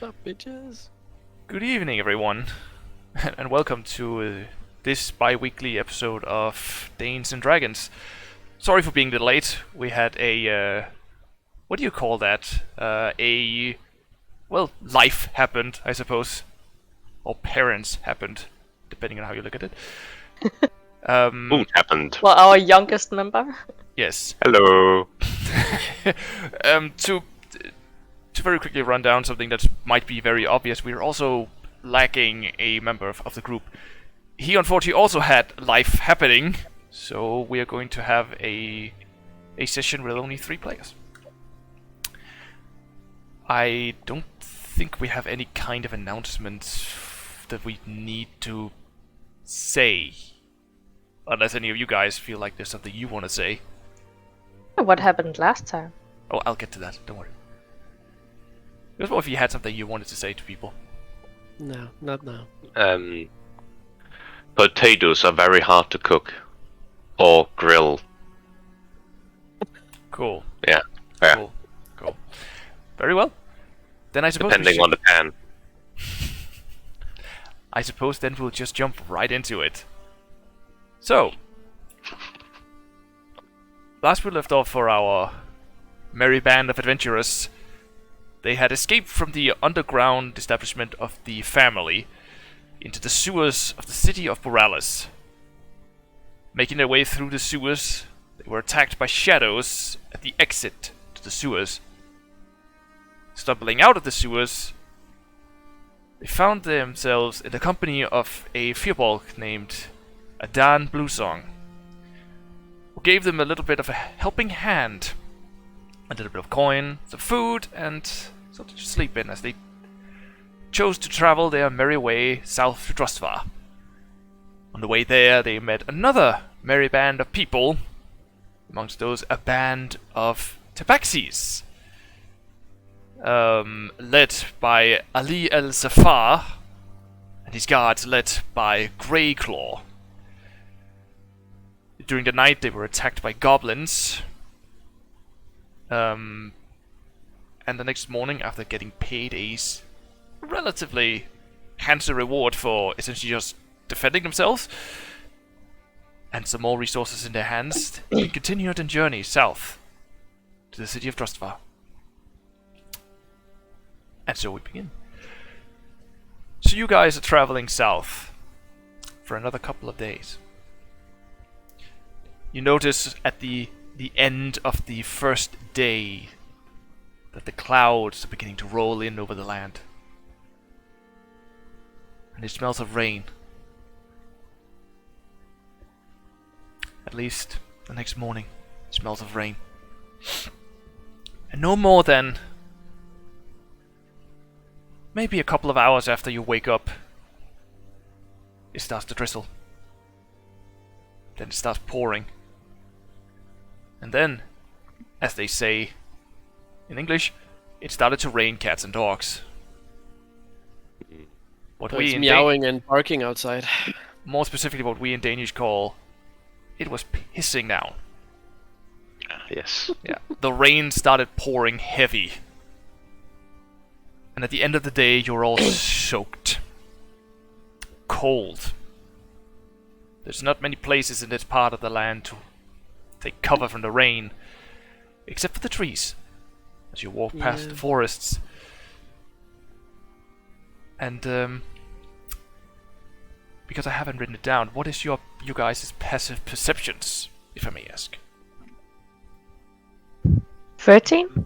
up, bitches? Good evening, everyone, and welcome to this bi-weekly episode of Danes and Dragons. Sorry for being a bit late. We had a what do you call that? Life happened, I suppose, or parents happened, depending on how you look at it. What happened? Well, our youngest member. Yes. Hello. To very quickly run down something that might be very obvious, we're also lacking a member of the group. He unfortunately also had life happening, so we are going to have a session with only 3 players. I don't think we have any kind of announcement that we need to say, unless any of you guys feel like there's something you want to say. What happened last time? Oh, I'll get to that, don't worry. It was more if you had something you wanted to say to people. No, not now. Potatoes are very hard to cook or grill. Cool. Yeah. Cool. Very well. Then I suppose Depending on the pan. I suppose then we'll just jump right into it. So, last we left off for our merry band of adventurers. They had escaped from the underground establishment of the family into the sewers of the city of Borealis. Making their way through the sewers, they were attacked by shadows at the exit to the sewers. Stumbling out of the sewers, they found themselves in the company of a firbolg named Adan Bluesong, who gave them a little bit of a helping hand, a little bit of coin, some food, and something to sleep in as they chose to travel their merry way south to Drustvar. On the way there, they met another merry band of people, amongst those a band of tabaxis, led by Ali el-Zafar, and his guards led by Greyclaw. During the night, they were attacked by goblins. And the next morning, after getting paid a relatively handsome reward for essentially just defending themselves, and some more resources in their hands, they continued on journey south to the city of Drustvar. And so we begin. So you guys are traveling south for another couple of days. You notice at the end of the first day that the clouds are beginning to roll in over the land. And it smells of rain. At least the next morning, it smells of rain. And no more than maybe a couple of hours after you wake up, it starts to drizzle. Then it starts pouring. And then, as they say in English, it started to rain cats and dogs. What So we it's in meowing and barking outside. more specifically what we in Danish call, it was pissing down. Yes. Yeah, the rain started pouring heavy. And at the end of the day, you're all soaked. Cold. There's not many places in this part of the land to take cover from the rain, except for the trees, as you walk past the forests. And, because I haven't written it down, what is you guys' passive perceptions, if I may ask? 13?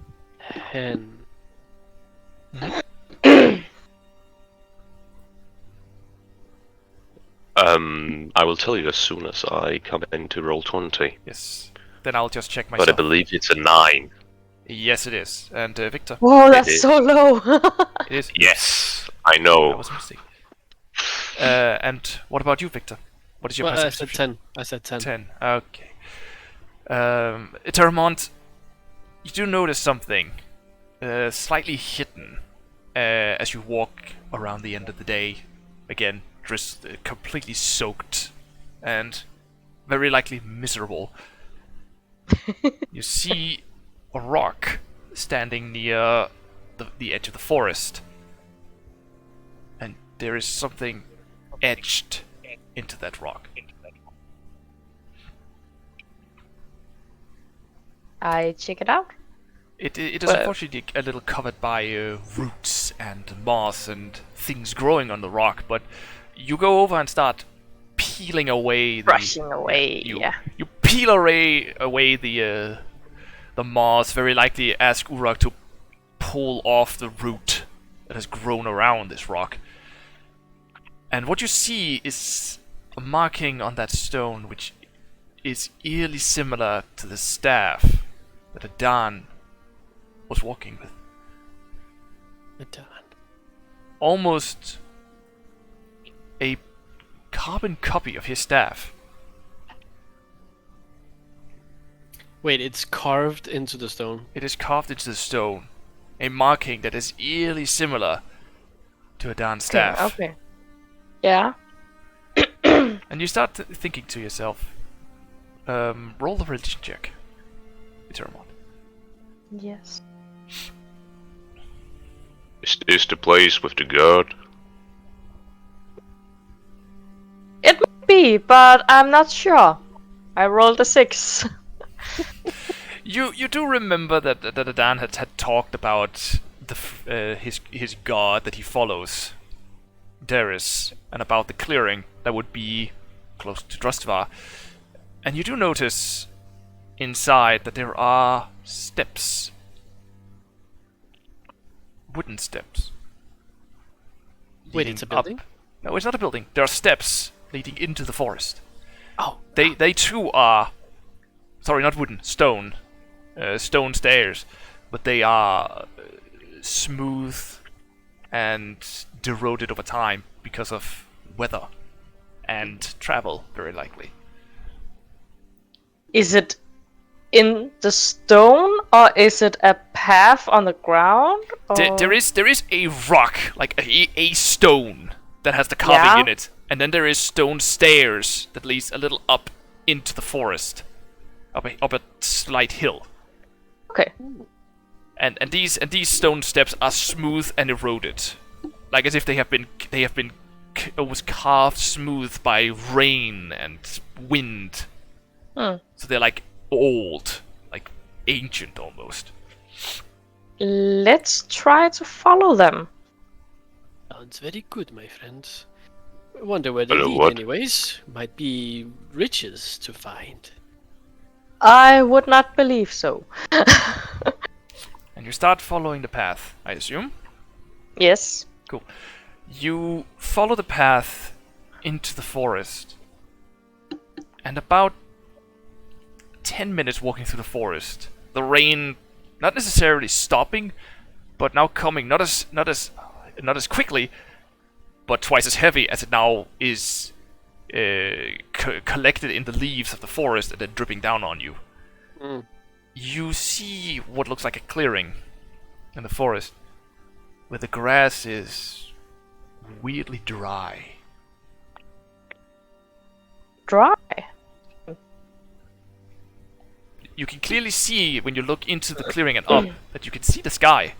And I will tell you as soon as I come into roll 20. Yes. Then I'll just check But myself. I believe it's a 9. Yes, it is. And Victor? Whoa, It that's is. so low. It is? Yes, I That know. was a mistake. And what about you, Victor? What is your well, passive I said perception? 10. I said 10. 10. Okay. Eterèmont, you do notice something slightly hidden as you walk around the end of the day. Again, just completely soaked and very likely miserable. You see a rock standing near the edge of the forest. there is something etched into that rock. I check it out. It is Well- unfortunately a little covered by roots and moss and things growing on the rock, but you go over and start peeling away Brushing away, you yeah. peel away the moss, very likely ask Urak to pull off the root that has grown around this rock. And what you see is a marking on that stone which is eerily similar to the staff that Adan was walking with. Adan. Almost a carbon copy of his staff. Wait, it's carved into the stone. It is carved into the stone, a marking that is eerily similar to Adan's staff. Okay. Yeah. And you start thinking to yourself, roll the religion check. Eterèmont. Yes. Is this the place with the god? It might be, but I'm not sure. I rolled a 6. You do remember that Adan had talked about his god that he follows, Darius, and about the clearing that would be close to Drustvar. And you do notice inside that there are steps. Wooden steps. Wait, leading it's a up. building? No, it's not a building. There are steps leading into the forest. Oh, They too are... Sorry, not wooden. Stone. Stone stairs. But they are smooth and eroded over time because of weather and travel, very likely. Is it in the stone, or is it a path on the ground? Or... There is a rock, like a stone, that has the carving Yeah. in it. And then there is stone stairs that leads a little up into the forest. Up a slight hill. Okay. And these stone steps are smooth and eroded, like as if they have been almost carved smooth by rain and wind. So they're like old, like ancient almost. Let's try to follow them. sounds very good, my friends. I wonder where they Hello, lead what? anyways. Might be riches to find. I would not believe so. And you start following the path, I assume. Yes. Cool. You follow the path into the forest, and about 10 minutes walking through the forest, the rain not necessarily stopping, but now coming not as quickly, but twice as heavy as it now is collected in the leaves of the forest and then dripping down on you. Mm. You see what looks like a clearing in the forest, where the grass is weirdly dry. Dry. You can clearly see when you look into the clearing and up that you can see the sky.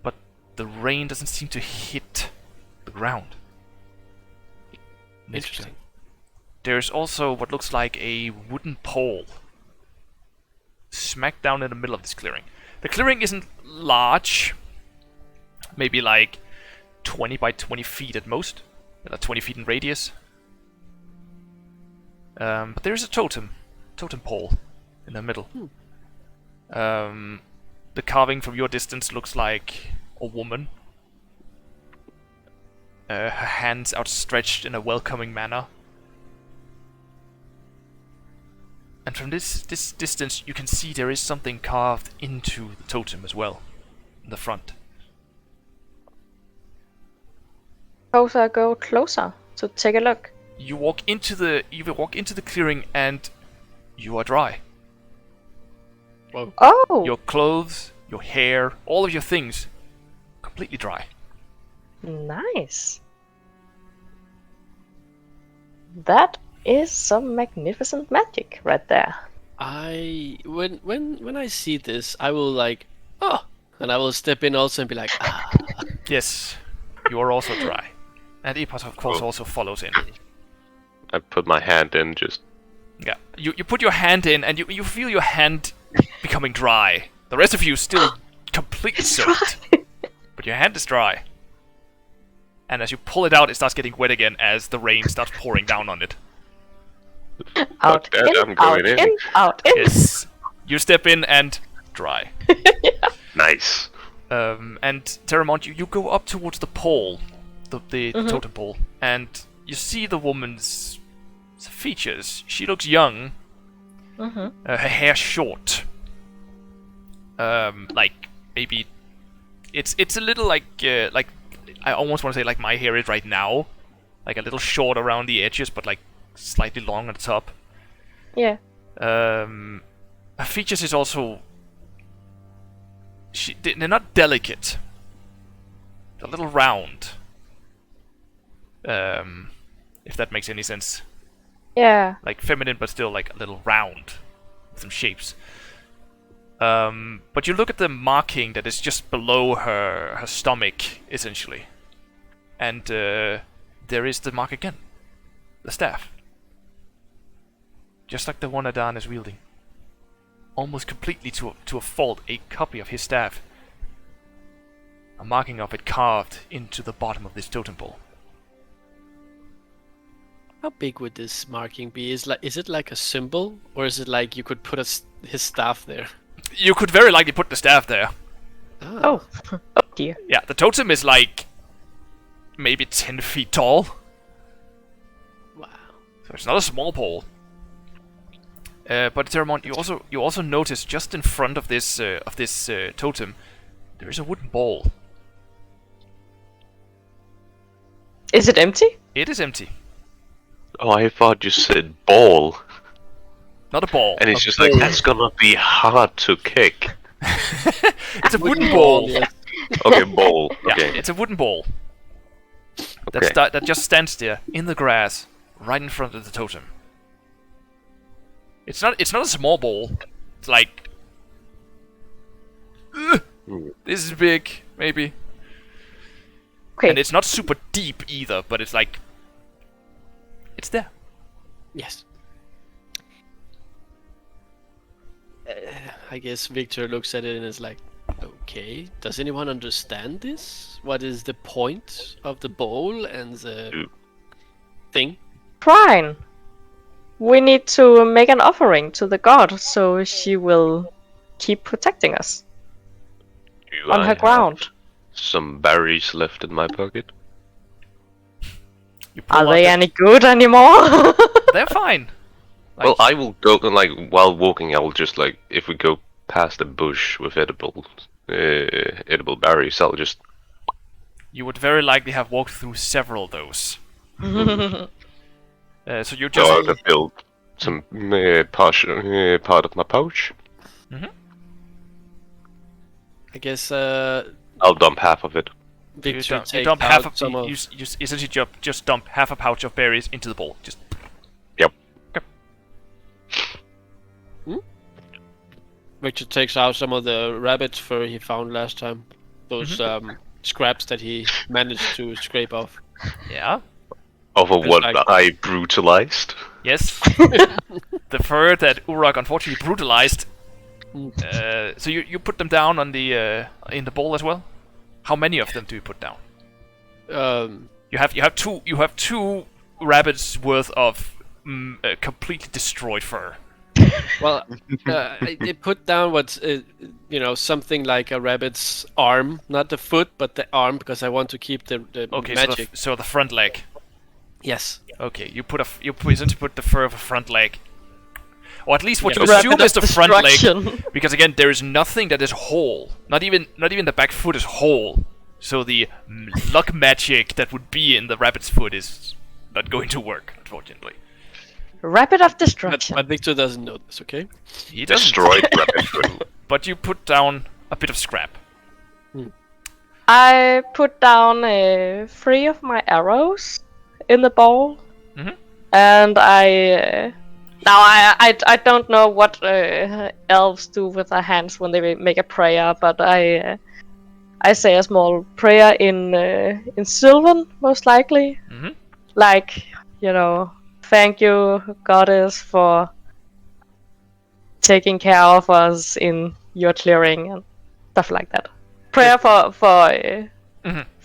But the rain doesn't seem to hit the ground. Interesting. There's also what looks like a wooden pole smack down in the middle of this clearing. The clearing isn't large, maybe like 20 by 20 feet at most, 20 feet in radius. But there's a totem pole in the middle. The carving from your distance looks like a woman. Her hands outstretched in a welcoming manner. And from this distance, you can see there is something carved into the totem as well, in the front. Suppose I go closer to take a look. You walk into the clearing, and you are dry. Whoa. Oh, Your clothes, your hair, all of your things, completely dry. nice. That is some magnificent magic right there. When I see this, I will like, oh, and I will step in also and be like, ah. Yes, you are also dry. And Epos, of course, also follows in. I put my hand in just... Yeah, you put your hand in, and you feel your hand becoming dry. The rest of you still completely soaked. But your hand is dry. And as you pull it out, it starts getting wet again as the rain starts pouring down on it. Out, that, in, I'm going out, in, out, in. Yes. You step in and dry. Nice. And Eterèmont, you go up towards the pole, the totem pole, and you see the woman's features. She looks young. Her hair short. Like maybe it's a little like I almost want to say like my hair is right now, like a little short around the edges, but like slightly long at the top. Yeah. Her features is also they're not delicate. They're a little round. If that makes any sense. Yeah. Like feminine, but still like a little round, with some shapes. But you look at the marking that is just below her stomach, essentially, and there is the mark again, the staff, just like the one Adan is wielding, almost completely to a fault, a copy of his staff, a marking of it carved into the bottom of this totem pole. How big would this marking be? Is it like a symbol, or is it like you could put his staff there? You could very likely put the staff there. Oh. Oh dear. Yeah, the totem is like maybe 10 feet tall. Wow. So it's not a small pole. But Eterèmont, you also notice just in front of this totem, there is a wooden bowl. Is it empty? It is empty. Oh, I thought you said ball. Not a ball. And it's just like, that's gonna be hard to kick. It's a wooden bowl. Yes. Okay, ball. Okay. Yeah, it's a wooden bowl. Okay. That just stands there in the grass, right in front of the totem. It's not a small bowl. It's like this is big, maybe. Okay. And it's not super deep either, but it's like it's there. Yes. I guess Victor looks at it and is like, okay, does anyone understand this? What is the point of the bowl and the thing? Shrine. We need to make an offering to the god so she will keep protecting us Do on I her have ground. some berries left in my pocket? You pull Are out they the- any good anymore? They're fine. Like, Well, I will go, like, while walking, I will just, like, if we go past a bush with edible berries, I'll just... you would very likely have walked through several of those. So you Go just out and build some part of my pouch. I guess I'll dump half of it. Victor you take dump out half of some of... you essentially just dump half a pouch of berries into the bowl. Just Yep. Victor takes out some of the rabbit's fur he found last time. Those scraps that he managed to scrape off. yeah. Over It's what like- I brutalized. Yes. The fur that Urak unfortunately brutalized. So you put them down on the in the bowl as well. How many of them do you put down? You have two rabbits worth of completely destroyed fur. Well, they put down what's something like a rabbit's arm, not the foot, but the arm, because I want to keep the Okay, magic. so the front leg. Yes. Okay, you essentially put the fur of a front leg, or at least what Yeah. you Rabbit assume is of the front leg, destruction. because again there is nothing that is whole. Not even the back foot is whole. So the luck magic that would be in the rabbit's foot is not going to work, unfortunately. Rabbit of But, destruction. but Victor doesn't know this, okay? He doesn't. Destroyed rabbit foot. But you put down a bit of scrap. I put down 3 of my arrows in the bowl, and I now I don't know what elves do with their hands when they make a prayer, but I I say a small prayer in Sylvan, most likely. Mm-hmm. Like, thank you, goddess, for taking care of us in your clearing and stuff like that. Prayer for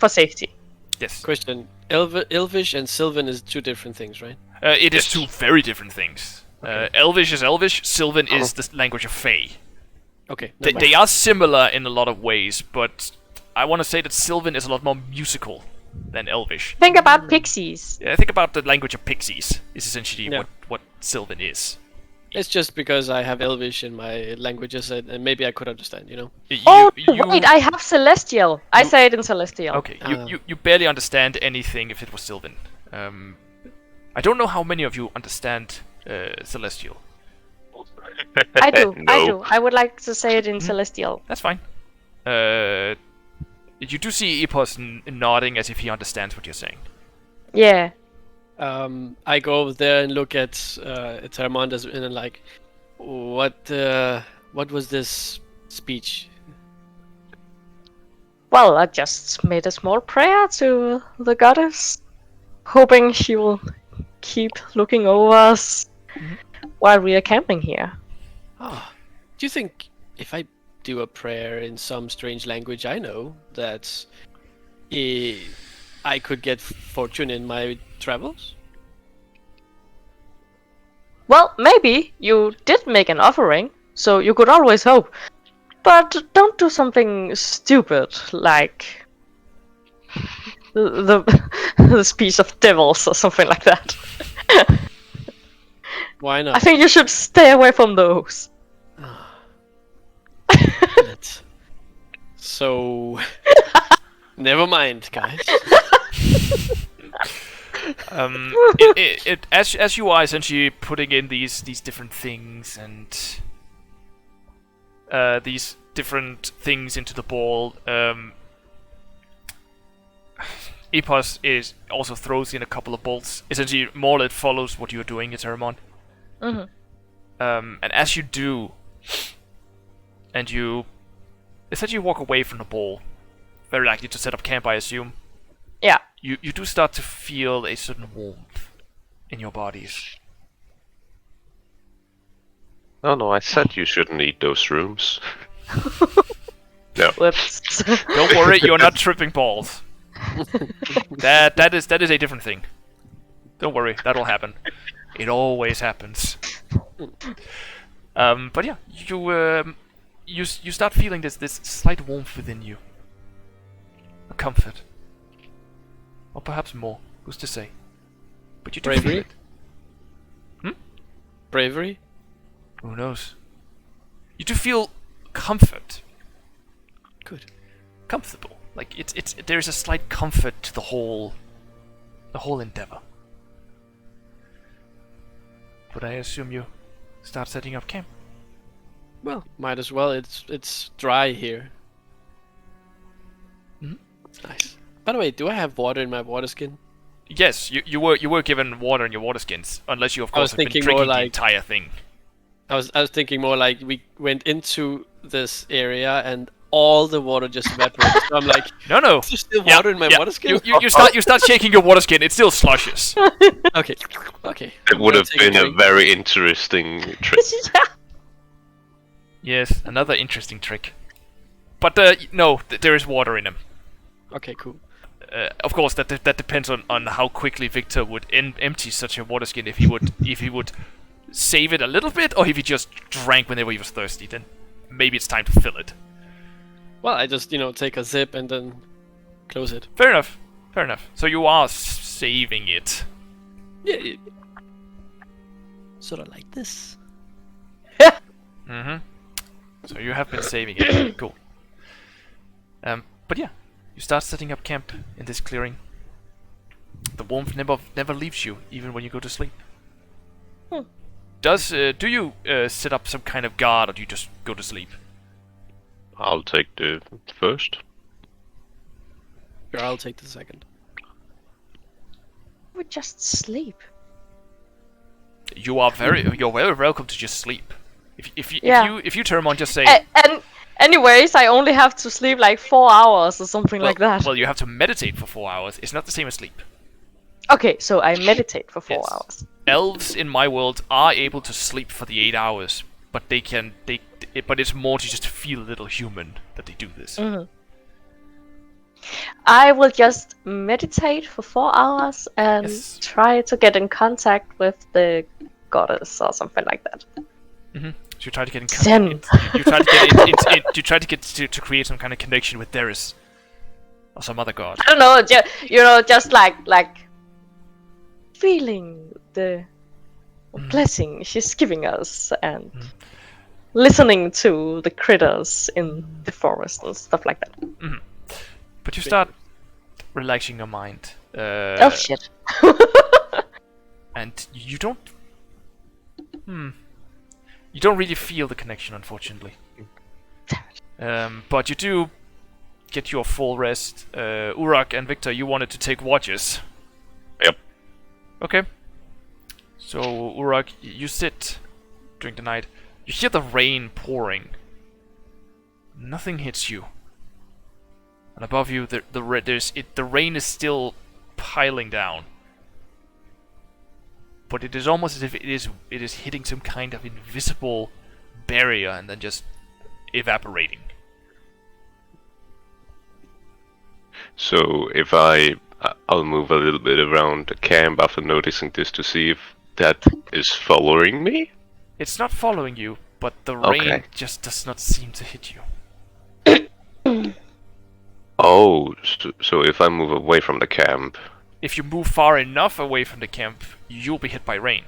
safety. Yes. Question: Elvish and Sylvan is two different things, right? It is two very different things. Elvish is Elvish. Sylvan is the language of Fae. Okay. They are similar in a lot of ways, but I want to say that Sylvan is a lot more musical than Elvish. Think about pixies. Yeah, think about the language of pixies. Is essentially what Sylvan is. It's just because I have Elvish in my languages, and maybe I could understand, Wait, I have Celestial. I say it in Celestial. Okay, you barely understand anything if it was Sylvan. I don't know how many of you understand Celestial. I do. No. I do. I would like to say it in Celestial. That's fine. You do see Epos nodding as if he understands what you're saying. Yeah. I go over there and look at Eterèmont and I'm like, what was this speech? Well, I just made a small prayer to the goddess, hoping she will keep looking over us while we are camping here. Oh, do you think if I do a prayer in some strange language I know that I could get fortune in my travels? Well, maybe you did make an offering, so you could always hope. But don't do something stupid like the speech of devils or something like that. Why not? I think you should stay away from those. So, never mind, guys. As you are essentially putting in these different things and these different things into the ball, Epos is also throws in a couple of bolts. Essentially, more or less follows what you're doing, Eterèmont. Mm-hmm. And as you do, and you essentially walk away from the ball, very likely to set up camp, I assume. Yeah. You do start to feel a certain warmth in your bodies. No, I said you shouldn't eat those rooms. No. Whoops. Don't worry, you're not tripping balls. That is a different thing. Don't worry, that'll happen. It always happens. But yeah, you start feeling this slight warmth within you, a comfort, or perhaps more. Who's to say? But you do feel Bravery? it. Bravery? Who knows? You do feel comfort. Good. Comfortable. Like it's there's a slight comfort to the whole endeavor. But I assume you start setting up camp. Well, might as well. It's dry here. Mhm. Nice. By the way, do I have water in my water skin? Yes, you were given water in your water skins, unless you of course have been thinking drinking more the like- entire thing. I was thinking more like we went into this area and all the water just evaporated. So I'm like, No. is there still water in my water skin? You start shaking your water skin. It still slushes. Okay. It would have been a very interesting trick. Yeah. Yes, another interesting trick. But no, there is water in them. Okay, cool. Of course, that depends on how quickly Victor would empty such a water skin. If he would save it a little bit, or if he just drank whenever he was thirsty, then maybe it's time to fill it. Well, I just take a sip and then close it. Fair enough. So you are saving it. Yeah. Sort of like this. Mm-hmm. So you have been saving it. Cool. But yeah, you start setting up camp in this clearing. The warmth never leaves you, even when you go to sleep. Do you set up some kind of guard, or do you just go to sleep? I'll take the first. Sure, I'll take the second. We just sleep. You're very welcome to just sleep. If you Eterèmont, just say And Anyways, I only have to sleep like 4 hours or something like that. Well, you have to meditate for 4 hours. It's not the same as sleep. Okay, so I meditate for 4 Yes. hours. Elves in my world are able to sleep for the 8 hours, but but it's more to just feel a little human that they do this. Mm-hmm. I will just meditate for 4 hours and Yes. try to get in contact with the goddess or something like that. So you try to get in Zen. You try to get you try to get to create some kind of connection with Darius or some other god. I don't know, just like feeling the blessing she's giving us and listening to the critters in the forest and stuff like that. But you start relaxing your mind. Oh shit. And you don't. You don't really feel the connection, unfortunately. But you do get your full rest. Urak and Victor, you wanted to take watches. Yep. Okay. So Urak, you sit during the night. You hear the rain pouring. Nothing hits you. And above you, the rain is still piling down. But it is almost as if it is hitting some kind of invisible barrier and then just evaporating. So if I'll move a little bit around the camp after noticing this to see if that is following me. It's not following you, but the rain Okay. just does not seem to hit you. Oh, so if I move away from the camp, If you move far enough away from the camp, you'll be hit by rain.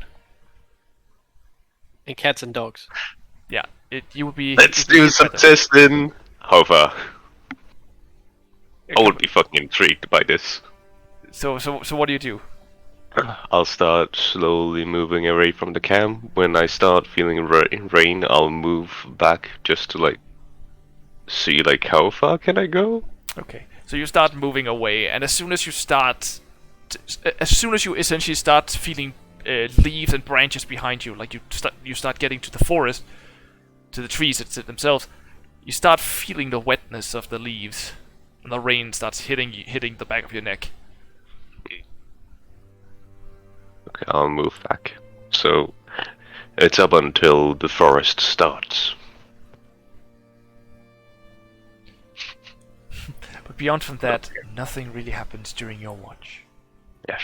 And cats and dogs. Yeah, you will be. let's you'll be do hit by some them. testing. How far? I would be fucking intrigued by this. So what do you do? I'll start slowly moving away from the camp. When I start feeling rain, I'll move back just to like see like how far can I go. Okay, so you start moving away, and as soon as you essentially start feeling leaves and branches behind you, like you start getting to the forest, to the trees themselves, you start feeling the wetness of the leaves, and the rain starts hitting the back of your neck. Okay, I'll move back. So it's up until the forest starts. But beyond from that, nothing really happens during your watch. Yes.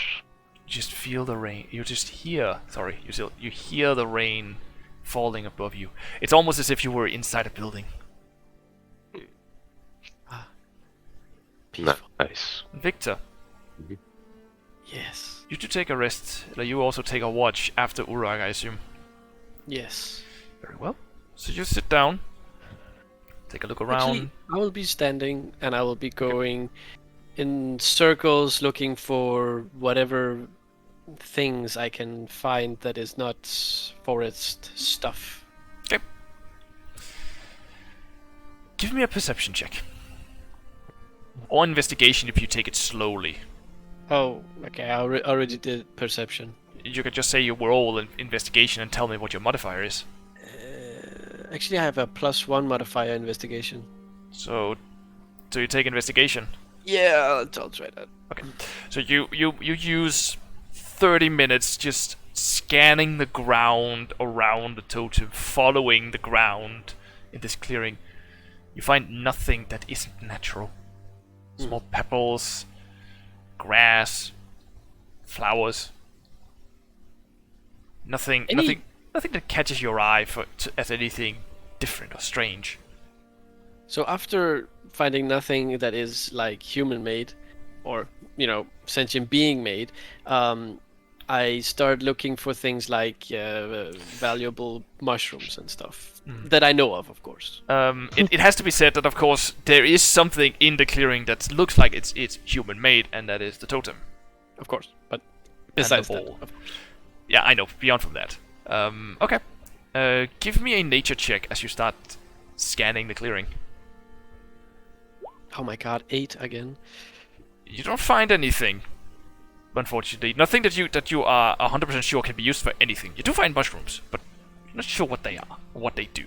You just feel the rain. You just hear. Sorry, you hear the rain falling above you. It's almost as if you were inside a building. Nice. Victor, Yes. you do take a rest. You also take a watch after Urak, I assume. Yes. Very well. So you sit down, take a look around. Actually, I will be standing and I will be going in circles looking for whatever things I can find that is not forest stuff. Okay. Give me a perception check. Or investigation if you take it slowly. Oh, okay. I already did perception. You could just say you were all in investigation and tell me what your modifier is. Actually, I have a +1 modifier investigation. So you take investigation. Yeah, I'll try that. Okay. So you use 30 minutes just scanning the ground around the totem, following the ground in this clearing. You find nothing that isn't natural. Small pebbles, grass, flowers. Nothing that catches your eye as anything different or strange. So after finding nothing that is like human made, or sentient being made, I start looking for things like valuable mushrooms and stuff that I know of course. It has to be said that, of course, there is something in the clearing that looks like it's human made, and that is the totem. Of course, but And besides the that, ball. of course. Yeah, I know. Beyond from that. Okay. Give me a nature check as you start scanning the clearing. Oh my god, 8 again. You don't find anything, unfortunately. Nothing that you are 100% sure can be used for anything. You do find mushrooms, but you're not sure what they are or what they do.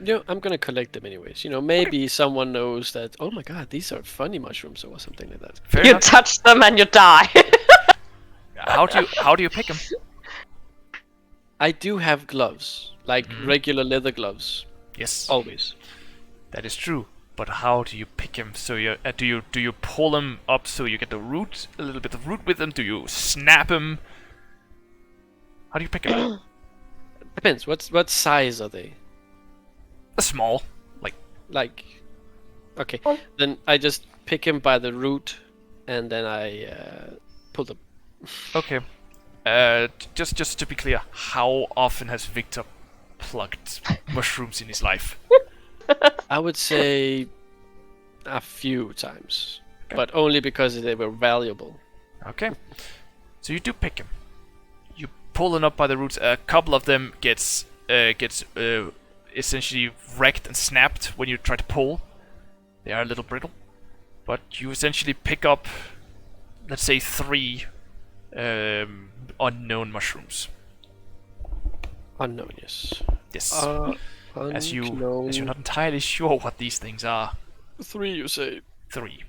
I'm gonna collect them anyways. Maybe someone knows that. Oh my god, these are funny mushrooms or something like that. Fair You enough. touch them and you die. How do you pick them? I do have gloves, like regular leather gloves, Yes, always. that is true. But how do you pick them? So do you pull them up so you get a little bit of root with them? Do you snap them? How do you pick them? Depends. What size are they? A small, Like, okay, then I just pick him by the root, and then I pull them. okay. Just to be clear, how often has Victor plucked mushrooms in his life? I would say a few times, but only because they were valuable. Okay. So you do pick them. You pull them up by the roots. A couple of them gets essentially wrecked and snapped when you try to pull. They are a little brittle, but you essentially pick up, let's say, 3 unknown mushrooms. Unknown, yes. Yes. As you're not entirely sure what these things are. 3, you say? 3.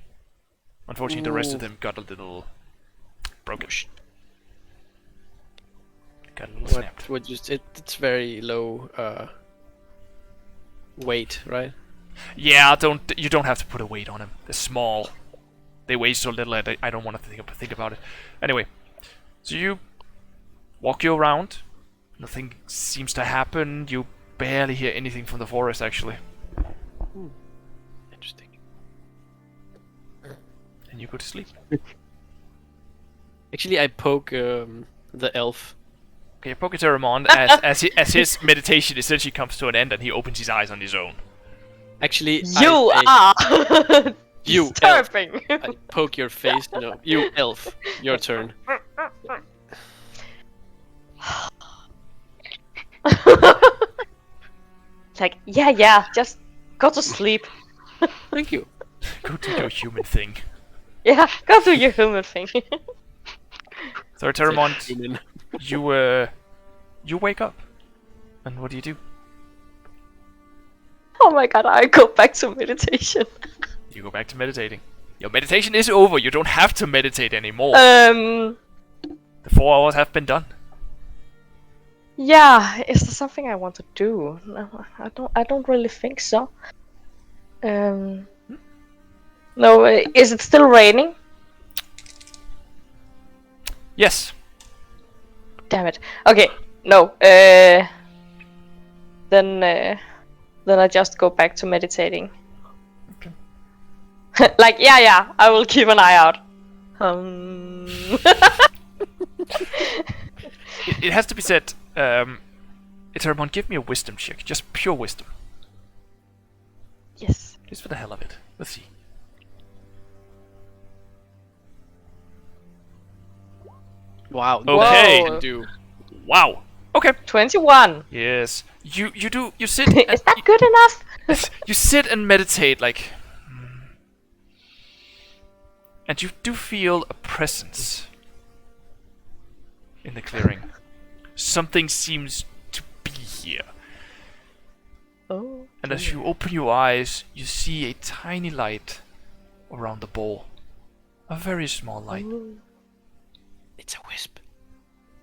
Unfortunately, the rest of them got a little broken. Got a little snapped. It's very low weight, right? Yeah, you don't have to put a weight on them. They're small. They weigh so little. I don't want to think about it. Anyway, so you walk you around. Nothing seems to happen. You barely hear anything from the forest, actually. Interesting. And you go to sleep. Actually, I poke the elf. Okay, you poke Eterèmont as his meditation essentially comes to an end, and he opens his eyes on his own. Actually, You are you disturbing. elf. I poke your face. No, you elf. Your turn. Like, yeah, just go to sleep. Thank you. Go do your human thing. Yeah, go do your human thing. So Eterèmont, Human. you wake up, and what do you do? Oh my god, I go back to meditation. You go back to meditating. Your meditation is over. You don't have to meditate anymore. The 4 hours have been done. Yeah, is there something I want to do? No, I don't really think so. No, is it still raining? Yes. Damn it. Okay, no. Then I just go back to meditating. Okay. Like, yeah, I will keep an eye out. It has to be said, Eterèmont, give me a wisdom check. Just pure wisdom. Yes. Just for the hell of it. Let's see. Wow. Okay. Whoa. Do. Wow. Okay. 21. Yes. You sit. Is that good enough? You sit and meditate, like, and you do feel a presence in the clearing. Something seems to be here. Oh. And as you open your eyes, you see a tiny light around the bowl. A very small light. It's a wisp.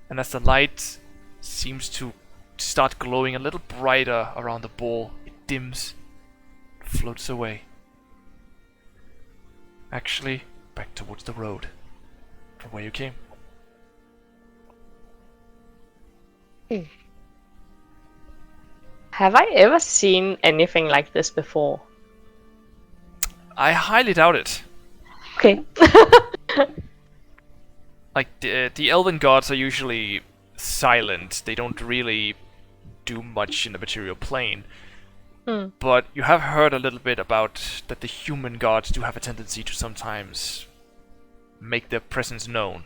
And as the light seems to start glowing a little brighter around the bowl, it dims, floats away. Actually, back towards the road, from where you came. Have I ever seen anything like this before? I highly doubt it. Okay. Like, the elven gods are usually silent. They don't really do much in the material plane. But you have heard a little bit about that the human gods do have a tendency to sometimes make their presence known.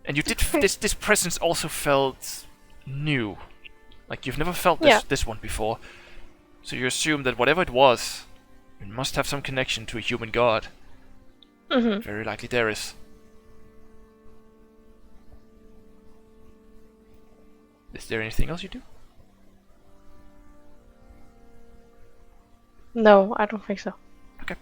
And you did this presence also felt new. Like, you've never felt this one before. So you assume that whatever it was, it must have some connection to a human god. Very likely there is. Is there anything else you do? No, I don't think so. Okay.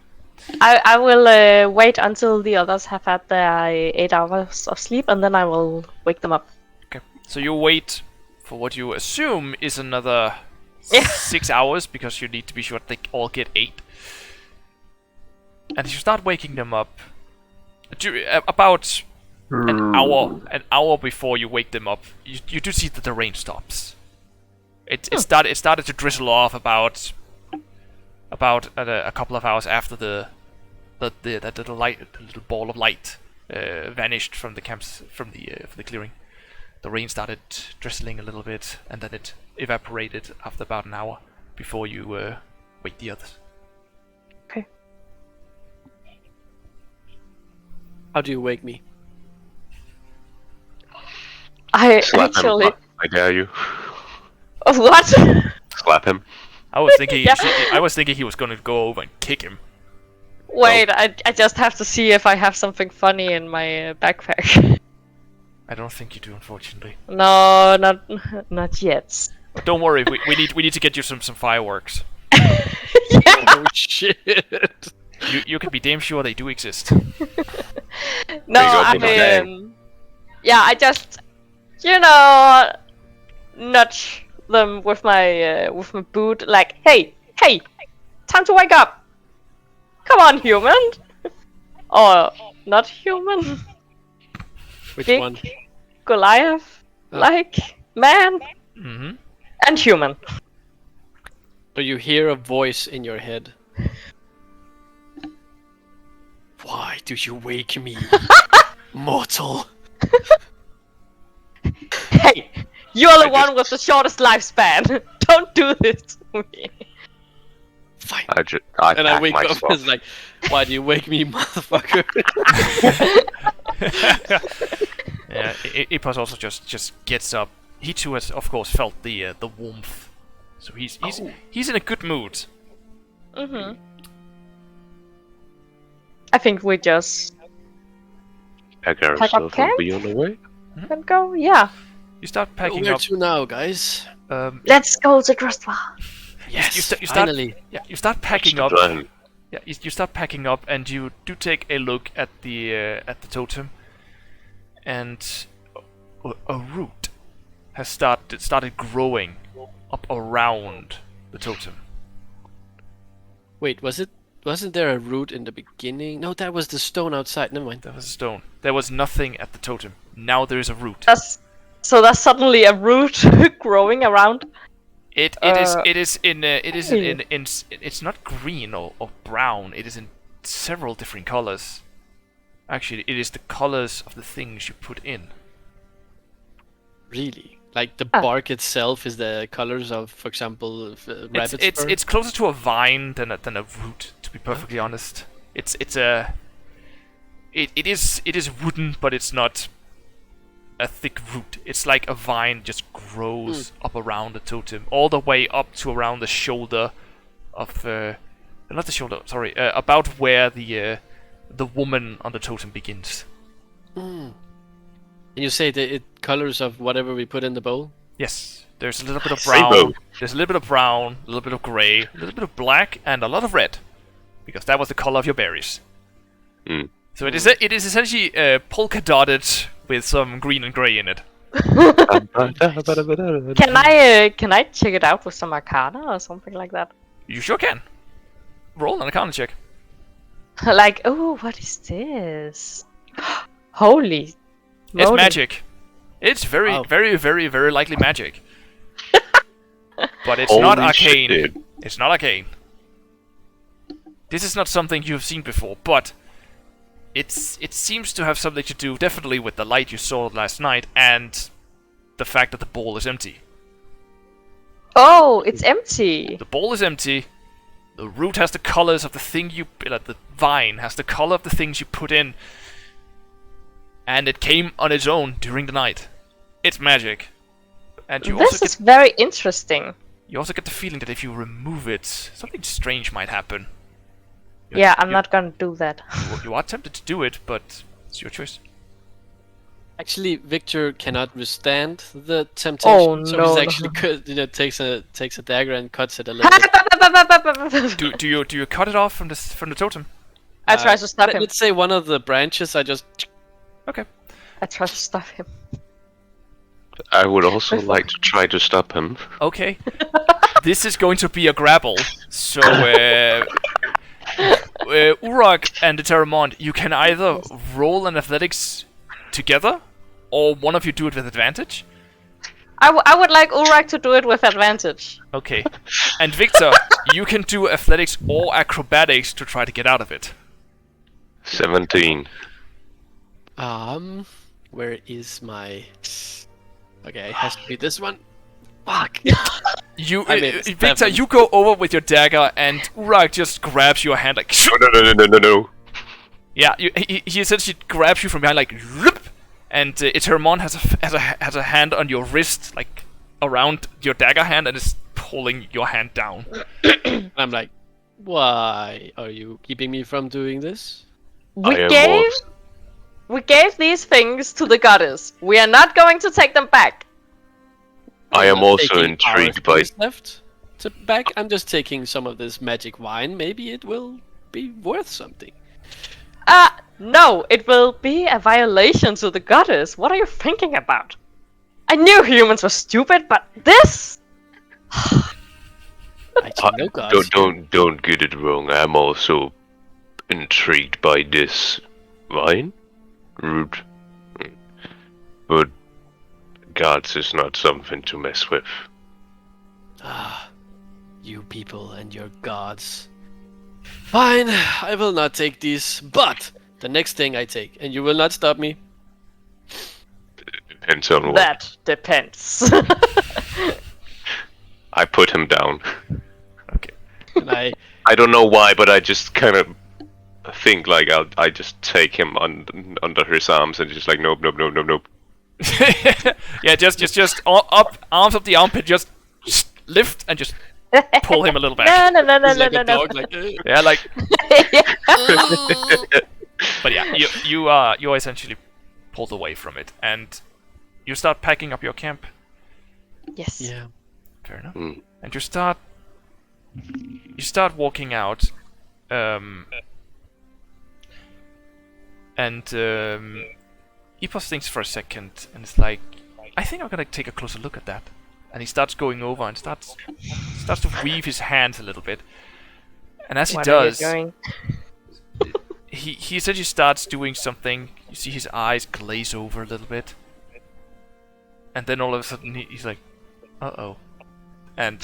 I will wait until the others have had their 8 hours of sleep, and then I will wake them up. Okay. So you wait for what you assume is another Yeah. 6 hours, because you need to be sure they all get 8. And you start waking them up about an hour before you wake them up. You do see that the rain stops. It started to drizzle off about a couple of hours after that little ball of light vanished from the camps from the clearing. The rain started drizzling a little bit, and then it evaporated after about an hour before you wake the others. Okay. How do you wake me? I Slap actually. him. I dare you. Oh, what? Slap him. I was thinking Yeah. I was thinking he was going to go over and kick him. Wait, I just have to see if I have something funny in my backpack. I don't think you do, unfortunately. No, not yet. But don't worry, we need to get you some fireworks. Oh shit! You can be damn sure they do exist. No, There you go, I put it mean, yeah, I just, nudge them with my boot, like, hey, time to wake up. Come on, human. Or not human. Which Big one? Goliath, like man Mm-hmm. and human. So you hear a voice in your head. Why do you wake me, mortal? Hey, you're the I one with the shortest lifespan. Don't do this to me. Fine. I And I pack wake up myself. and it's like, why do you wake me, motherfucker? Yeah, Epos also just gets up. He too has, of course, felt the warmth, so he's in a good mood. Mhm. I think we just Pack up ourselves and camp? be on the way. can go. Yeah, You start packing Where up. to now, guys? let's go to Drustvar. Yes, you start finally. Yeah, you start packing That's up. the plan. Yeah, you start packing up, and you do take a look at the totem, and a root has started growing up around the totem. Wait, wasn't there a root in the beginning? No, that was the stone outside. Never mind. There was a stone. There was nothing at the totem. Now there is a root. There's suddenly a root growing around. It's not green or brown. It is in several different colors. Actually, it is the colors of the things you put in. Really? Like the bark itself is the colors of, for example, rabbit's fur? It's closer to a vine than a root, to be perfectly honest. It is wooden, but it's not a thick root. It's like a vine just grows up around the totem, all the way up to around the shoulder of not the shoulder. Sorry, about where the woman on the totem begins. And you say that it colors of whatever we put in the bowl? Yes, there's a little bit of brown. Rainbow. There's a little bit of brown, a little bit of grey, a little bit of black, and a lot of red, because that was the color of your berries. Mm. So it is essentially polka dotted with some green and grey in it. Can I check it out with some Arcana or something like that? You sure can. Roll an Arcana check. Like, oh, what is this? Holy It's moly. magic. It's very, Wow. very, very, very likely magic. But it's Holy not shit, arcane. dude. It's not arcane. This is not something you've seen before, but it seems to have something to do definitely with the light you saw last night and the fact that the bowl is empty. Oh, it's empty. The bowl is empty. The root has the colors of the thing the vine has the color of the things you put in. And it came on its own during the night. It's magic. And you This also is very interesting. you also get the feeling that if you remove it, something strange might happen. Yeah, I'm not gonna do that. You are tempted to do it, but it's your choice. Actually, Victor cannot withstand the temptation, Oh, so no, he's no. actually takes a dagger and cuts it a little bit. Do you cut it off from the totem? I try to stop him. Let's say one of the branches. I just Okay. I try to stop him. I would also like to try to stop him. Okay. This is going to be a grapple. So, Urak and Eterèmont, you can either roll an athletics together, or one of you do it with advantage. I would like Urak to do it with advantage. Okay. And Victor, you can do athletics or acrobatics to try to get out of it. 17. where is my? Okay, it has to be this one. Fuck. You, I mean, Victor, 7. you go over with your dagger, and Urak just grabs your hand like. No. Yeah, he essentially grabs you from behind like, rip, and Eterèmont has a hand on your wrist, like around your dagger hand, and is pulling your hand down. I'm like, why are you keeping me from doing this? We gave these things to the goddess. We are not going to take them back. I am I'm also taking intrigued our by. things left to back. I'm just taking some of this magic wine. Maybe it will be worth something. No, it will be a violation to the goddess. What are you thinking about? I knew humans were stupid, but this? I know gods. Don't get it wrong. I'm also intrigued by this wine. Rude. But gods is not something to mess with. You people and your gods. Fine, I will not take these, but the next thing I take, and you will not stop me. Depends on what. That depends. I put him down. Okay. And I don't know why, but I just kind of think like I just take him under his arms and just like nope. Yeah, just up, arms up the armpit, just lift and just pull him a little back. No. he's like a dog, like, Yeah, like. But yeah, you essentially pulled away from it, and you start packing up your camp. Yes. yeah. Fair enough. Mm. And you start walking out, and Epos thinks for a second, and it's like, I think I'm gonna take a closer look at that. And he starts going over and starts to weave his hands a little bit. And as he What does, are you doing? he essentially starts doing something. You see his eyes glaze over a little bit, and then all of a sudden he's like, "Uh-oh," and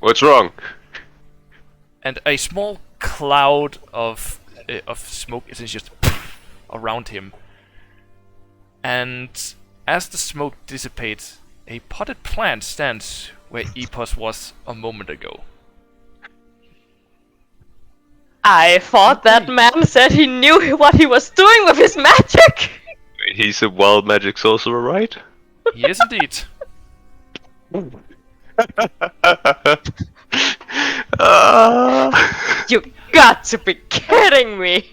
What's wrong? and a small cloud of smoke is just around him. And as the smoke dissipates, a potted plant stands where Epos was a moment ago. I thought that man said he knew what he was doing with his magic. He's a wild magic sorcerer, right? He is indeed. You got to be kidding me.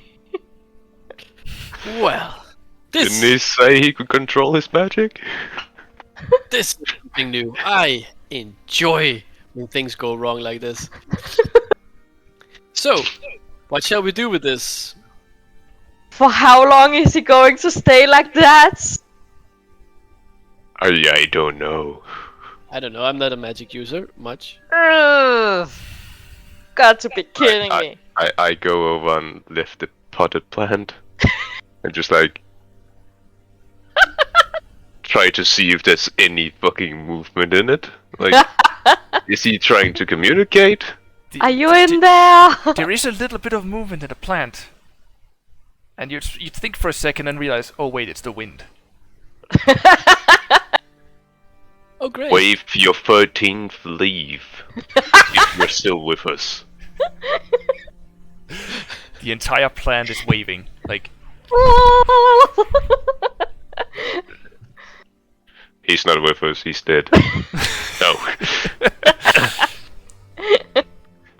Well, Didn't he say he could control his magic? this is something new. I enjoy when things go wrong like this. So, what shall we do with this? For how long is he going to stay like that? I don't know. I don't know. I'm not a magic user much. Ugh. Got to be kidding me. I go over and lift the potted plant and just like try to see if there's any fucking movement in it. Like, is he trying to communicate? Are you in there? There is a little bit of movement in the plant. And you'd think for a second and realize, oh wait, it's the wind. Oh, great. Wave your 13th leaf if you're still with us. The entire plant is waving. Like, He's not with us, he's dead. No.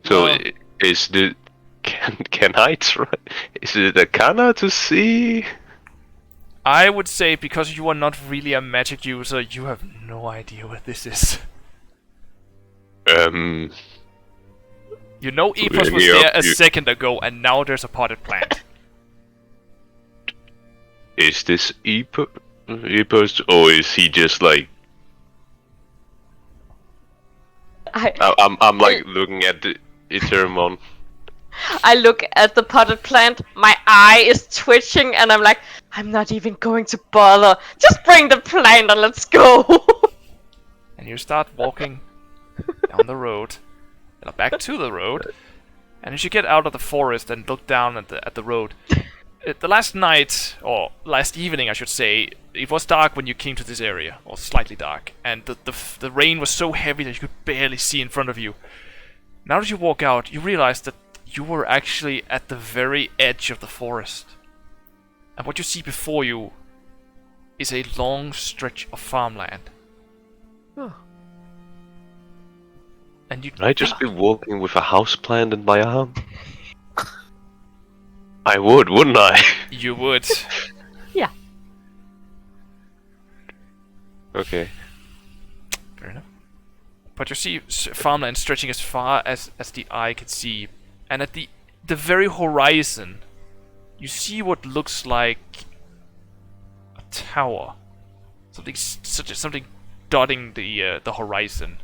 So, Oh. is the... Can I try... Is it a canna to see? I would say because you are not really a magic user, you have no idea what this is. You know Epos was there a second ago, and now there's a potted plant. Is this Epos, or is he just like... I'm like looking at the Eterèmont. I look at the potted plant, my eye is twitching, and I'm like, I'm not even going to bother. Just bring the plant and let's go. And you start walking down the road, back to the road, and as you get out of the forest and look down at the road, the last night, or last evening I should say, it was dark when you came to this area, or slightly dark, and the rain was so heavy that you could barely see in front of you. Now that you walk out, you realize that you were actually at the very edge of the forest. And what you see before you is a long stretch of farmland. Oh. And you'd I just be walking with a houseplant in my arm? I would, wouldn't I? You would. Yeah. Okay. Fair enough. But you see farmland stretching as far as the eye can see. And at the very horizon, you see what looks like a tower. Something dotting the horizon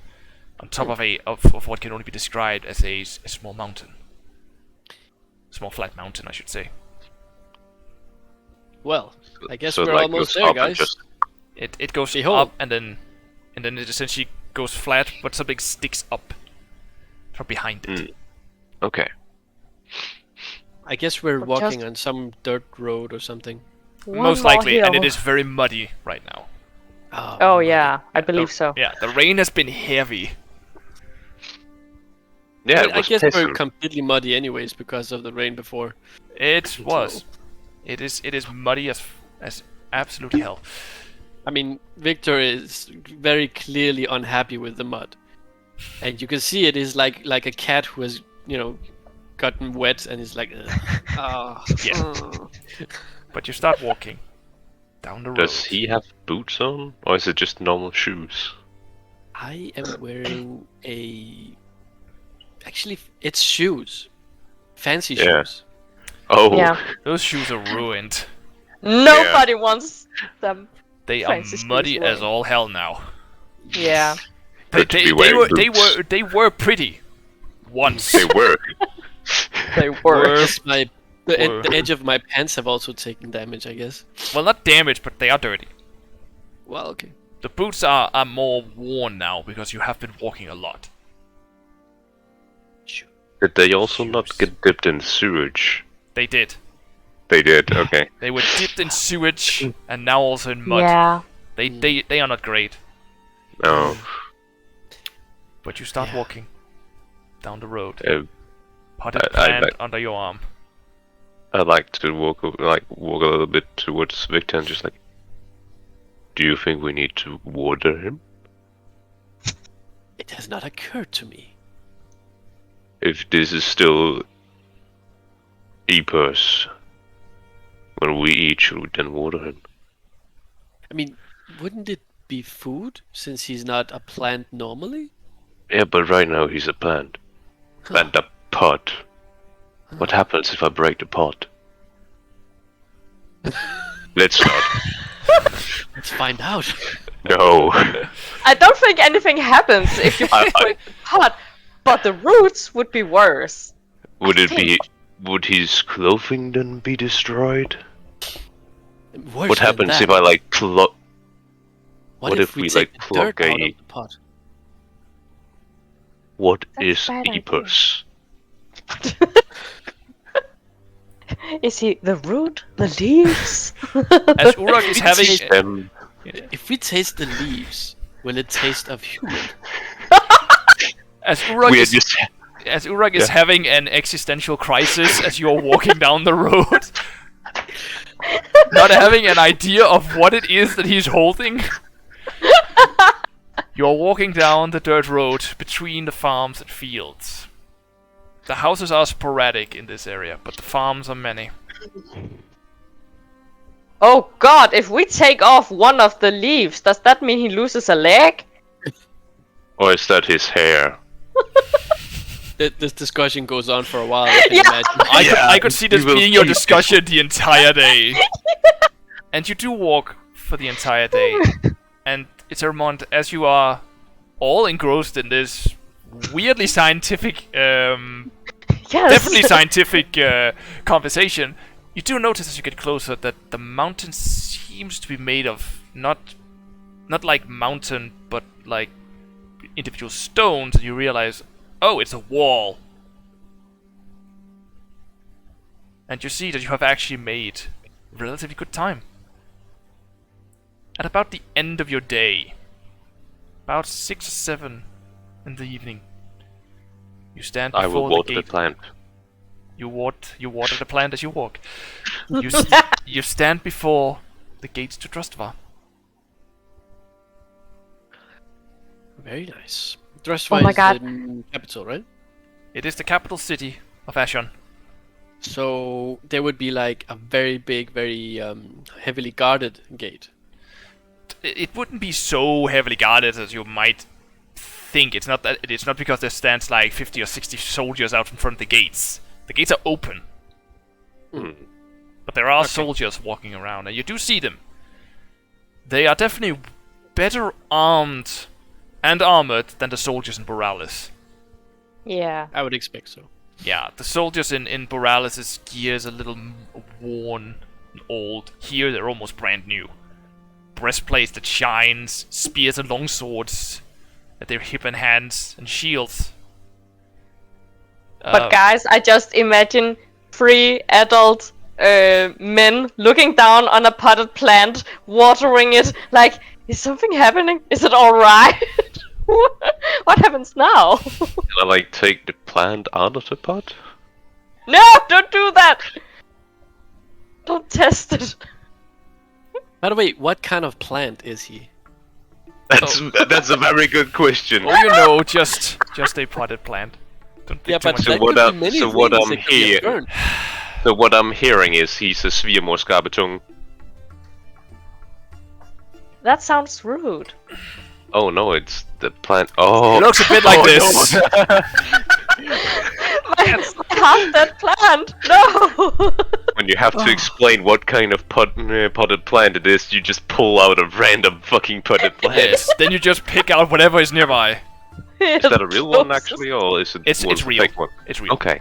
on top of what can only be described as a small mountain. Small flat mountain, I should say. Well, I guess so we're like almost there, guys. It goes up and then it essentially goes flat, but something sticks up from behind it. Okay. I guess we're walking on some dirt road or something. Most likely, and it is very muddy right now. Oh yeah, I believe so. Yeah, the rain has been heavy. Yeah, I guess we're completely muddy anyways because of the rain before. It was. It is muddy as absolutely hell. I mean, Victor is very clearly unhappy with the mud, and you can see it is like a cat who has gotten wet and is like, But you start walking down the road. Does he have boots on, or is it just normal shoes? I am wearing Actually, it's shoes. Fancy shoes. Oh. Yeah. Those shoes are ruined. Nobody wants them. They are muddy as all hell now. Yeah. They were pretty. Once. They were. They were. The edge of my pants have also taken damage, I guess. Well, not damage, but they are dirty. Well, okay. The boots are more worn now because you have been walking a lot. Did they also not get dipped in sewage? They did. They did, okay. They were dipped in sewage and now also in mud. Yeah. They are not great. No. But you start walking down the road. Potted I plant under your arm. I'd like to walk a little bit towards Victor and just like, do you think we need to water him? It has not occurred to me. If this is still Epos, when we eat, should we then water him? I mean, wouldn't it be food since he's not a plant normally? Yeah, but right now he's a plant. And a pot. What happens if I break the pot? Let's not. Let's find out. No. I don't think anything happens if you break the pot, but the roots would be worse. Would his clothing then be destroyed? Worse what happens that. if I like plug? What if we like take the plug dirt out of the pot? What That's is a bad idea. Epos? Is he the root? The leaves? As Urak is having... If we taste the leaves, will it taste of human? As Urak is having an existential crisis as you're walking down the road, not having an idea of what it is that he's holding, you're walking down the dirt road between the farms and fields. The houses are sporadic in this area, but the farms are many. Oh god, if we take off one of the leaves, does that mean he loses a leg? Or is that his hair? This discussion goes on for a while. I can imagine. I could see this we will being your keep it. discussion the entire day. And you do walk for the entire day. And Eterèmont, as you are all engrossed in this weirdly scientific, definitely scientific conversation, you do notice as you get closer that the mountain seems to be made of not like mountain, but like individual stones, and you realize, oh, it's a wall. And you see that you have actually made relatively good time. At about the end of your day, about 6 or 7 in the evening, you stand before I will the water gate. the plant. You water the plant as you walk. You stand before the gates to Drustvar. Very nice. Drustvar my is God. the capital, right? It is the capital city of Ashen. So there would be like a very big, very heavily guarded gate. It wouldn't be so heavily guarded as you might think. It's not that. It's not because there stands like 50 or 60 soldiers out in front of the gates. The gates are open, but there are soldiers walking around, and you do see them. They are definitely better armed and armored than the soldiers in Borealis. Yeah. I would expect so. Yeah, the soldiers in Borealis' gear is a little worn and old. Here, they're almost brand new. Breastplates that shines, spears and longswords at their hip and hands, and shields. But guys, I just imagine 3 adult men looking down on a potted plant, watering it, like, is something happening? Is it alright? What happens now? Can I like take the plant out of the pot? No, don't do that! Don't test it. By the way, what kind of plant is he? That's a very good question. Or you know, just a potted plant. Don't think Yeah, too but much So that about what could be many so what things I'm that could get here- burned. So what I'm hearing is he's a svigermorsskabetung. That sounds rude. Oh no, it's the plant. Oh, it. Looks a bit like Oh, this. My half-dead plant! No! When you have to explain what kind of potted plant it is, you just pull out a random fucking potted plant. Yes. Then you just pick out whatever is nearby. Is that a real one actually, or is it It's one real. fake one? It's real. Okay.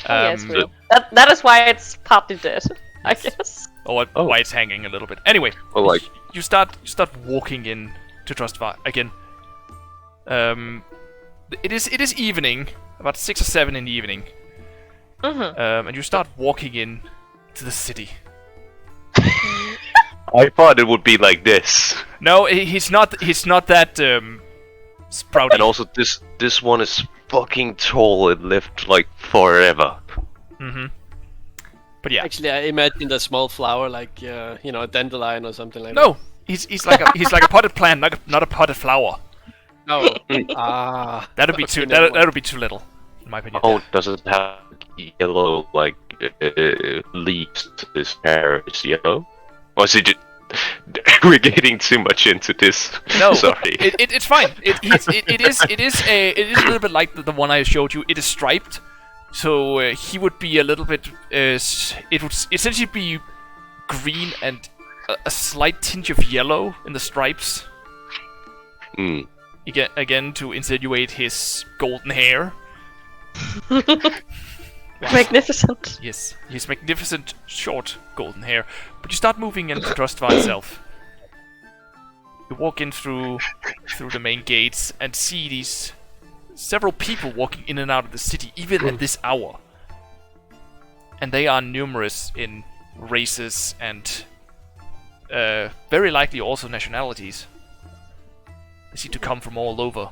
Yeah, it's Um, real. That is why it's partly dead, I guess. Or why it's hanging a little bit. Anyway, Well, like, you start walking in to Drustvar again. It is evening, about 6 or 7 in the evening. And you start walking in to the city. I thought it would be like this. No, he's not that sprouty. And also, this one is fucking tall. It lived like forever. But yeah, Actually, I imagined a small flower, like a dandelion or something like no, he's like a potted plant, not a potted flower. that. Oh, That'd be Okay, too never mind. that'd be too little, in my opinion. Oh, does it have yellow like leaves? His hair is yellow. Or is it just... We're getting too much into this. No, Sorry. it's fine. It is a little bit like the one I showed you. It is striped, so he would be a little bit. It would essentially be green and a slight tinge of yellow in the stripes. Hmm. Again to insinuate his golden hair. Magnificent. Yes, his magnificent short golden hair. But you start moving into Drustvar itself. You walk in through the main gates and see these several people walking in and out of the city, even at this hour. And they are numerous in races and very likely also nationalities. They seem to come from all over.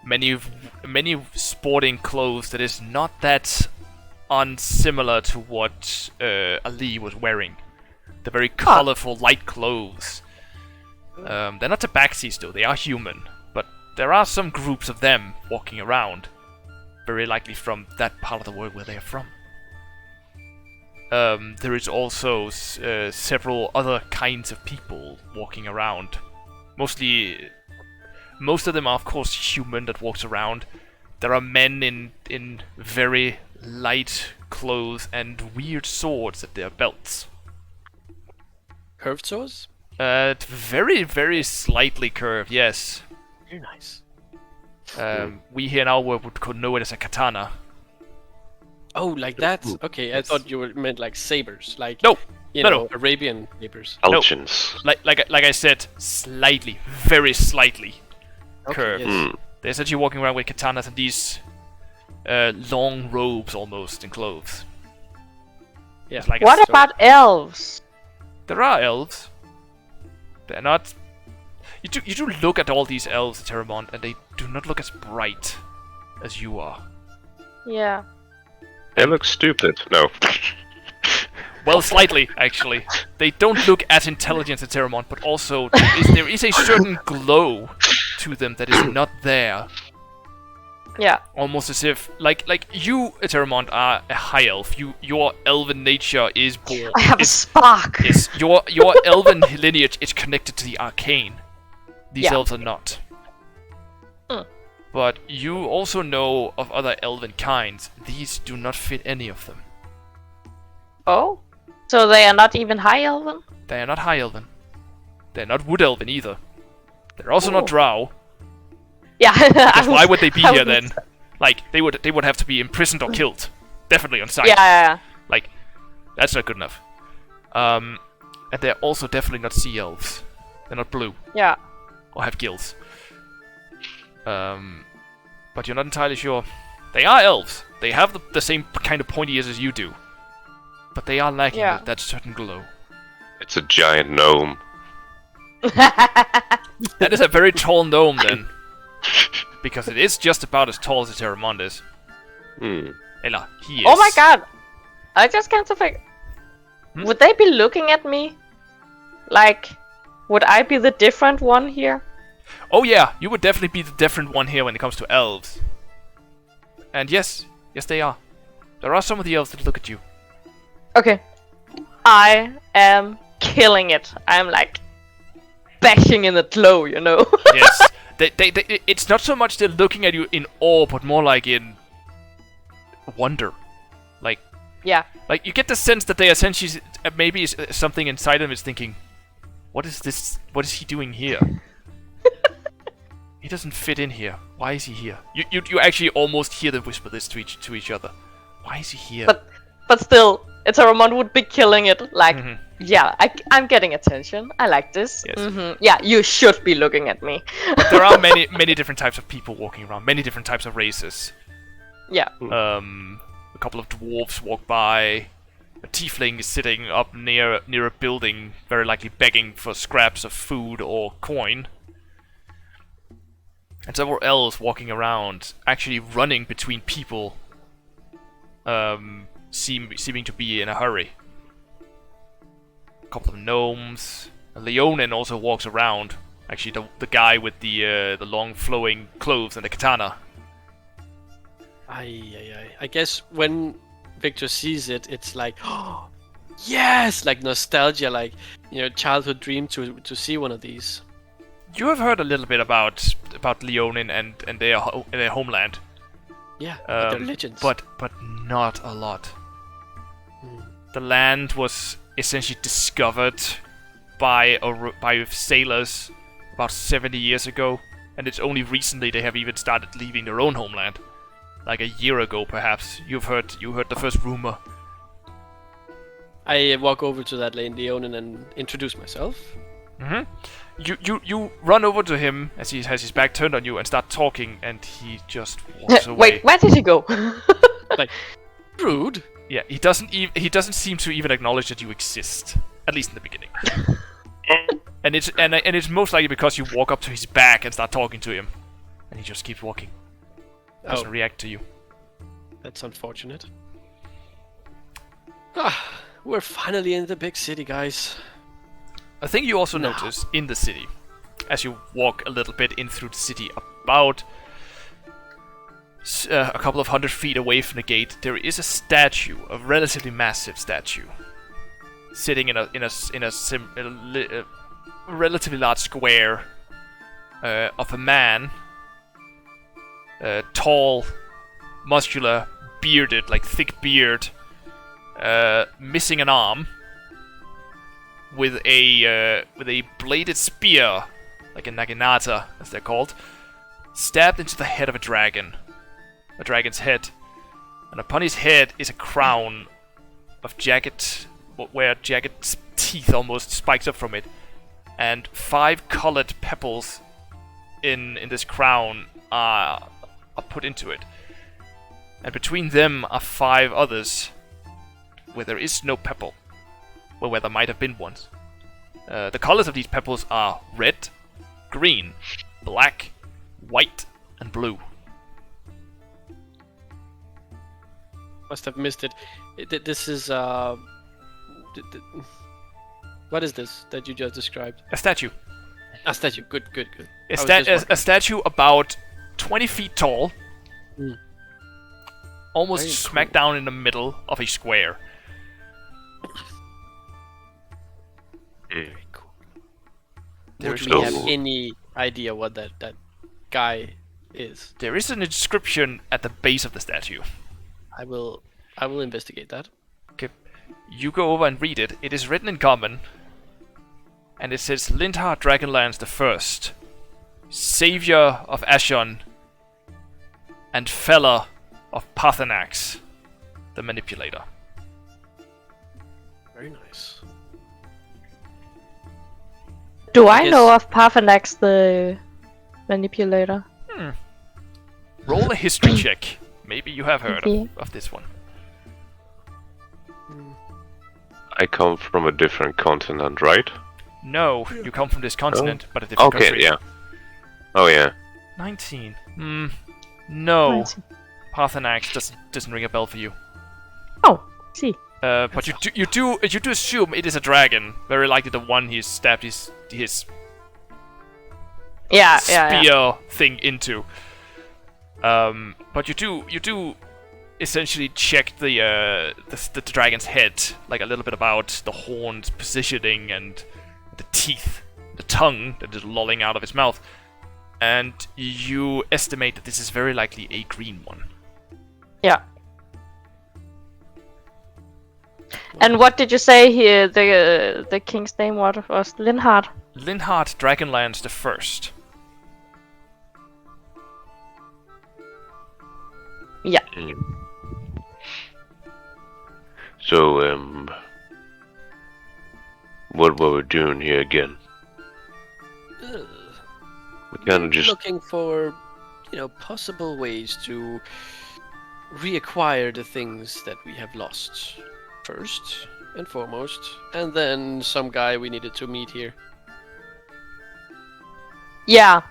Many sporting clothes that is not that unsimilar to what Ali was wearing. They're very colorful, light clothes. They're not tabaxis though, they are human. But there are some groups of them walking around. Very likely from that part of the world where they are from. there is also several other kinds of people walking around. Most of them are, of course, human that walks around. There are men in very light clothes and weird swords at their belts. Curved swords? Very, very slightly curved, yes. Very nice. We here in our world would know it as a katana. Oh, like that? Okay, I thought you meant like sabers, like No, no. Arabian sabers. Alchins. Like I said, slightly, very slightly curved. Yes. They're essentially walking around with katanas and these long robes almost and clothes. Yeah. It's like What about elves? There are elves. They're not. You do look at all these elves, Eterèmont, and they do not look as bright as you are. Yeah. They look stupid. No. Well, slightly, actually. They don't look as intelligent as Eterèmont, but also there is a certain glow to them that is not there. Yeah. Almost as if, like you, Eterèmont, are a high elf. Your elven nature is born. I have a spark. Your elven lineage is connected to the arcane. These Yeah. elves are not. But you also know of other elven kinds. These do not fit any of them. Oh? So they are not even high elven? They are not high elven. They're not wood elven either. They're also not Oh. drow. Yeah. Because why would they be I here was- then? Like they would have to be imprisoned or killed. Definitely on sight. Yeah. Like that's not good enough. And they're also definitely not sea elves. They're not blue Yeah. or have gills. But you're not entirely sure. They are elves. They have the same kind of pointy ears as you do. But they are lacking Yeah. that certain glow. It's a giant gnome. That is a very tall gnome then. Because it is just about as tall as Eterèmont is. Ella, he is. Oh my god! I just can't think. Would they be looking at me? Like, would I be the different one here? Oh yeah, you would definitely be the different one here when it comes to elves. And yes, they are. There are some of the elves that look at you. Okay. I am killing it. I'm like bashing in the glow, you know? Yes. It's not so much they're looking at you in awe, but more like in wonder. Like Yeah. Like, you get the sense that they essentially, maybe something inside them is thinking, what is this? What is he doing here? He doesn't fit in here. Why is he here? You actually almost hear them whisper this to each other. Why is he here? But still, Eterèmont would be killing it. Like, Mhm. yeah, I'm getting attention. I like this. Yes. Yeah, you should be looking at me. But there are many different types of people walking around, many different types of races. Yeah. A couple of dwarves walk by. A tiefling is sitting up near a building, very likely begging for scraps of food or coin. And several elves walking around, actually running between people, seeming to be in a hurry. A couple of gnomes. A Leonin also walks around. Actually, the guy with the long flowing clothes and the katana. I guess when Victor sees it, it's like, oh, yes, like nostalgia, like, you know, childhood dream to see one of these. You have heard a little bit about Leonin and their homeland. Yeah, like they're legends. But not a lot. The land was essentially discovered by sailors about 70 years ago, and it's only recently they have even started leaving their own homeland. Like a year ago, perhaps. You heard the first rumor. I walk over to that Leonin and introduce myself. Mm-hmm. You run over to him as he has his back turned on you and start talking, and he just walks away. Wait, where did he go? Like, rude. Yeah, he doesn't seem to even acknowledge that you exist, at least in the beginning. and it's most likely because you walk up to his back and start talking to him, and he just keeps walking. Doesn't react to you. That's unfortunate. We're finally in the big city, guys. A thing you also notice in the city, as you walk a little bit in through the city, about a couple of 100 feet away from the gate, there is a statue, a relatively massive statue, sitting in a relatively large square of a man, tall, muscular, bearded, like thick beard, missing an arm, with a bladed spear, like a naginata, as they're called, stabbed into the head of a dragon's head, and upon his head is a crown of where jagged teeth almost spikes up from it, and 5 colored pebbles in this crown are put into it, and between them are 5 others where there is no pebble, or where there might have been once. The colors of these pebbles are red, green, black, white, and blue. Must have missed it. This is what is this that you just described? A statue. A statue. Good. A statue about 20 feet tall, almost Very smack cool. down in the middle of a square. Very cool. There's Do we have no- any idea what that guy is? There is an inscription at the base of the statue. I will investigate that. Okay, you go over and read it. It is written in common, and it says Lindhar Dragonlance the First, Savior of Ashon, and Feller of Pathanax, the Manipulator. Very nice. Do I Yes. know of Parthenax the manipulator? Roll a history check. Maybe you have heard Okay. of this one. I come from a different continent, right? No, you come from this continent, but a different Okay, country. yeah. Oh yeah. 19. No. 19. Pathanax doesn't ring a bell for you. Oh, see. But you do assume it is a dragon. Very likely the one he stabbed his Yeah. spear thing into. But you do essentially check the dragon's head, like a little bit about the horn's positioning and the teeth, the tongue that is lolling out of its mouth, and you estimate that this is very likely a green one. Yeah. And what did you say here? The king's name was Linhard. Linhard Dragonlance the First. Yeah. So, what were we doing here again? We kind of just Looking for, possible ways to reacquire the things that we have lost, first and foremost, and then some guy we needed to meet here. Yeah.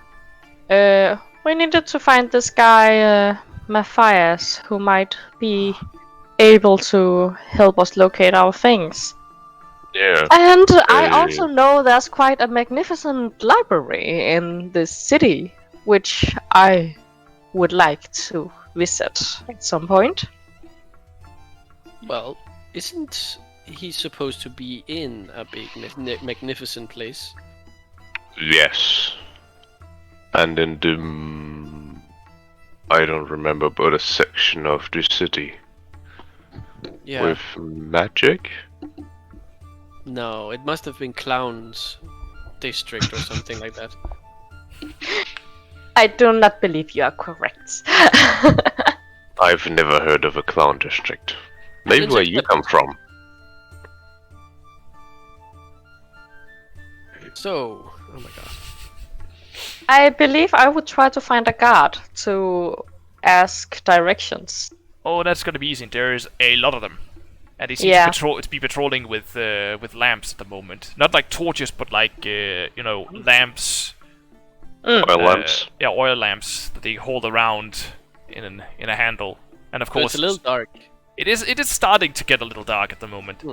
We needed to find this guy, Matthias, who might be able to help us locate our things. yeah. And I also know there's quite a magnificent library in this city, which I would like to visit at some point. Well, isn't he supposed to be in a big, magnificent place? Yes. And in the I don't remember, but a section of the city Yeah. with magic. No, it must have been Clown's district or something like that. I do not believe you are correct. I've never heard of a clown district. Maybe It's where just you that- come from. So, oh my god. I believe I would try to find a guard to ask directions. Oh, that's gonna be easy. There's a lot of them, and they seem Yeah. to be patrolling with lamps at the moment. Not like torches, but like lamps. Oil lamps. Yeah, oil lamps that they hold around in a handle. And of So course, it's a little dark. it is starting to get a little dark at the moment.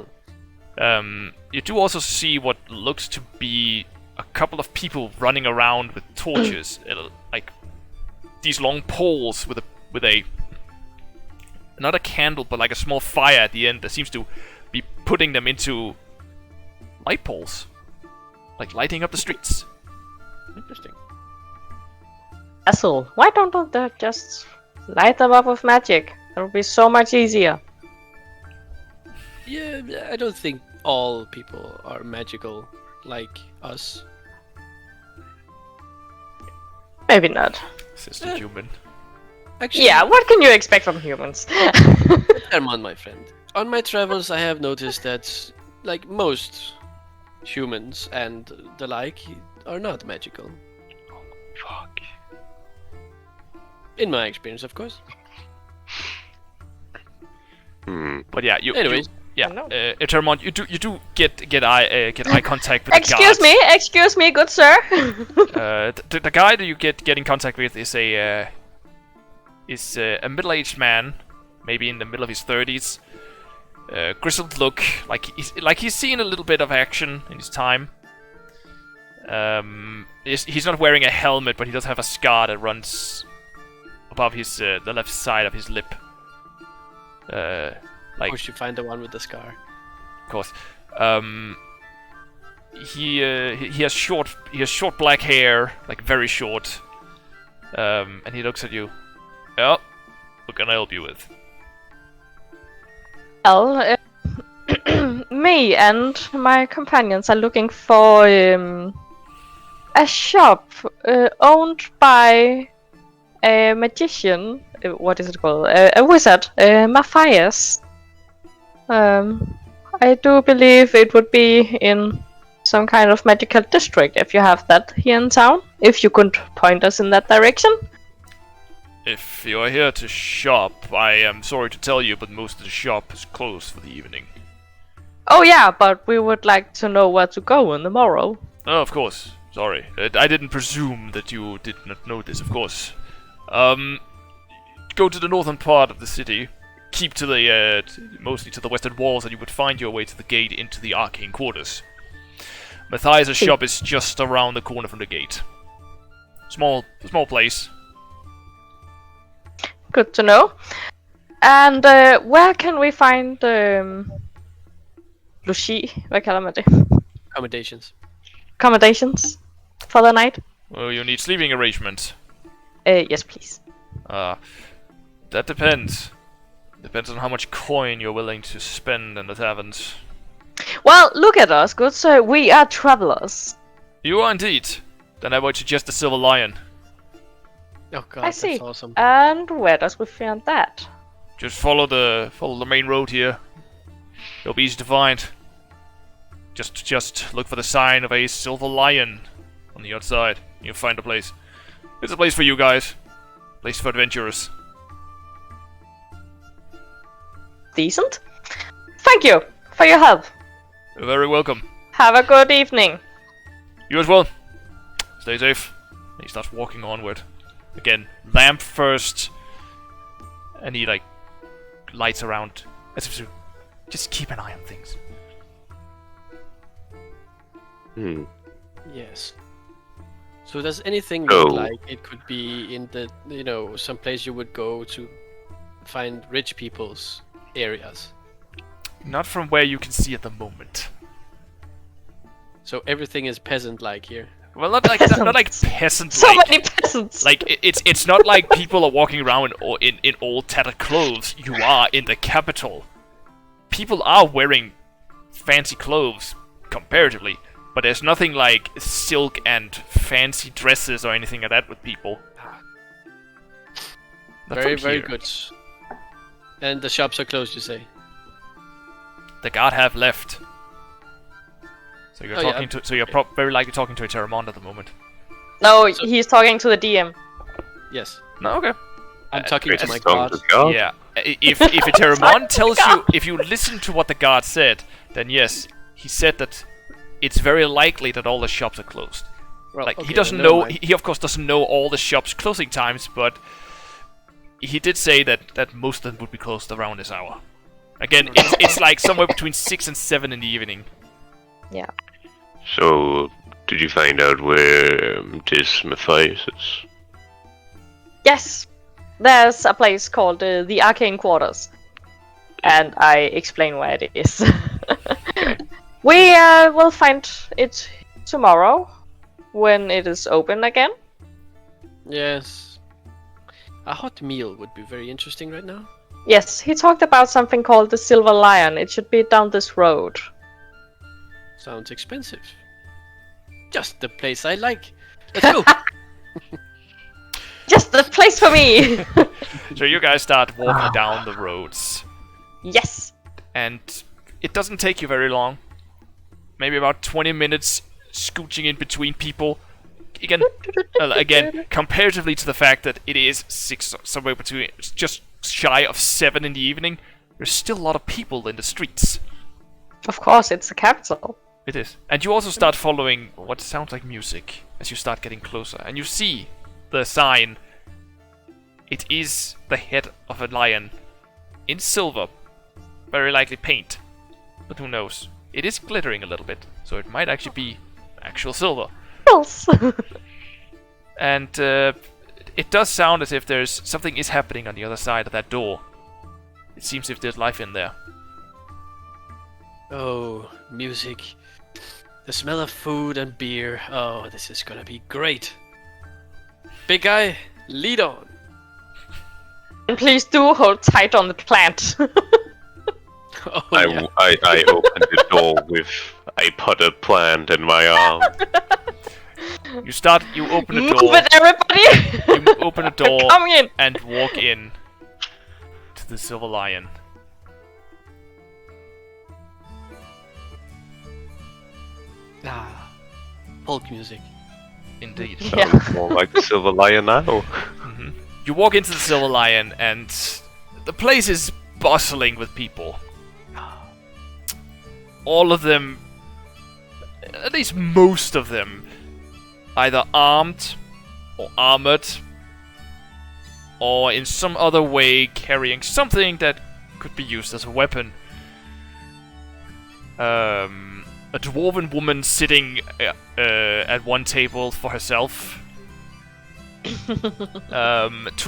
You do also see what looks to be a couple of people running around with torches, like these long poles with with a not a candle, but like a small fire at the end that seems to be putting them into light poles, like lighting up the streets. Interesting. Castle. Why don't they just light them up with magic? That would be so much easier. Yeah, I don't think all people are magical like us. Maybe not. Says the human. Actually, Yeah, what can you expect from humans? Eterèmont, my friend. On my travels, I have noticed that, like most humans and the like, are not magical. Fuck. In my experience, of course. But yeah, Anyways. Eterèmont, you do get eye contact with the Excuse me, good sir. The guy that you get in contact with is a middle-aged man, maybe in the middle of his 30s. Grizzled look, like he's seen a little bit of action in his time. He's not wearing a helmet, but he does have a scar that runs above his the left side of his lip. Of course, you find the one with the scar. Of course. He has short black hair, like very short. And he looks at you. Oh, what can I help you with? Well, me and my companions are looking for a shop owned by a magician. What is it called? A wizard, Matthias. I do believe it would be in some kind of magical district if you have that here in town. If you could point us in that direction. If you are here to shop, I am sorry to tell you, but most of the shop is closed for the evening. Oh yeah, but we would like to know where to go on the morrow. Oh, of course. Sorry. I didn't presume that you did not know this, of course. Go to the northern part of the city. Keep to the, mostly to the western walls, and you would find your way to the gate into the arcane quarters. Matthias' shop is just around the corner from the gate. Small place. Good to know. And where can we find logi? Hvad kalder man det? Accommodations for the night? Well, you need sleeping arrangements. Yes, please. That depends. Depends on how much coin you're willing to spend in the taverns. Well, look at us, good sir. We are travelers. You are indeed. Then I would suggest the Silver Lion. Oh god, I see. that's awesome. And where does we find that? Just follow the main road here. It'll be easy to find. Just look for the sign of a Silver Lion on the outside. You'll find a place. It's a place for you guys. Place for adventurers. Decent. Thank you for your help. You're very welcome. Have a good evening. You as well. Stay safe. He starts walking onward. Again, lamp first. And he, like, lights around. As if to just keep an eye on things. Yes. So does anything Oh. look like it could be in the, some place you would go to find rich people's areas? Not from where you can see at the moment. So everything is peasant-like here. Well, not like peasant. So many peasants. Like it's not like people are walking around in old tattered clothes. You are in the capital. People are wearing fancy clothes comparatively, but there's nothing like silk and fancy dresses or anything like that with people. Not Very, from very here. good. And the shops are closed, you say? The guard have left. So you're Oh, talking yeah. to. So you're very likely talking to Eterèmont at the moment. No, he's talking to the DM. Yes. No, okay. I'm talking to my Strong god. to God. Yeah. If Eterèmont tells you, if you listen to what the guard said, then yes, he said that it's very likely that all the shops are closed. Well, Like okay, he doesn't then never know. mind. He of course doesn't know all the shops' closing times, but he did say that most of them would be closed around this hour. Again, it's like somewhere between 6 and 7 in the evening. Yeah. So, did you find out where this Matthias is? Yes. there's a place called the Arcane Quarters, and I explain where it is. We will find it tomorrow when it is open again. Yes. A hot meal would be very interesting right now. Yes, he talked about something called the Silver Lion. It should be down this road. Sounds expensive. Just the place I like. Let's go. Just the place for me! So you guys start walking down the roads. Yes. And it doesn't take you very long. Maybe about 20 minutes scooching in between people. Again, comparatively to the fact that it is 6, somewhere between, just shy of 7 in the evening, there's still a lot of people in the streets. Of course, it's the capital. It is. And you also start following what sounds like music as you start getting closer. And you see the sign. It is the head of a lion in silver. Very likely paint. But who knows? It is glittering a little bit, so it might actually be actual silver. Yes. And it does sound as if there's something is happening on the other side of that door. It seems as if there's life in there. Oh, music. The smell of food and beer. Oh, this is gonna be great. Big guy, lead on. And please do hold tight on the plant. Oh, yeah. I opened the door with a potted plant in my arm. You open the Move door. it, everybody! You open the door Come in! and walk in to the Silver Lion. Ah, folk music. Indeed. Yeah. Sounds more like the Silver Lion now. You walk into the Silver Lion and the place is bustling with people. All of them, at least most of them, either armed or armored or in some other way carrying something that could be used as a weapon. A dwarven woman sitting at one table for herself. 2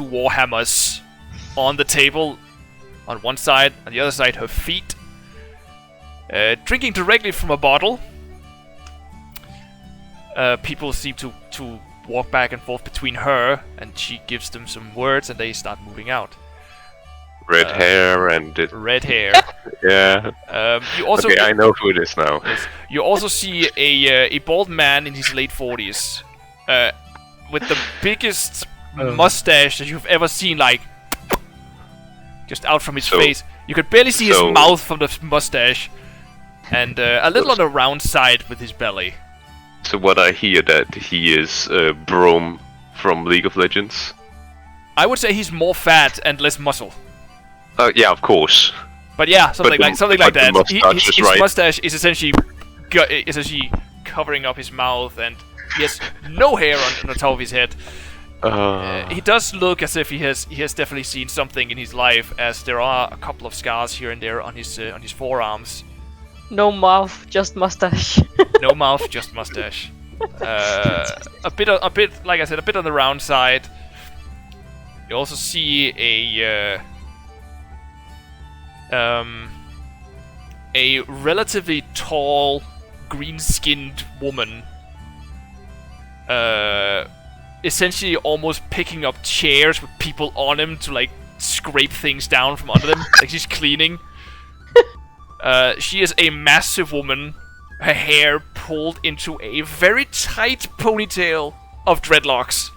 warhammers on the table on one side, on the other side her feet. Drinking directly from a bottle. People seem to walk back and forth between her, and she gives them some words, and they start moving out. Red hair and it. Red hair. Yeah. You also Okay, I know who it is now. you also see a bald man in his late 40s, with the biggest mustache that you've ever seen, like just out from his face. You could barely see his mouth from the mustache, and a little on the round side with his belly. So what I hear that he is Brom from League of Legends. I would say he's more fat and less muscle. Yeah, of course. But yeah, something like that. His His mustache is essentially covering up his mouth, and he has no hair on the top of his head. He does look as if he has definitely seen something in his life, as there are a couple of scars here and there on his forearms. No mouth, just mustache. No mouth, just mustache. A bit, like I said, a bit on the round side. You also see a relatively tall, green-skinned woman, essentially almost picking up chairs with people on them to like scrape things down from under them, like she's cleaning. She is a massive woman, her hair pulled into a very tight ponytail of dreadlocks.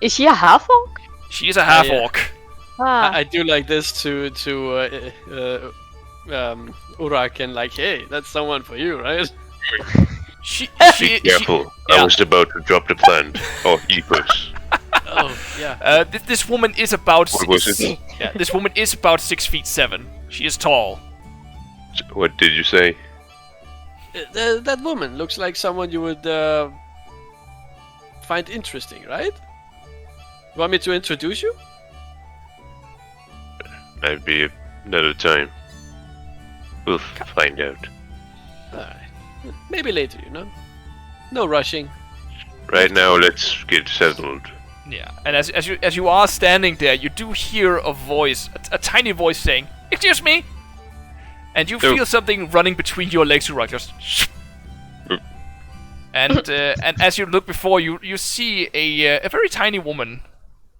Is she a half-orc? She is a half-orc. Ah. I do like this to Urak, and like, hey, that's someone for you, right? Be careful. I was about to drop the plant. Oh, Epos. Oh, yeah. This woman is about. What was it? Yeah, this woman is about 6'7". She is tall. What did you say? That woman looks like someone you would find interesting, right? Want me to introduce you? Maybe another time. We'll find out. Alright. Maybe later, you know? No rushing. Right now, let's get settled. Yeah, and as you are standing there, you do hear a voice, a tiny voice saying, "Excuse me," and you feel something running between your legs, Urak. Just, and as you look before you see a very tiny woman,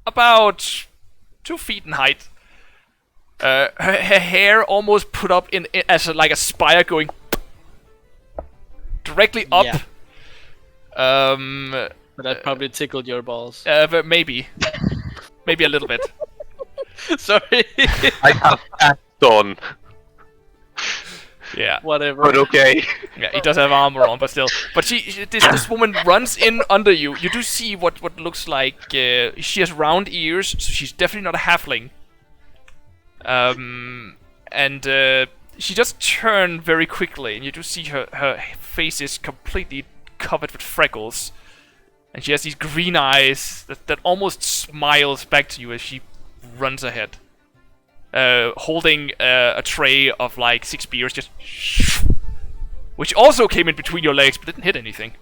about 2 feet in height. Her hair almost put up in as like a spire going directly up. Yeah. But that probably tickled your balls. But maybe a little bit. Sorry. I have passed on. Yeah. Whatever. But okay. Yeah, he does have armor on, but still. But this woman runs in under you. You do see what looks like she has round ears, so she's definitely not a halfling. And she just turned very quickly, and you do see her face is completely covered with freckles, and she has these green eyes that almost smiles back to you as she runs ahead, holding a tray of like 6 beers, just which also came in between your legs but didn't hit anything.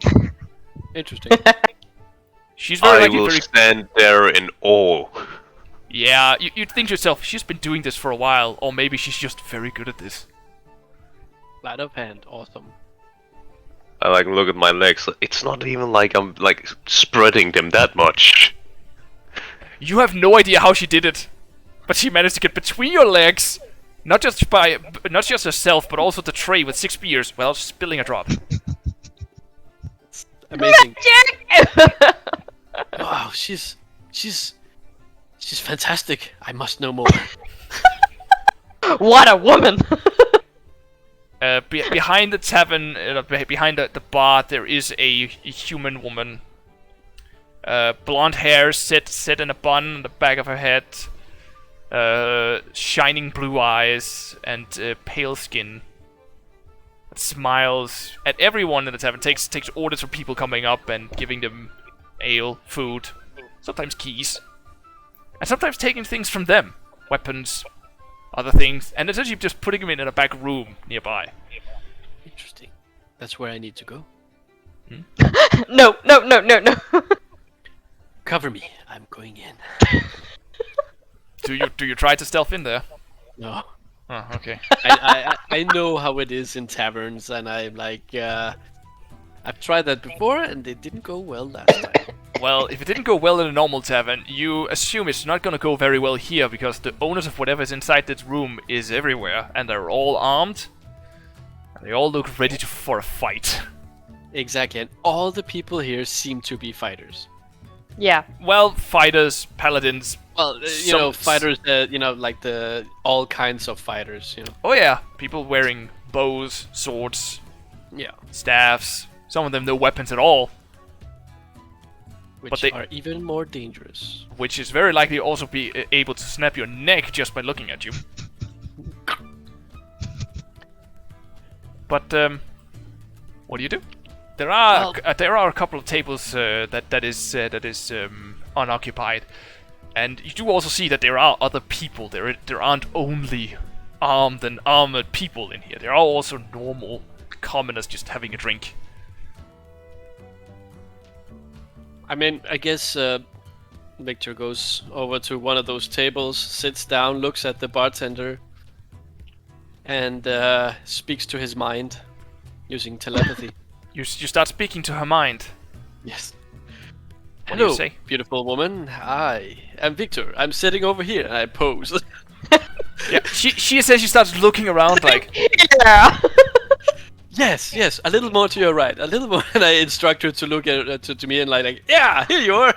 Interesting. She's very I likely will very... stand there in awe. Yeah, you'd think to yourself, she's been doing this for a while, or maybe she's just very good at this. Sleight of hand, awesome. I like look at my legs. It's not even like I'm like spreading them that much. You have no idea how she did it, but she managed to get between your legs, not just herself, but also the tray with 6 beers without spilling a drop. Amazing. Wow, she's fantastic. I must know more. What a woman! Behind the tavern, behind the bar, there is a human woman. Blonde hair set in a bun on the back of her head. Shining blue eyes and pale skin. That smiles at everyone in the tavern. Takes orders from people coming up and giving them ale, food, sometimes keys, and sometimes taking things from them, weapons, other things, and essentially just putting them in a back room nearby. Interesting. That's where I need to go. No. Cover me. I'm going in. Do you try to stealth in there? No. Oh, okay. I know how it is in taverns, and I'm like, I've tried that before, and it didn't go well last time. Well, if it didn't go well in a normal tavern, you assume it's not gonna go very well here, because the owners of whatever's inside this room is everywhere, and they're all armed, and they all look ready for a fight. Exactly, and all the people here seem to be fighters. Yeah. Well, fighters, paladins. Well, you know, fighters. Like all kinds of fighters. You know. Oh yeah, people wearing bows, swords, Yeah. staffs. Some of them no weapons at all, Which are even more dangerous. which is very likely also be able to snap your neck just by looking at you. But what do you do? There are a couple of tables that is unoccupied, and you do also see that there are other people. There aren't only armed and armored people in here. There are also normal commoners just having a drink. I mean, I guess Victor goes over to one of those tables, sits down, looks at the bartender, and speaks to his mind using telepathy. You start speaking to her mind. Yes. What do Hello, you say? beautiful woman. Hi, I'm Victor. I'm sitting over here, and I pose. Yeah, she says she starts looking around like, Yeah. Yes, a little more to your right, a little more, and I instruct her to look at to me and like, yeah, here you are.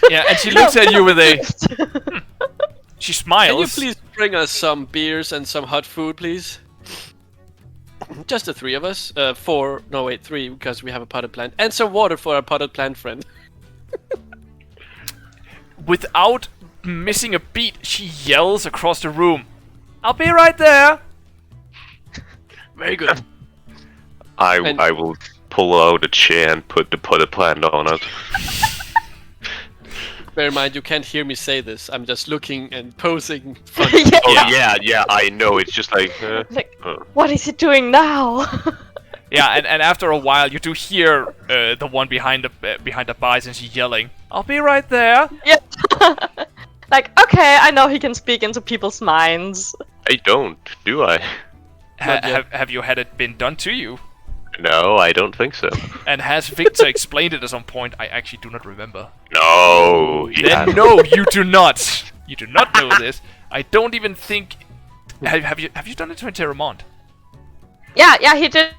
yeah, and she looks at you with a. She smiles. Can you please bring us some beers and some hot food, please? Just the 3 of us. 3, because we have a potted plant, and some water for our potted plant friend. Without missing a beat, she yells across the room, "I'll be right there!" Very good. I will pull out a chair and put the potted plant on it. Bear in mind, you can't hear me say this. I'm just looking and posing. Oh yeah, I know. It's just like. Like, what is it doing now? Yeah, and after a while, you do hear the one behind the bar essentially yelling, "I'll be right there." Yeah. Like, okay, I know he can speak into people's minds. I don't, do I? Have you had it been done to you? No, I don't think so. And has Victor explained it at some point? I actually do not remember. No, he Then hasn't. no, you do not. You do not know this. I don't even think. Have you done it to Eterèmont? Yeah, he did.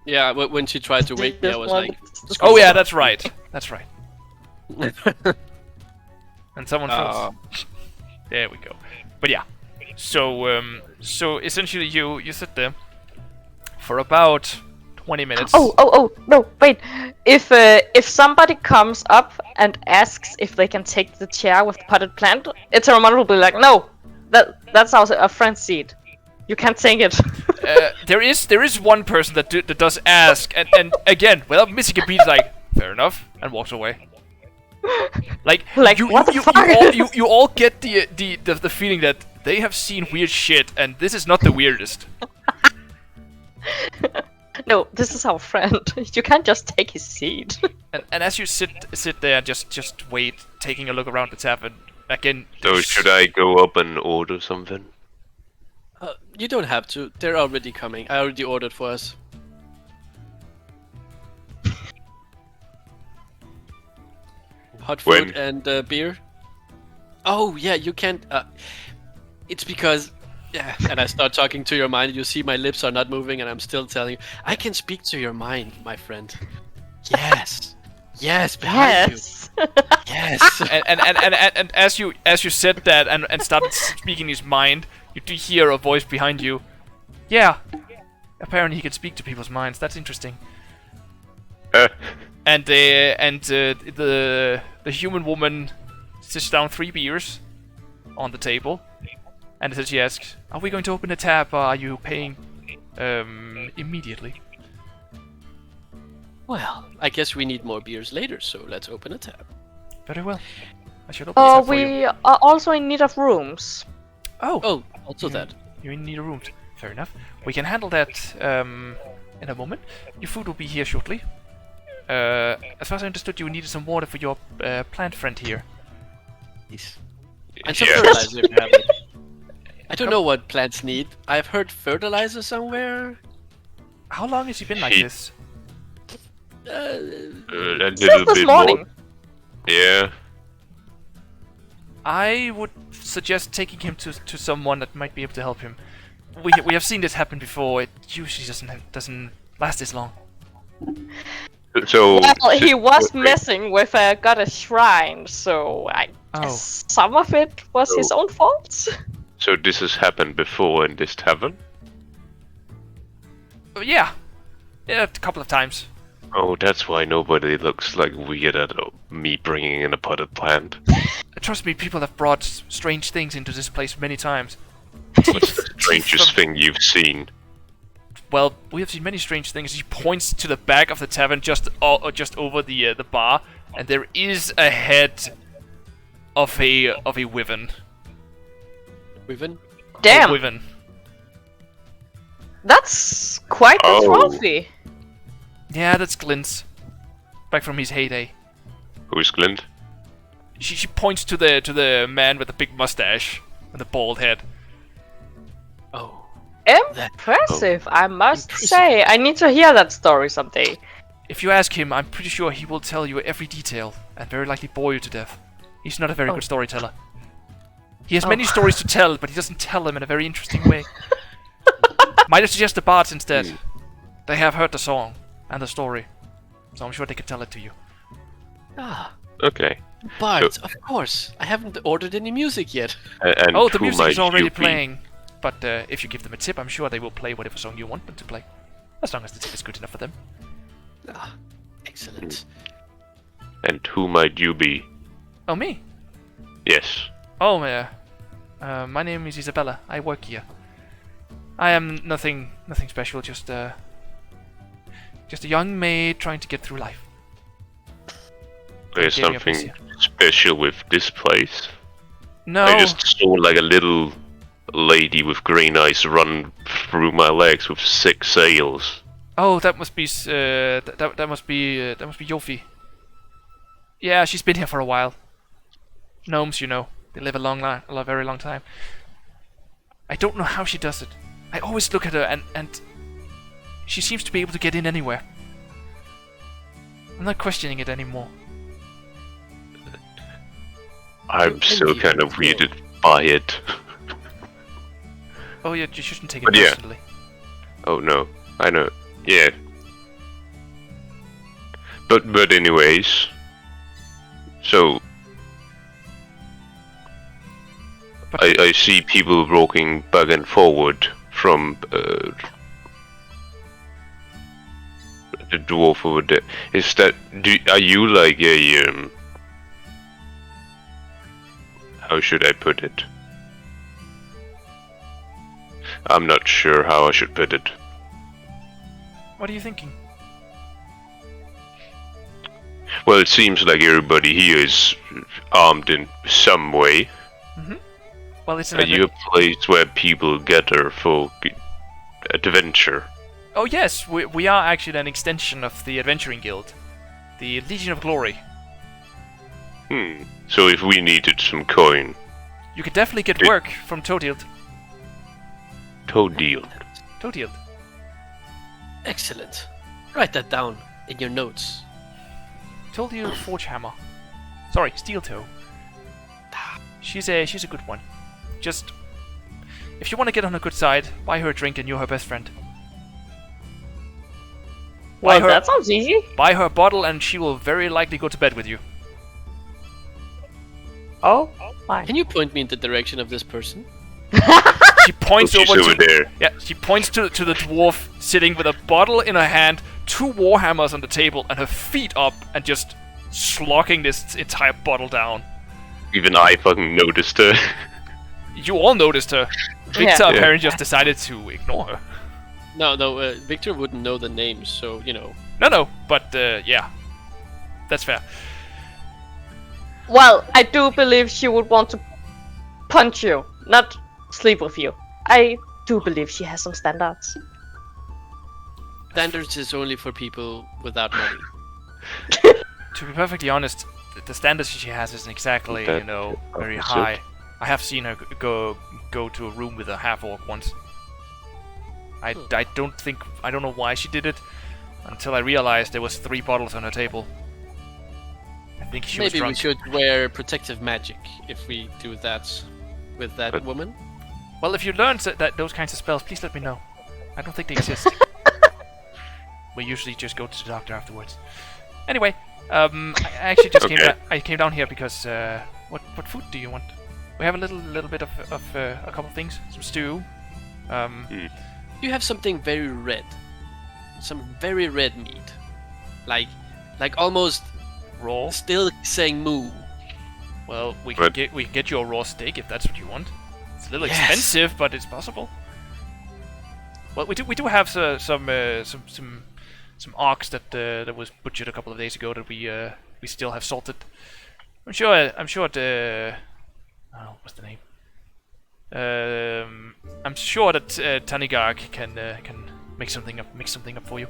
Yeah, when she tried to wake me, I was like, Oh yeah, that's right. That's right. And someone froze. There we go. But yeah. So essentially you sit there for about 20 minutes. Oh, no, wait. If somebody comes up and asks if they can take the chair with the potted plant, Eterèmont will be like, no, that's also a friend's seat. You can't take it. There is one person that does ask, and again, without missing a beat, like, fair enough, and walks away. Like What the fuck? you all get the feeling that they have seen weird shit, and this is not the weirdest. No, this is our friend. You can't just take his seat. And as you sit there, just wait, taking a look around the tavern again. So should I go up and order something? you don't have to. They're already coming. I already ordered for us. Hot food and beer. Oh yeah, you can't. It's because. Yeah, and I start talking to your mind. You see, my lips are not moving, and I'm still telling you, I can speak to your mind, my friend. Yes, yes, behind you. Yes. and as you said that and started speaking his mind, you do hear a voice behind you. Yeah, apparently he can speak to people's minds. That's interesting. And the human woman sits down 3 beers on the table. And then she asks, "Are we going to open a tab, or are you paying immediately?" Well, I guess we need more beers later, so let's open a tab. Very well. I should open a tab for you. We are also in need of rooms. Oh, also that. You need a room. Fair enough. We can handle that in a moment. Your food will be here shortly. As far as I understood, you needed some water for your plant friend here. Yes. And some Yeah. fertilizer if you have it. I don't know what plants need. I've heard fertilizer somewhere. How long has he been like He- this? A Since little this bit morning. more. Yeah. I would suggest taking him to someone that might be able to help him. We have seen this happen before. It usually doesn't last this long. So. Well, he was okay. messing with a goddess shrine, so I guess some of it was his own fault. So this has happened before in this tavern? Yeah, a couple of times. Oh, that's why nobody looks like weird at me bringing in a potted plant. Trust me, people have brought strange things into this place many times. What's the strangest thing you've seen? Well, we have seen many strange things. He points to the back of the tavern, just over the bar, and there is a head of a wyvern. Wyvern? Damn, A wyvern. that's quite the Oh. trophy. Yeah, that's Glint's. Back from his heyday. Who's Glint? She points to the man with the big mustache and the bald head. Oh. Impressive, I must Impressive. say. I need to hear that story someday. If you ask him, I'm pretty sure he will tell you every detail and very likely bore you to death. He's not a very good storyteller. He has many stories to tell, but he doesn't tell them in a very interesting way. Might I suggest the bards instead? They have heard the song and the story, so I'm sure they can tell it to you. Ah, Okay. bards, of course. I haven't ordered any music yet. And Oh, the who music might is already you be? playing, but if you give them a tip, I'm sure they will play whatever song you want them to play. As long as the tip is good enough for them. Ah, excellent. And who might you be? Oh, me? Yes. Oh, my name is Isabella. I work here. I am nothing special. Just a young maid trying to get through life. There's Gave me a piece something here. special with this place. No, I just saw like a little lady with green eyes run through my legs with 6 sails. Oh, that must be that must be Yofi. Yeah, she's been here for a while. Gnomes, you know, they live a very long time. I don't know how she does it. I always look at her and she seems to be able to get in anywhere. I'm not questioning it anymore. I'm still kind of weirded by it. Oh yeah, you shouldn't take it But yeah. personally. Oh no, I know. Yeah. But anyways. So But I see people walking back and forward from the dwarf over there. Is that are you like a how should I put it? I'm not sure how I should put it. what are you thinking? Well, it seems like everybody here is armed in some way. Well, it's Are you a place where people gather for adventure? Oh yes, we are actually an extension of the Adventuring Guild, the Legion of Glory. So if we needed some coin, You could definitely get work from Toadild. Toadild. Toadild. Excellent. Write that down in your notes. Toadild Forgehammer. Sorry, Steel Toe. She's a good one. Just if you want to get on her good side, buy her a drink and you're her best friend. Well, her- that sounds easy. Buy her a bottle and she will very likely go to bed with you. Oh, fine. Can you point me in the direction of this person? She points She's over over to there. Yeah, she points to the dwarf sitting with a bottle in her hand, 2 warhammers on the table, and her feet up, and just slogging this entire bottle down. Even I fucking noticed her. You all noticed her. Victor Yeah. apparently just decided to ignore her. No, Victor wouldn't know the names, so, you know. No, but yeah. That's fair. Well, I do believe she would want to punch you, not sleep with you. I do believe she has some standards. Standards is only for people without money. To be perfectly honest, the standards she has isn't exactly, That you know, very opposite. high. I have seen her go to a room with a half-orc once. I don't know why she did it, until I realized there was 3 bottles on her table. I think she was Maybe we drunk. should wear protective magic if we do that with that But- woman. Well, if you learn that those kinds of spells, please let me know. I don't think they exist. We usually just go to the doctor afterwards. Anyway, I actually just came down here because what food do you want? We have a little bit of a couple of things, some stew. You have something very red. Some very red meat. Like almost Raw. still saying moo. Well, we can get you a raw steak if that's what you want. It's a little Yes. expensive, but it's possible. Well, we do have some ox that was butchered a couple of days ago that we still have salted. I'm sure oh, what's the name? I'm sure that Tanigarg can make something up for you.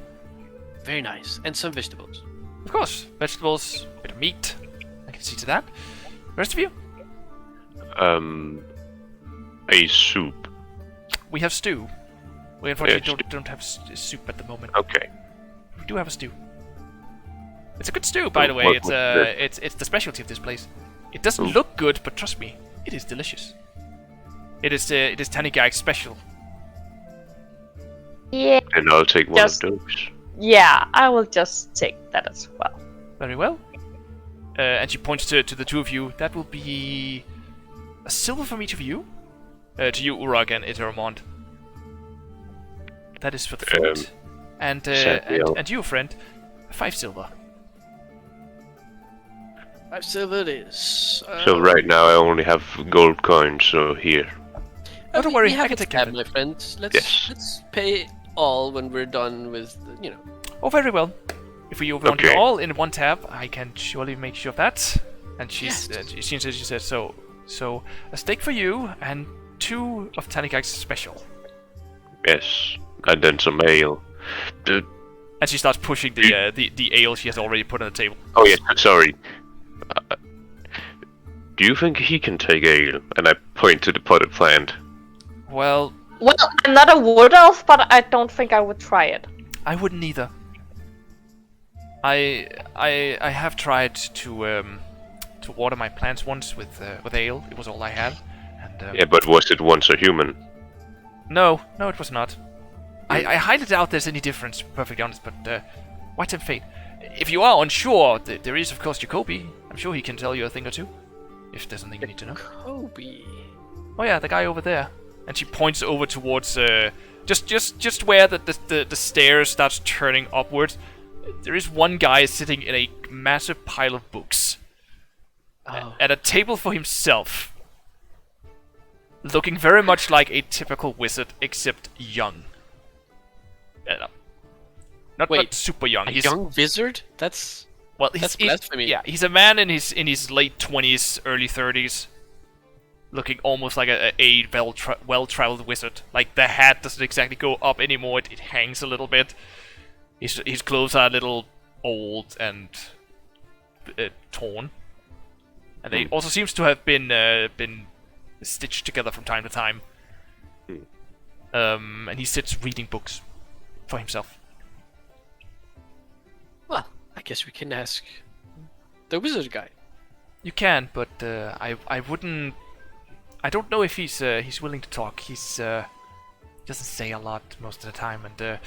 Very nice. And some vegetables. Of course, vegetables, bit of meat. I can see to that. Rest of you, A soup. we have stew. We unfortunately don't have soup at the moment. Okay. We do have a stew. It's a good stew, by the way. What- It's the specialty of this place. It doesn't Ooh. look good, but trust me, it is delicious. It is Tanigag's special. Yeah, And I'll take one Just- of those. yeah, I will just take that as well. Very well. And she points to the 2 of you. That will be a silver from each of you. To you, Urak and Eterèmont. That is for the food. And you, friend, 5 silver. 5 silver it is. So right now I only have gold coins, so here. Oh, don't worry, we I have can a take care of tab, it. my friend. Yes. Let's pay all when we're done with, you know. Oh, very well. If we want it Okay. all in one tab, I can surely make sure of that. And she said so. So a steak for you and 2 of Tanigag's special. Yes. And then some ale. And she starts pushing the ale she has already put on the table. Oh yeah, sorry. Do you think he can take ale? And I point to the potted plant. Well, I'm not a wood elf, but I don't think I would try it. I wouldn't either. I have tried to water my plants once with ale. It was all I had. And, Yeah, but was it once a human? No, it was not. I highly doubt there's any difference, perfectly honest, but why tempt fate? If you are unsure, there is, of course, Jacoby. I'm sure he can tell you a thing or two, if there's something you need to know. Jacoby. Oh yeah, the guy over there. And she points over towards, just where the stairs starts turning upwards. There is one guy sitting in a massive pile of books. At a table for himself. Looking very much like a typical wizard, except young. Not super young. He's a young wizard? That's blasphemy. Yeah, he's a man in his late 20s, early 30s. Looking almost like a well-traveled wizard. Like, the hat doesn't exactly go up anymore, it hangs a little bit. His clothes are a little old and torn. And they also seems to have been stitched together from time to time. And he sits reading books for himself. Well, I guess we can ask the wizard guy. You can, but I wouldn't. I don't know if he's willing to talk. He doesn't say a lot most of the time, and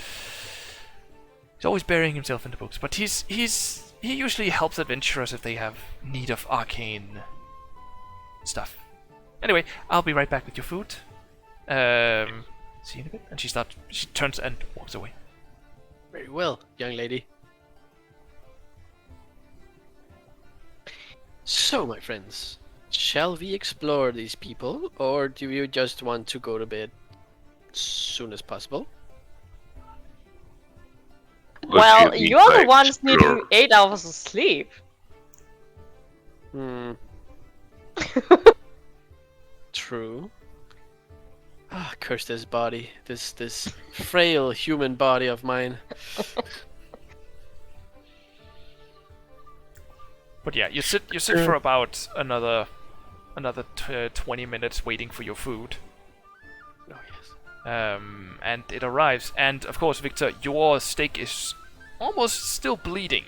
he's always burying himself in the books. But he usually helps adventurers if they have need of arcane stuff. Anyway, I'll be right back with your food. See you in a bit. And she turns and walks away. Very well, young lady. So, my friends, shall we explore these people, or do you just want to go to bed as soon as possible? Well, you're the ones needing 8 hours of sleep. True. Curse this body, this frail human body of mine. But yeah, you sit for about another 20 minutes waiting for your food. Oh yes. And it arrives, and of course, Victor, your steak is almost still bleeding.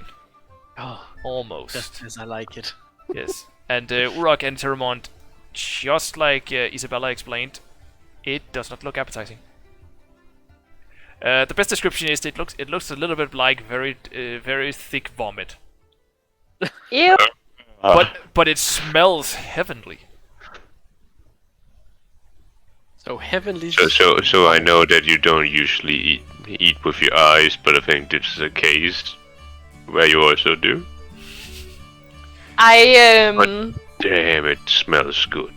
Oh, almost. Just as I like it. Yes. And Urak and Eterèmont, just like Isabella explained, it does not look appetizing. The best description is it looks a little bit like very thick vomit. Ew. But it smells heavenly. So heavenly. So I know that you don't usually eat with your eyes, but I think this is a case where you also do. But damn, it smells good.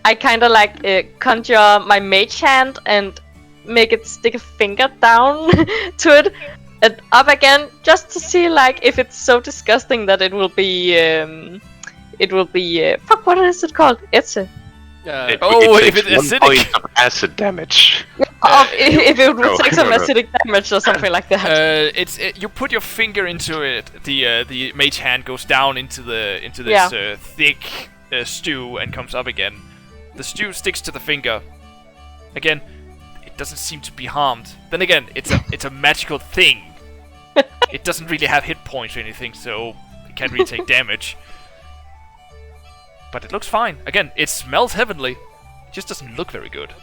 I kind of like conjure my mage hand and make it stick a finger down to it and up again, just to see like if it's so disgusting that it will be fuck, what is it called? If it's acidic. 1 point of acid damage. If it would take some acidic damage or something like that. You put your finger into it. The mage hand goes down into this thick stew and comes up again. The stew sticks to the finger. Again, it doesn't seem to be harmed. Then again, it's a magical thing. It doesn't really have hit points or anything, so it can't really take damage. But it looks fine. Again, it smells heavenly. It just doesn't look very good.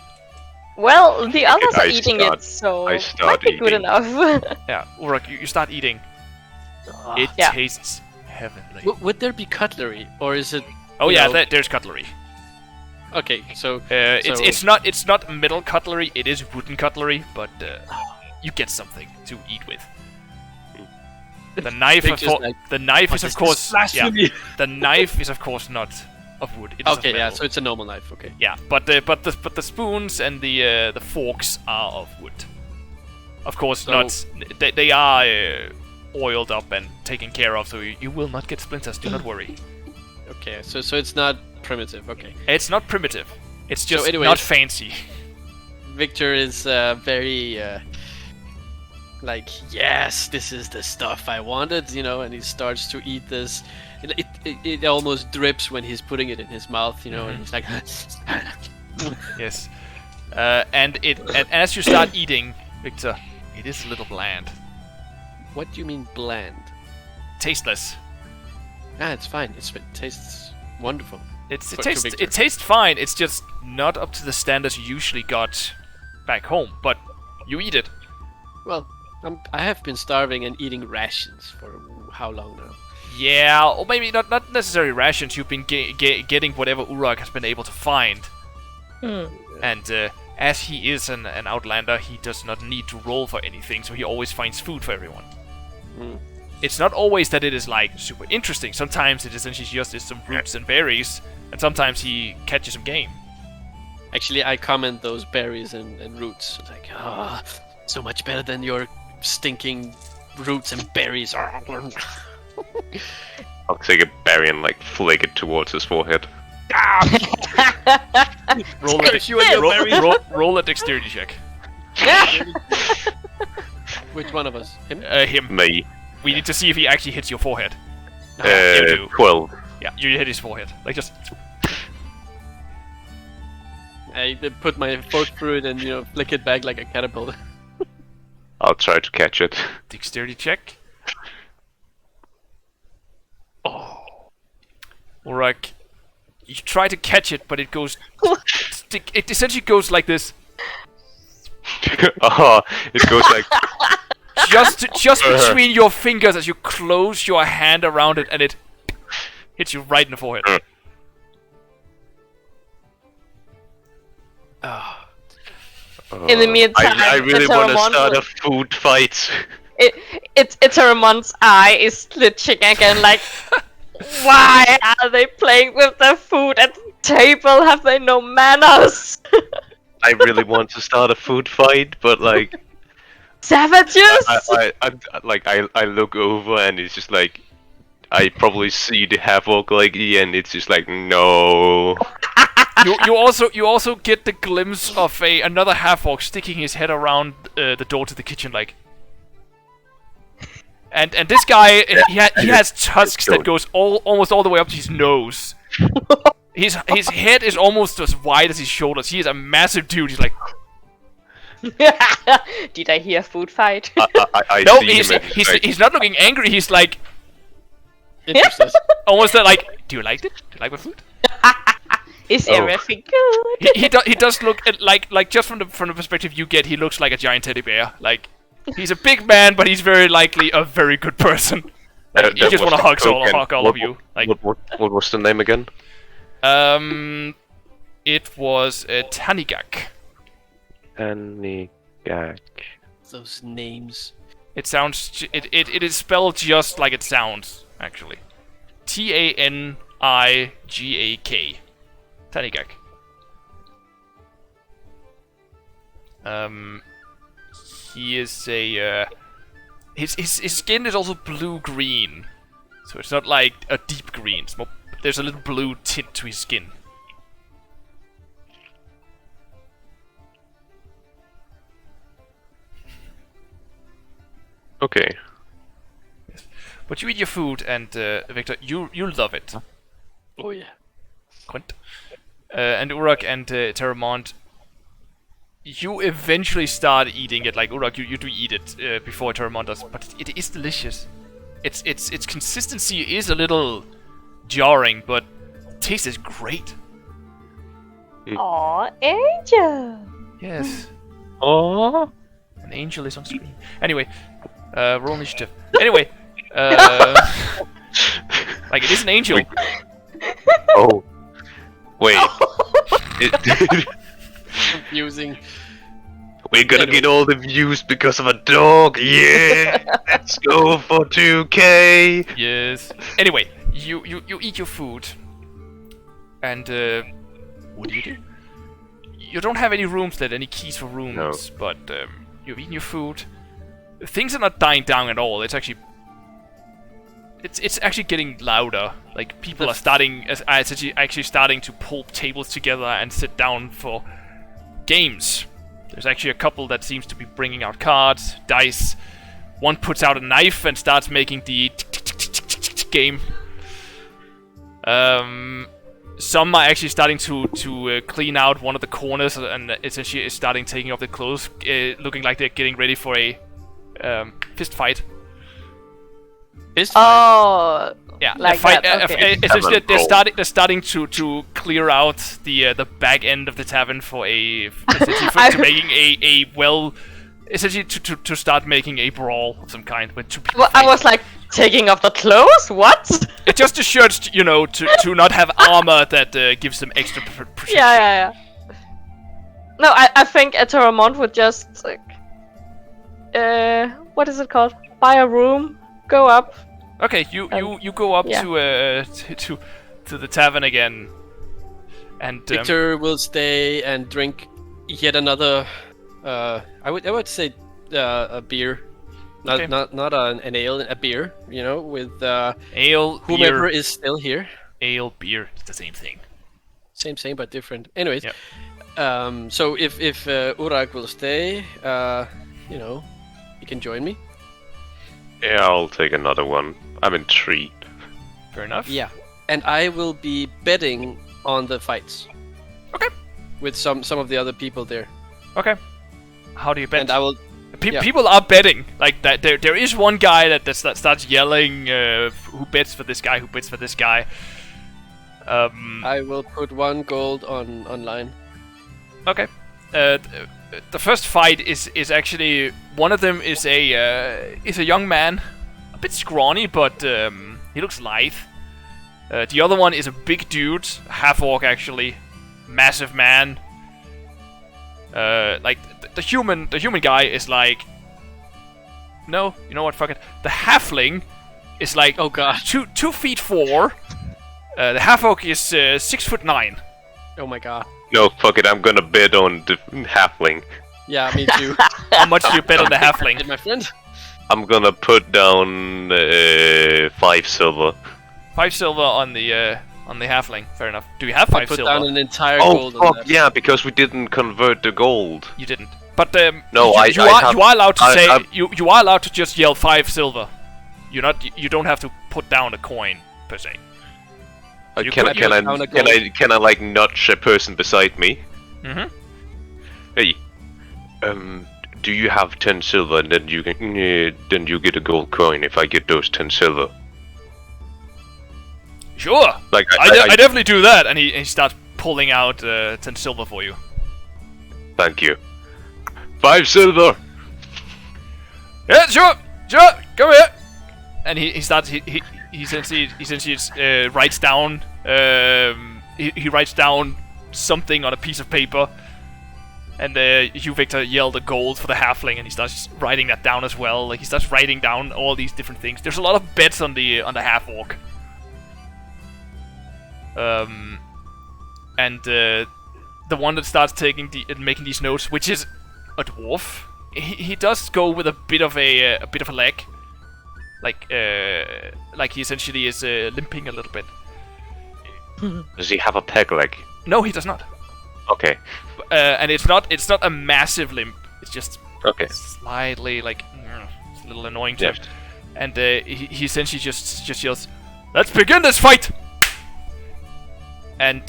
Well, the others are eating it, so it might be good enough. Yeah, Urak, you start eating. It tastes heavenly. Would there be cutlery, or is it? Oh yeah, there's cutlery. Okay, so it's not metal cutlery. It is wooden cutlery, but you get something to eat with. The knife, the knife is of course the knife is of course not of wood. It is okay, of metal. so it's a normal knife. Okay. Yeah, but the spoons and the forks are of wood. Of course, not. They are oiled up and taken care of, so you will not get splinters. Do not worry. Okay, so it's not primitive. Okay. It's not primitive. It's just not fancy. Victor is very like, yes, this is the stuff I wanted, and he starts to eat this. It almost drips when he's putting it in his mouth, and he's like, Yes. And as you start eating, Victor, it is a little bland. what do you mean bland? Tasteless. It's fine. It tastes wonderful. It To tastes fine. It's just not up to the standards you usually got back home. But you eat it. Well, I have been starving and eating rations for how long now? Yeah, or maybe not necessarily rations. You've been getting whatever Urak has been able to find. And as he is an outlander, he does not need to roll for anything, so he always finds food for everyone. It's not always that it is like super interesting. Sometimes it essentially just is some roots and berries, and sometimes he catches some game. Actually, I comment those berries and roots. It's like, so much better than your stinking roots and berries. I'll take a berry and like flick it towards his forehead. Roll a dexterity check. Which one of us? Him? Him. Me. We need to see if he actually hits your forehead. You do. 12. Yeah, you hit his forehead. Like just. I put my fork through it and flick it back like a caterpillar. I'll try to catch it. Dexterity check. Oh. Urak, you try to catch it, but it goes. It essentially goes like this. It goes like. Just between your fingers as you close your hand around it, and it hits you right in the forehead. In the meantime, I really want to Eterèmont start a food fight. Eterèmont's eye is glitching again, like, why are they playing with their food at the table? Have they no manners? I really want to start a food fight, but like. Savages! I look over and it's just like. I probably see the Havoc like and it's just like no. You also get the glimpse of another half-orc sticking his head around the door to the kitchen, like. And this guy, he has tusks that goes almost all the way up to his nose. His head is almost as wide as his shoulders. He is a massive dude. He's like. Did I hear food fight? No, he's not looking angry. He's like. Interesting. Almost like, do you like it? Do you like my food? Is everything good? He does look like just from the perspective you get, he looks like a giant teddy bear. Like he's a big man, but he's very likely a very good person. Like, you just want to hug all of you. Like what was the name again? It was Tanigak. Tanigak. Those names. It sounds. It is spelled just like it sounds. Actually, Tanigak. Tanigak. He is a. His skin is also blue-green, so it's not like a deep green. It's more, there's a little blue tint to his skin. Okay. But you eat your food, and Victor, you love it. Oh yeah. Quint. And Urak and Eterèmont, you eventually start eating it. Like Urak, you do eat it before Eterèmont does, but it is delicious. Its consistency is a little jarring, but the taste is great. Aw, Angel! Yes. Oh. An angel is on screen. Anyway, roll initiative. Anyway, like it is an angel. Oh. Wait. Confusing. We're gonna get all the views because of a dog. Yeah. Let's go for 2K. Yes. Anyway, you eat your food, and what do? You don't have any rooms left, any keys for rooms, no. But you've eaten your food. Things are not dying down at all. It's actually getting louder. Like people are actually starting to pull tables together and sit down for games. There's actually a couple that seems to be bringing out cards, dice, one puts out a knife and starts making the game. Some are actually starting to clean out one of the corners and essentially is starting taking off their clothes, looking like they're getting ready for a fist fight. Fist fight? Oh, Yeah, like fight, that. Okay. essentially, they're starting to clear out the back end of the tavern for to making a well, essentially to start making a brawl of some kind with two people. Well, I was like, taking off the clothes? What? It's just assured, to not have armor that gives them extra protection. Yeah. No, I think Eterèmont would just like, what is it called? Buy a room, go up. Okay, you go up yeah. to the tavern again, and Victor will stay and drink yet another. I would say a beer, not an ale, a beer. With ale, whomever beer, is still here. Ale, beer, it's the same thing. Same but different. Anyways, yep. So if Urak will stay, he can join me. Yeah, I'll take another one. I'm intrigued. Fair enough. Yeah, and I will be betting on the fights. Okay. With some of the other people there. Okay. How do you bet? And I will. People are betting like that. There is one guy that starts yelling, "Who bets for this guy? Who bets for this guy?" I will put 1 gold online. Okay. The first fight is actually one of them is a young man, a bit scrawny, but he looks lithe. The other one is a big dude, half orc actually, massive man. Like the human guy is like, no, you know what? Fuck it. The halfling is like, oh god, 2 feet 4. The half orc is 6'9". Oh my god. No, fuck it, I'm gonna bet on the halfling. Yeah, me too. How much do you bet on the halfling? My friend. I'm gonna put down 5 silver. 5 silver on the halfling. Fair enough. Do you have 5 put silver? down an entire Oh gold on fuck that. yeah, because we didn't convert the gold. You didn't. But No, you are allowed to say you are allowed to just yell 5 silver. You don't have to put down a coin per se. Can I like nudge a person beside me? Mm-hmm. Hey, do you have 10 silver? And then you get a gold coin if I get those 10 silver. Sure. Like I definitely do that, and he starts pulling out 10 silver for you. Thank you. 5 silver. Yeah, sure. Come here. And he starts he essentially writes down he writes down something on a piece of paper, and you, Victor, yell the gold for the halfling, and he starts writing that down as well. Like he starts writing down all these different things. There's a lot of bets on the half orc. And the one that starts making these notes, which is a dwarf, he does go with a bit of a leg. Like he essentially is limping a little bit. Does he have a peg leg? No, he does not. Okay. And it's not a massive limp. It's just Okay. slightly like it's a little annoying to him. And he essentially just yells, "Let's begin this fight!" And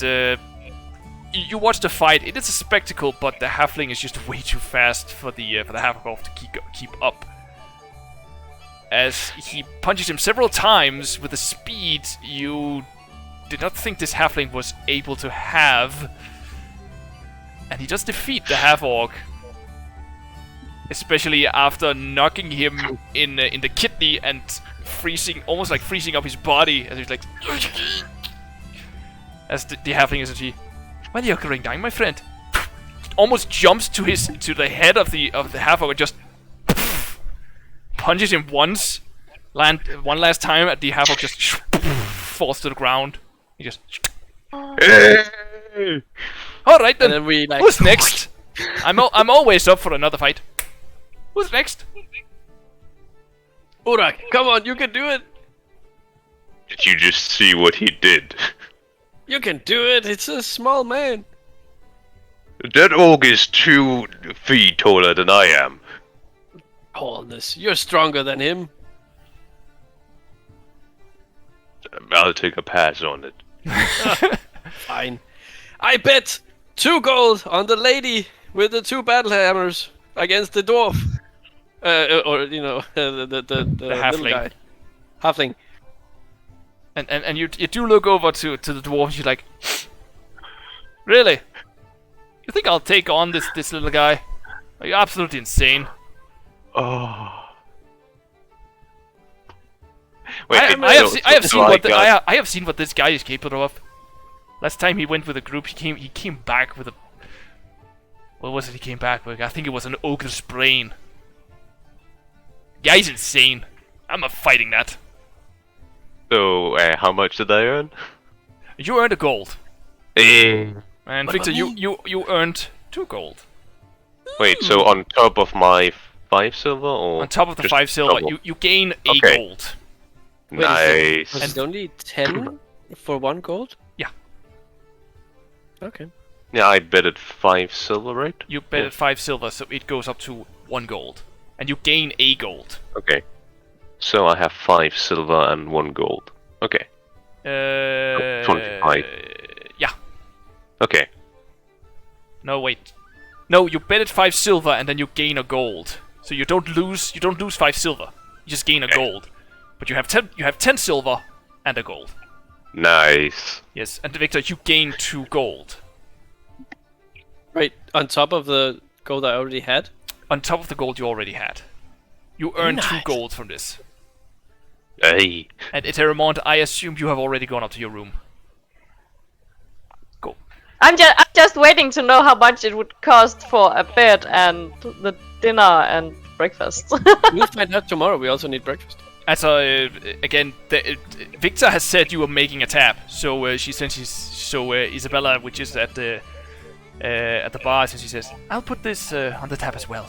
you watch the fight. It is a spectacle, but the halfling is just way too fast for the half-orc to keep up. As he punches him several times with a speed you did not think this halfling was able to have, and he does defeat the half-orc, especially after knocking him in the kidney and almost freezing up his body, as he's like, as the halfling is actually, "Well, you're going down, my friend." Almost jumps to the head of the half-orc and just punches him once, one last time, at the half-orc just falls to the ground. He just. Hey! All right then. And then we like. Who's next? I'm always up for another fight. Who's next? Urak, come on, you can do it. Did you just see what he did? You can do it. It's a small man. That orc is 2 feet taller than I am. Tallness. You're stronger than him. I'll take a pass on it. Fine. I bet 2 gold on the lady with the 2 battle hammers against the dwarf. Or the little halfling. guy. Halfling. And you do look over to the dwarf. And you're like, really? You think I'll take on this little guy? Are you absolutely insane? Oh. Wait, I have seen what this guy is capable of. Last time he went with a group, he came back with a. What was it he came back with? I think it was an ogre's brain. Guy's insane. I'm not fighting that. So, how much did I earn? You earned a gold. And What Victor, about me? you earned 2 gold. Wait, so on top of my 5 silver, or On top of the just 5 silver, double? you gain a Okay. gold. Nice. Was it only 10 for 1 gold? Yeah. Okay. Yeah, I betted 5 silver, right? You betted 5 silver, so it goes up to 1 gold. And you gain a gold. Okay. So I have 5 silver and 1 gold. Okay. 25. Yeah. Okay. No, wait. No, you betted 5 silver and then you gain a gold. So you don't lose 5 silver. You just gain a gold. But you have 10 silver and a gold. Nice. Yes, and Victor, you gain 2 gold. Right, on top of the gold I already had? On top of the gold you already had. You earn 2 Nice. gold from this. Hey. And Eterèmont, I assume you have already gone up to your room. Go. I'm just waiting to know how much it would cost for a bed and the dinner and breakfast. We'll find out tomorrow. We also need breakfast. Again, Victor has said you were making a tab, so she sent Isabella, which is at the bar, and she says, "I'll put this on the tab as well."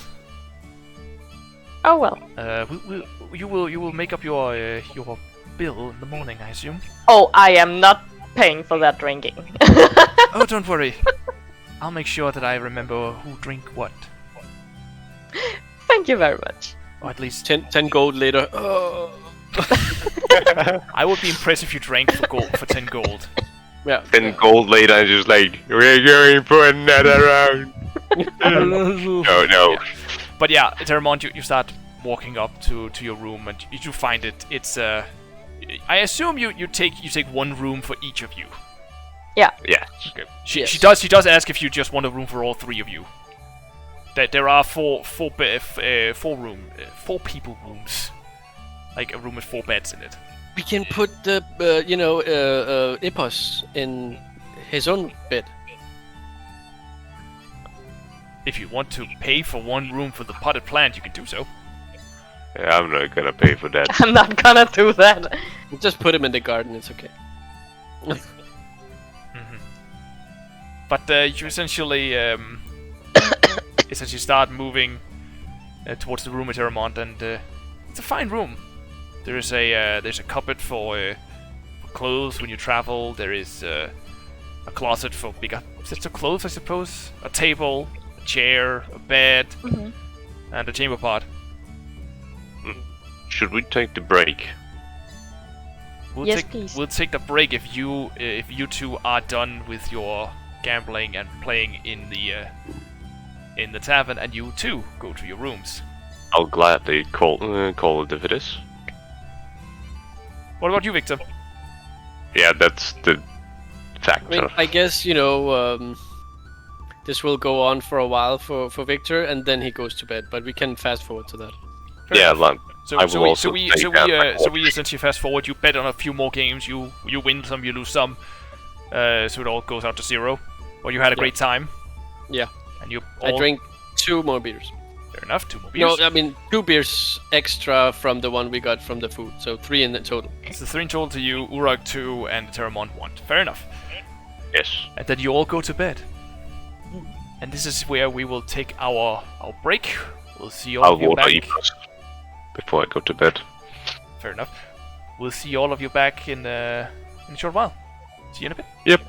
Oh well. You will make up your bill in the morning, I assume. Oh, I am not paying for that drinking. Oh, don't worry. I'll make sure that I remember who drink what, Thank you very much. or at least 10 gold later. Oh. I would be impressed if you drank for 10 gold. Yeah. Then gold later, I'm just like, we're going for another round. No. But yeah, Eterèmont, you start walking up to your room, and you do find it. It's I assume you take 1 room for each of you. Yeah. Okay. Yes. She does ask if you just want a room for all 3 of you. There are four people rooms, like a room with 4 beds in it. We can put the, Epos in his own bed. If you want to pay for 1 room for the potted plant, you can do so. Yeah, I'm not gonna pay for that. I'm not gonna do that. We'll just put him in the garden. It's okay. But you essentially start moving towards the room at Eterèmont, and it's a fine room. There's a cupboard for clothes when you travel. There is a closet for bigger sets of clothes, I suppose. A table, a chair, a bed, and a chamber pot. Should we take the break? Yes, please. We'll take the break if you two are done with your gambling and playing in the tavern, and you too go to your rooms. I'll gladly call it if it is. What about you, Victor? Yeah, that's the factor. I mean, I guess, this will go on for a while for Victor, and then he goes to bed. But we can fast forward to that. Yeah, Lan. So I will also we take down my essentially fast forward. You bet on a few more games. You win some, you lose some. So it all goes out to 0. Well, you had a great time. Yeah. And you. I drink 2 more beers. Fair enough. 2 more beers. No, I mean 2 beers extra from the one we got from the food. So 3 in the total. So 3 in total to you, Urak 2, and Eterèmont 1. Fair enough. Yes. And then you all go to bed. And this is where we will take our break. We'll see all I'll of you water back. Epos before I go to bed. Fair enough. We'll see all of you back in a short while. See you in a bit. Yep.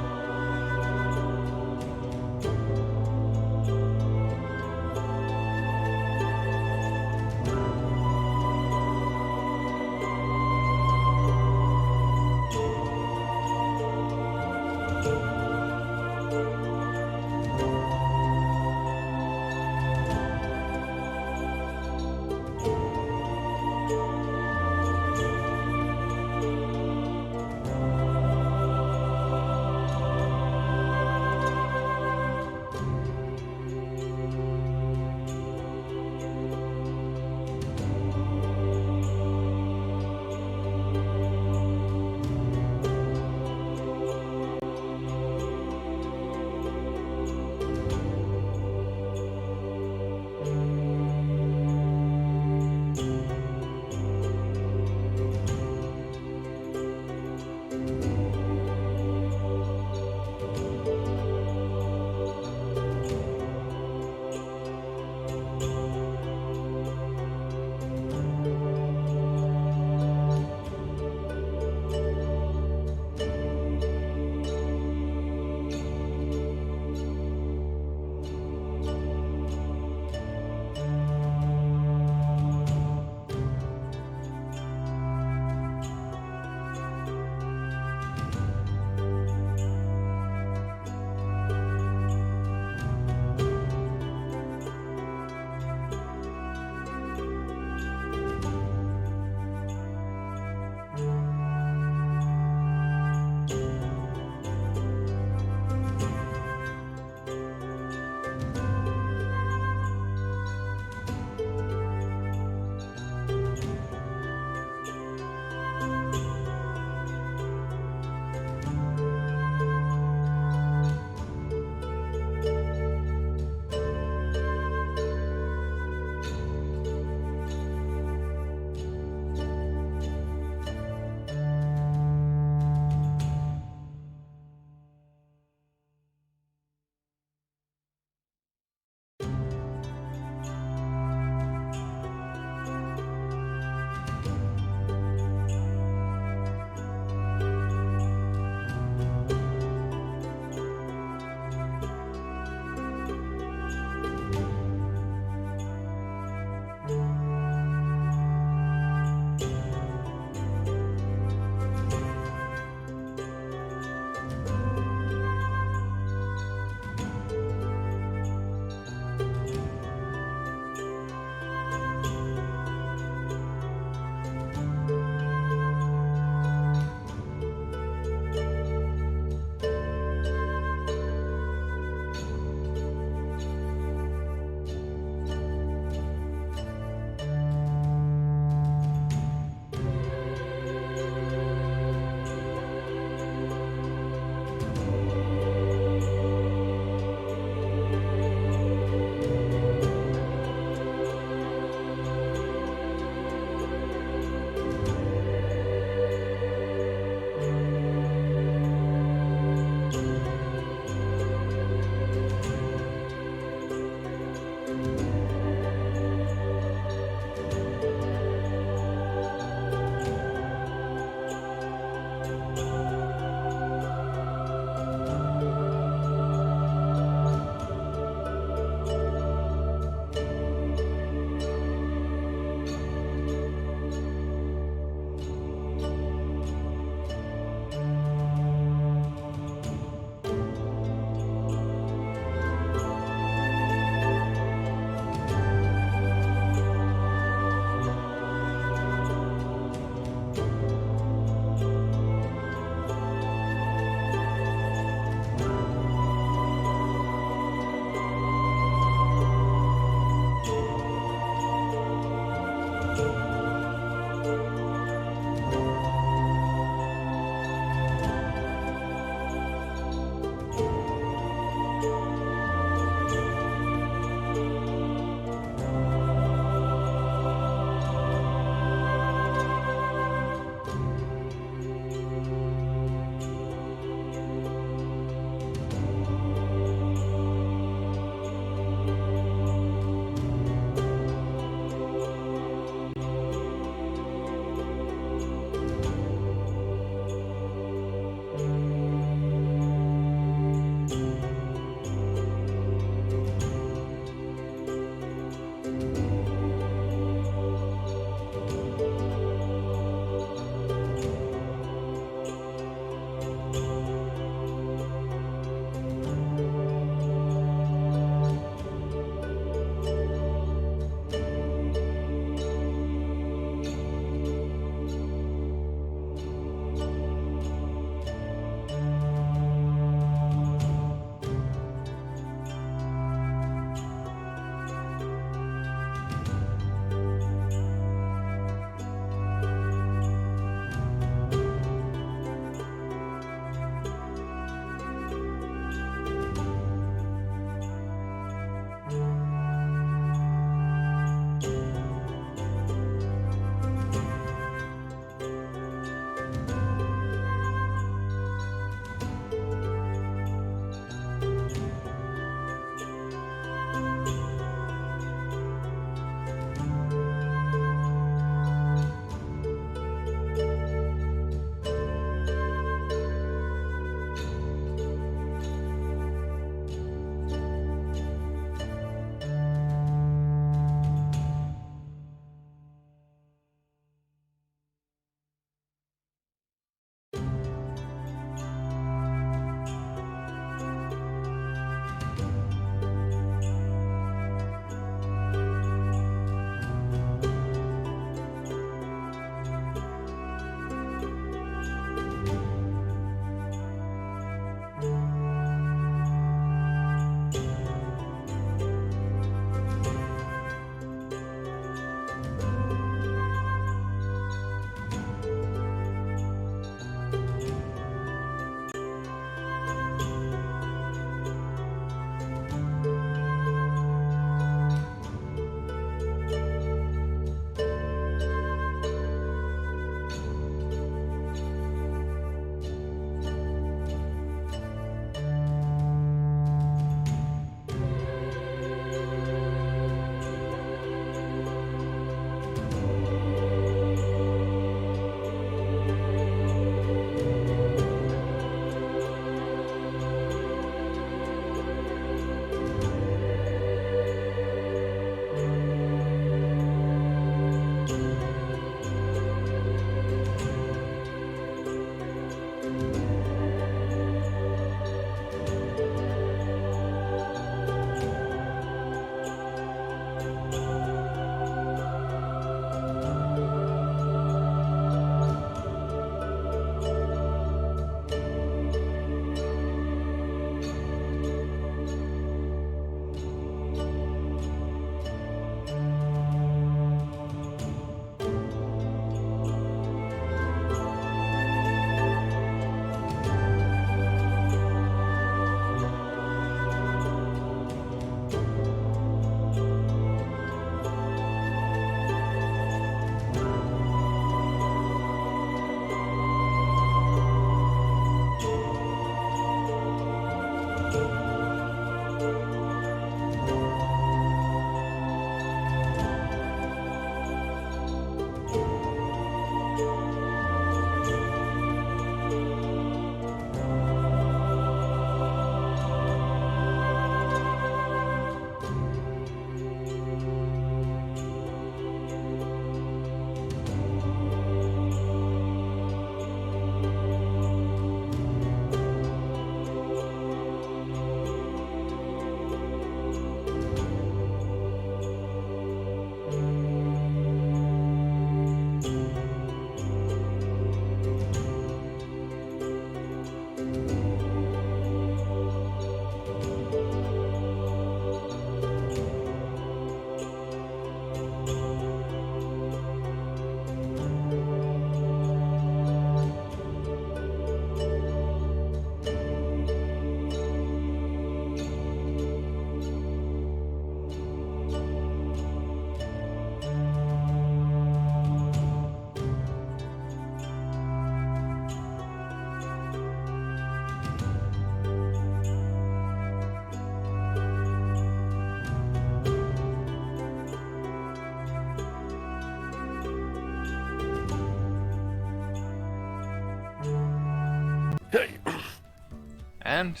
And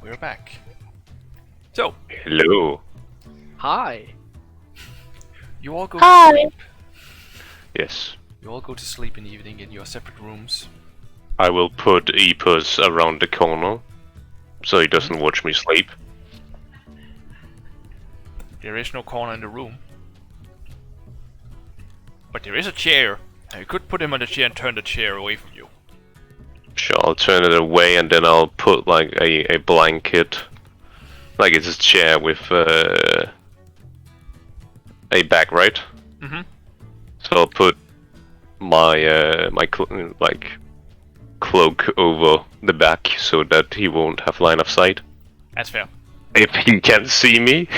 we're back. So, Hello. Hi. you all go Hi. to sleep. Yes. You all go to sleep in the evening in your separate rooms. I will put Epos around the corner so he doesn't watch me sleep. There is no corner in the room. But there is a chair. Now you could put him on the chair and turn the chair away from you. Sure, I'll turn it away and then I'll put like a blanket. Like it's a chair with a back, right? Mm-hmm. So I'll put my cloak over the back so that he won't have line of sight. That's fair. If he can't see me,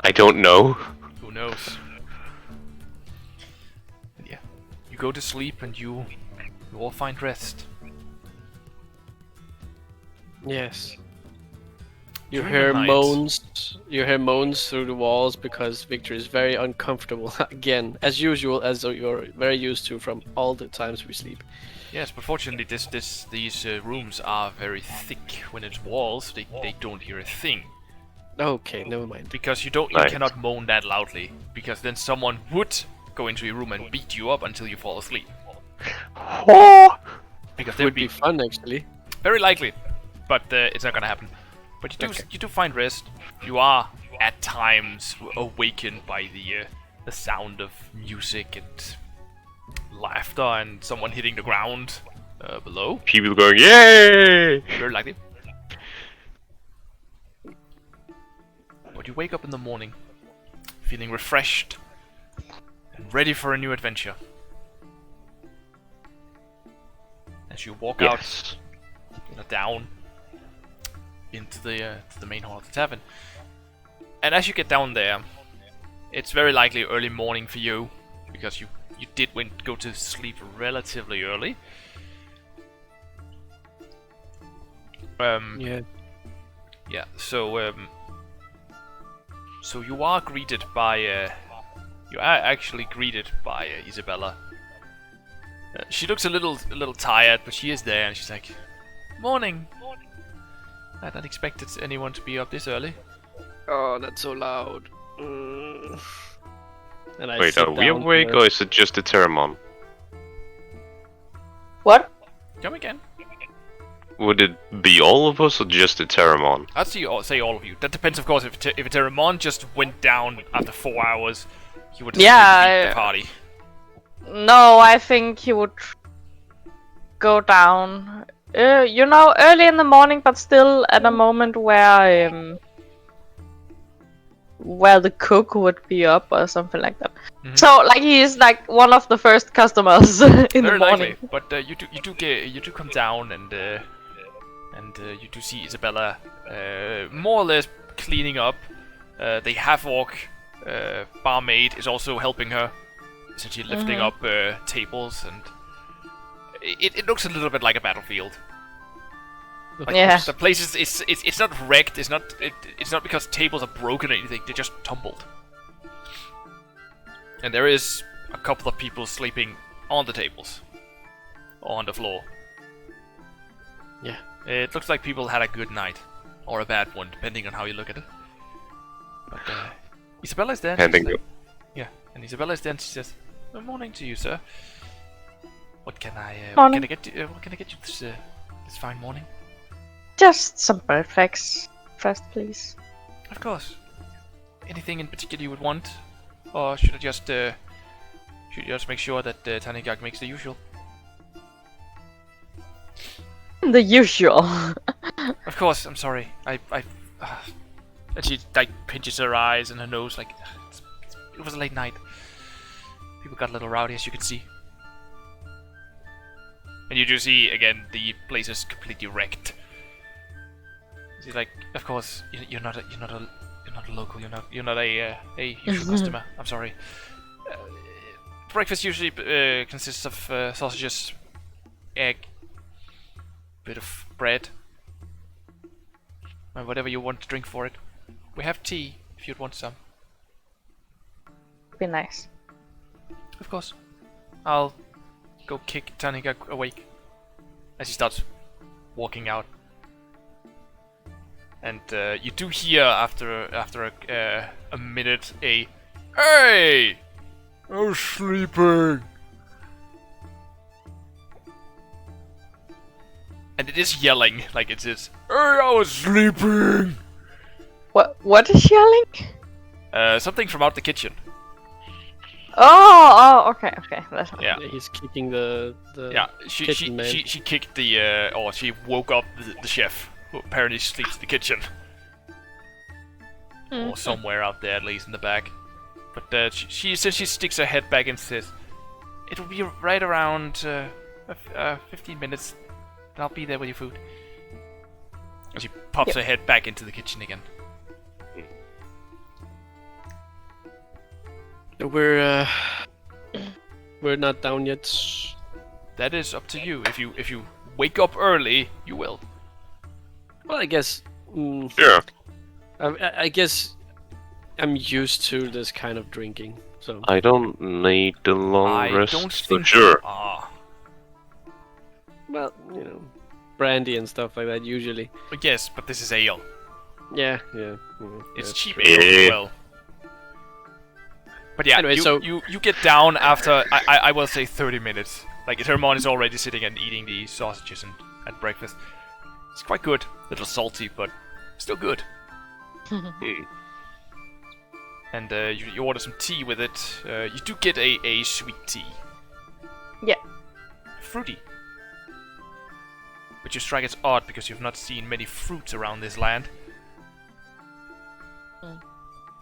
I don't know. Who knows? And yeah. You go to sleep and you all find rest. Yes. You During the hear night- moans. You hear moans through the walls because Victor is very uncomfortable again, as usual, as you're very used to from all the times we sleep. Yes, but fortunately these rooms are very thick. When it's walls, they don't hear a thing. Okay, never mind. Because you Nice. cannot moan that loudly. Because then someone would go into your room and beat you up until you fall asleep. Because It they'd would be be fun actually. very likely, but it's not gonna happen. But you do find rest. You are at times awakened by the sound of music and laughter and someone hitting the ground below. People going, yay! Very likely. But you wake up in the morning, feeling refreshed and ready for a new adventure. As you walk out Yes. down into the main hall of the tavern. And as you get down there, it's very likely early morning for you, because you did go to sleep relatively early. Yeah. Yeah. So you are greeted by Isabella. She looks a little tired, but she is there, and she's like, "Morning. I hadn't expected anyone to be up this early." Oh, that's so loud. And I Wait, sit are we down awake there. or is it just Eterèmont? What? Come again. Would it be all of us or just Eterèmont? I'd say all of you. That depends, of course. If Eterèmont just went down after 4 hours, he would Yeah, beat the party. No, I think he would go down. Early in the morning, but still at a moment where the cook would be up or something like that. Mhm. So, like, he is like one of the first customers in the Very morning. likely, but you do come down and you do see Isabella more or less cleaning up. The half-orc barmaid is also helping her, essentially lifting up tables, and it looks a little bit like a battlefield. Like, Yeah. the place it's not wrecked. It's not because tables are broken or anything. They just tumbled. And there is a couple of people sleeping on the tables, or on the floor. Yeah. It looks like people had a good night, or a bad one, depending on how you look at it. But Isabella is there. and she's Handing like- yeah, and Isabella is there. And she says, "Good morning to you, sir. What can I Morning. get you this fine morning?" Just some breakfast first, please. Of course. Anything in particular you would want, or should I just make sure that Tanigag makes the usual? The usual. Of course. I'm sorry. And she like pinches her eyes and her nose, like it was a late night. People got a little rowdy, as you can see. And you do see again the place is completely wrecked. She's like, "Of course, you're not a local. You're not a usual customer. I'm sorry. Breakfast usually consists of sausages, egg, bit of bread, and whatever you want to drink for it. We have tea if you'd want some. Be nice. Of course. I'll go kick Tanigag awake as he starts walking out. And you do hear after a minute a "Hey, I was sleeping," and it is yelling like it is. "Hey, I was sleeping." What is yelling? Something from out the kitchen. Oh, okay. That's Yeah. He's kicking the Yeah, she kicked the or she woke up the chef, who apparently sleeps in the kitchen or somewhere out there, at least in the back. But she says she sticks her head back and says, "It will be right around 15 minutes. And I'll be there with your food." And she pops her head back into the kitchen again. We're not down yet. That is up to you. If you wake up early, you will. Well, I guess. Yeah. I guess I'm used to this kind of drinking, so. I don't need the long rest, don't but think sure. you are. Well, brandy and stuff like that usually. But yes, but this is ale. Yeah. It's that's cheap true. ale as well. But yeah, Anyway, you get down after I will say 30 minutes. Like Eterèmont is already sitting and eating the sausages and breakfast. It's quite good, a little salty, but still good. And you order some tea with it. You do get a sweet tea. Yeah. Fruity. Which you strike as odd because you've not seen many fruits around this land.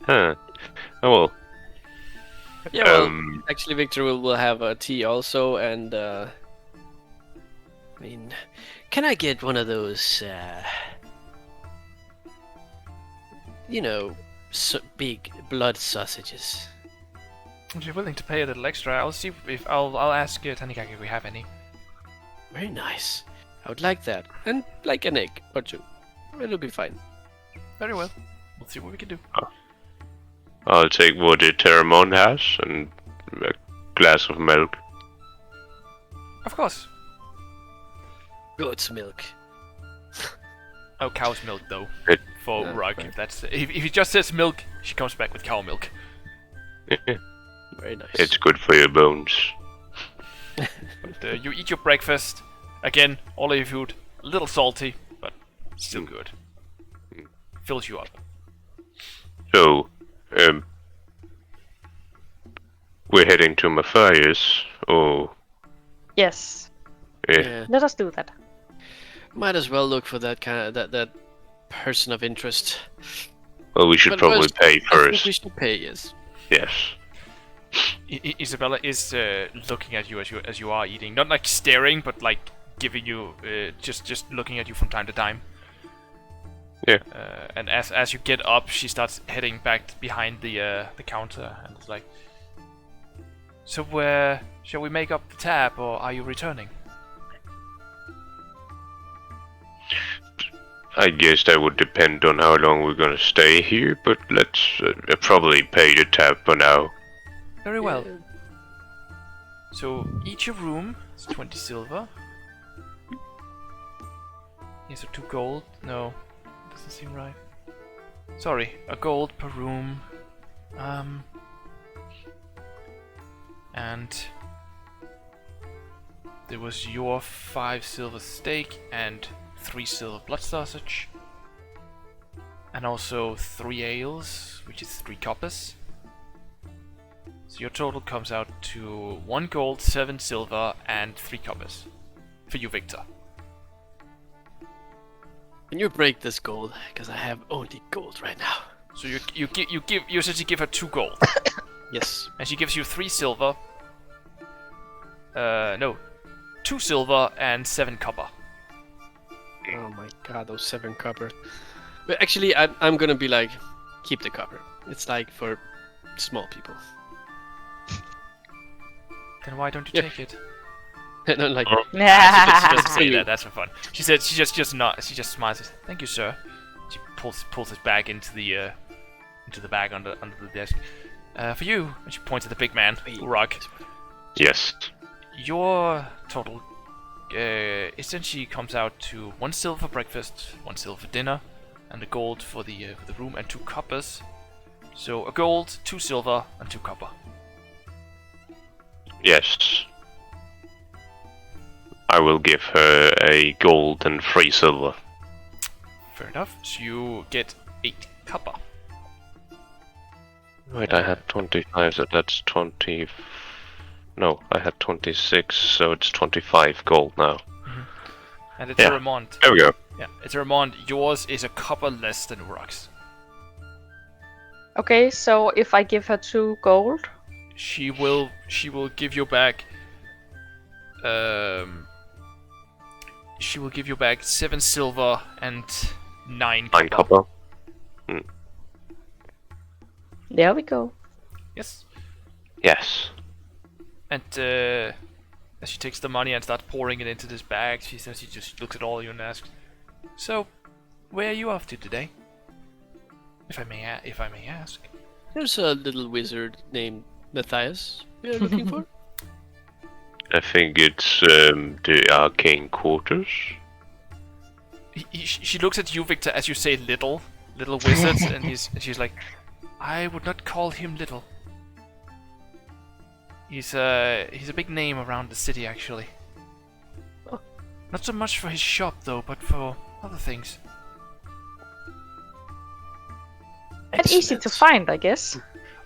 Huh. Oh well. Yeah, well, actually, Victor will have a tea also, and I mean, can I get one of those, big blood sausages? If you're willing to pay a little extra, I'll see if I'll ask Tanikak if we have any. Very nice. I would like that, and like an egg or two. It'll be fine. Very well. We'll see what we can do. I'll take what Eterèmont has and a glass of milk. Of course. Goat's milk. Oh, cow's milk though. It- For Yeah, Urak. right. That's if he just says milk, she comes back with cow milk. Very nice. It's good for your bones. But you eat your breakfast. Again, all of your food, a little salty, but still good. Fills you up. So, we're heading to Matthias, or Yes. Yeah. Let us do that. Might as well look for that kind of that person of interest. well, we should But probably first, pay I think first. we should pay. Yes. Yes. Isabella is looking at you as you are eating, not like staring, but like giving you just looking at you from time to time. Yeah. And as you get up, she starts heading back behind the counter, and it's like, "So shall we make up the tab, or are you returning?" I guess that would depend on how long we're gonna stay here, but let's probably pay the tab for now. Very well. So each room is 20 silver. Yes, so 2 gold. No, doesn't seem right. Sorry, a gold per room. And there was your 5 silver steak and 3 silver blood sausage. And also 3 ales, which is 3 coppers. So your total comes out to 1 gold, 7 silver, and 3 coppers. For you, Victor. Can you break this gold? Because I have only gold right now. So you essentially give her 2 gold. Yes. And she gives you 3 silver. No. 2 silver and 7 copper. Oh my god, those 7 copper. But actually, I'm gonna be like, keep the copper. It's like for small people. Then why don't you Yeah. take it? And I'm like, She doesn't say you. that. That's for fun. She said she just not. She just smiles. And says, "Thank you, sir." She pulls his bag into the bag under the desk. For you. And she points at the big man, Urak. Yes. Your total essentially comes out to 1 silver for breakfast, 1 silver for dinner, and a gold for the room, and 2 coppers. So a gold, 2 silver, and 2 copper. Yes. I will give her a gold and 3 silver. Fair enough. So you get 8 copper. Wait, I had 25, so that's 20... No, I had 26, so it's 25 gold now. And Eterèmont. There we go. Yeah, Eterèmont, yours is a copper less than Urak's. Okay, so if I give her 2 gold, She will give you back. She will give you back 7 silver and 9 copper. 9 copper. there we go. Yes. Yes. And as she takes the money and starts pouring it into this bag, she just looks at all of you and asks, "So, where are you off to today? If I may ask." There's a little wizard named Matthias we're looking for. I think it's the arcane quarters. She looks at you, Victor, as you say little wizard, and she's like, "I would not call him little. He's a big name around the city, actually. Not so much for his shop, though, but for other things." But easy to find, I guess.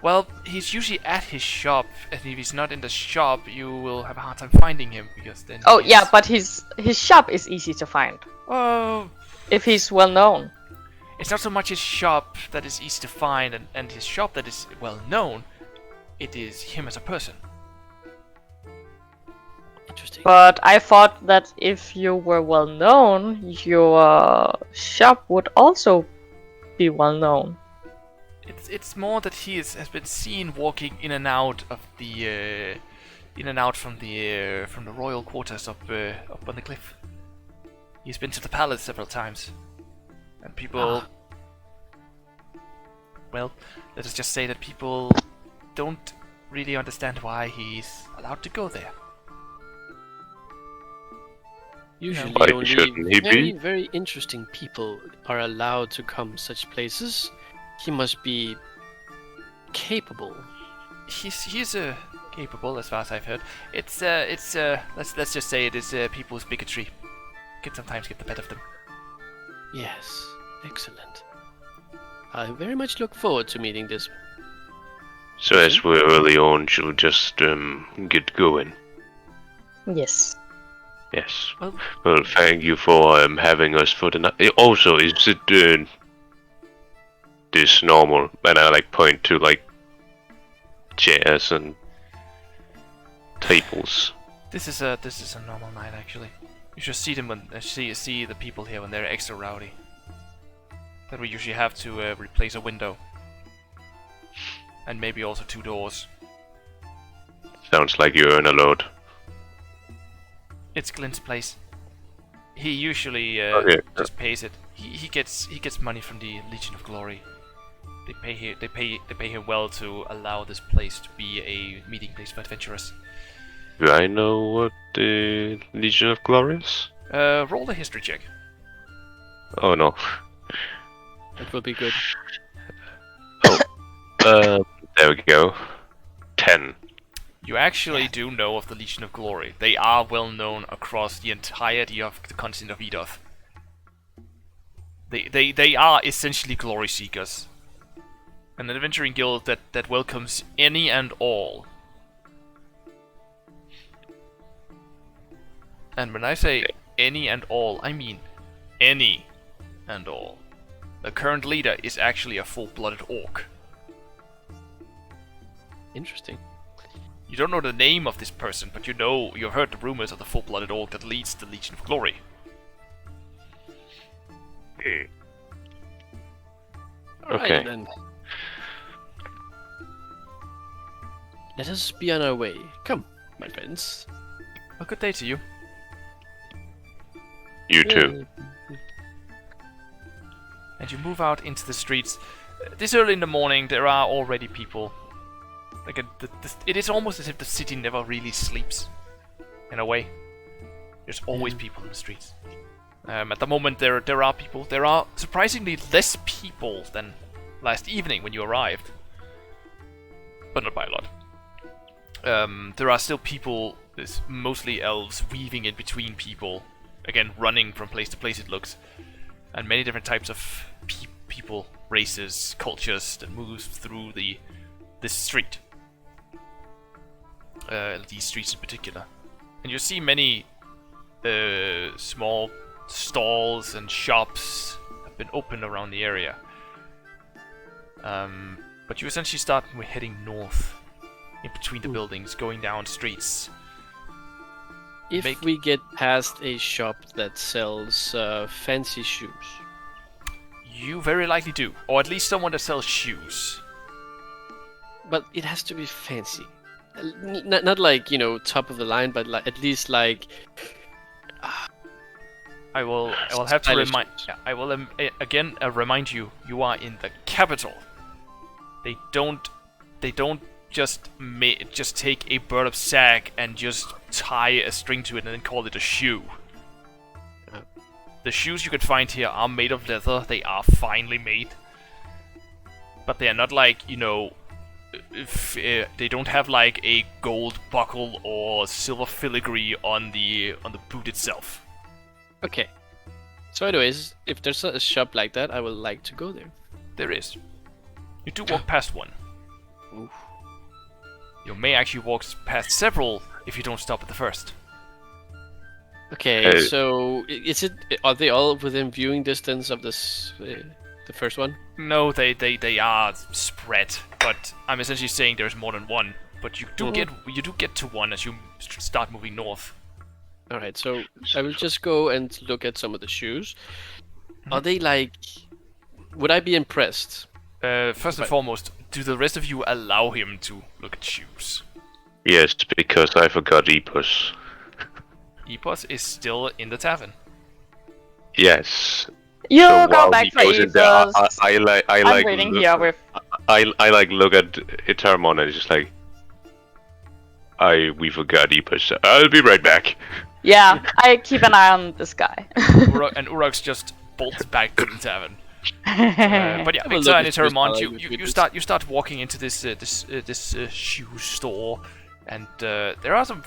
Well, he's usually at his shop, and if he's not in the shop, you will have a hard time finding him, because then Oh yeah, but his shop is easy to find Oh, if he's well known. it's not so much his shop that is easy to find, and his shop that is well known. It is him as a person. Interesting. But I thought that if you were well known, your shop would also be well known. It's more that he has been seen walking in and out of the from the royal quarters up on the cliff. He's been to the palace several times, and people. Well, let us just say that people don't really understand why he's allowed to go there. Usually Why only shouldn't he very, be? very interesting people are allowed to come such places. He must be capable. He's capable, as far as I've heard. Let's just say it is people's bigotry can sometimes get the better of them. Yes, excellent. I very much look forward to meeting this. So as we're early on, she'll just get going. Yes. Yes. Well, Well, thank you for having us for the night. Also, is it this normal? And I point to chairs and tables. This is a normal night, actually. You should see them when see the people here when they're extra rowdy. Then we usually have to replace a window, and maybe also 2 doors. Sounds like you earn a lot. It's Glenn's place. He usually Okay. just pays it. He gets money from the Legion of Glory. They pay him well to allow this place to be a meeting place for adventurers. Do I know what the Legion of Glory is? Roll a history check. Oh no. that will be good. There we go. 10. You actually do know of the Legion of Glory. They are well known across the entirety of the continent of Edoth. They are essentially glory seekers. An adventuring guild that welcomes any and all. And when I say any and all, I mean any and all. The current leader is actually a full-blooded orc. Interesting. You don't know the name of this person, but you've heard the rumors of the full-blooded orc that leads the Legion of Glory. Alright Okay. then. Let us be on our way. Come, my friends. A good day to you. You too. And you move out into the streets. This early in the morning, there are already people. It is almost as if the city never really sleeps. In a way. There's always people in the streets. At the moment, there are people. There are surprisingly less people than last evening when you arrived, but not by a lot. There are still people, there's mostly elves, weaving in between people. Again, running from place to place, it looks. And many different types of people, races, cultures that move through this street. These streets in particular. And you see many small stalls and shops have been opened around the area. But you essentially start heading north. In between the buildings, going down streets. If we get past a shop that sells fancy shoes. You very likely do. Or at least someone that sells shoes. But it has to be fancy. Not like, top of the line, but at least like... I will have to remind... Yeah, I will again remind you, you are in the capital. They don't just take a burlap sack and just tie a string to it and then call it a shoe. The shoes you can find here are made of leather. They are finely made, but they are not like they don't have like a gold buckle or silver filigree on the boot itself. Okay. So, anyways, if there's a shop like that, I would like to go there. There is. You do walk past one. Oof. You may actually walk past several if you don't stop at the first. Okay, so are they all within viewing distance of this the first one? No, they are spread, but I'm essentially saying there's more than one. But you do get to one as you start moving north. All right, so I will just go and look at some of the shoes. Are they like? Would I be impressed? First and foremost, do the rest of you allow him to look at shoes? Yes, because I forgot Epos. Epos is still in the tavern. Yes. You So go while back he for goes in there, Epos. I'm waiting here with... I look at Eterèmont and it's just like, we forgot Epos. I'll be right back. Yeah, I keep an eye on this guy. And Urak's just bolts back to the tavern. But yeah, Have a Victor look and at Eterèmont, this you start walking into this shoe store, and there are some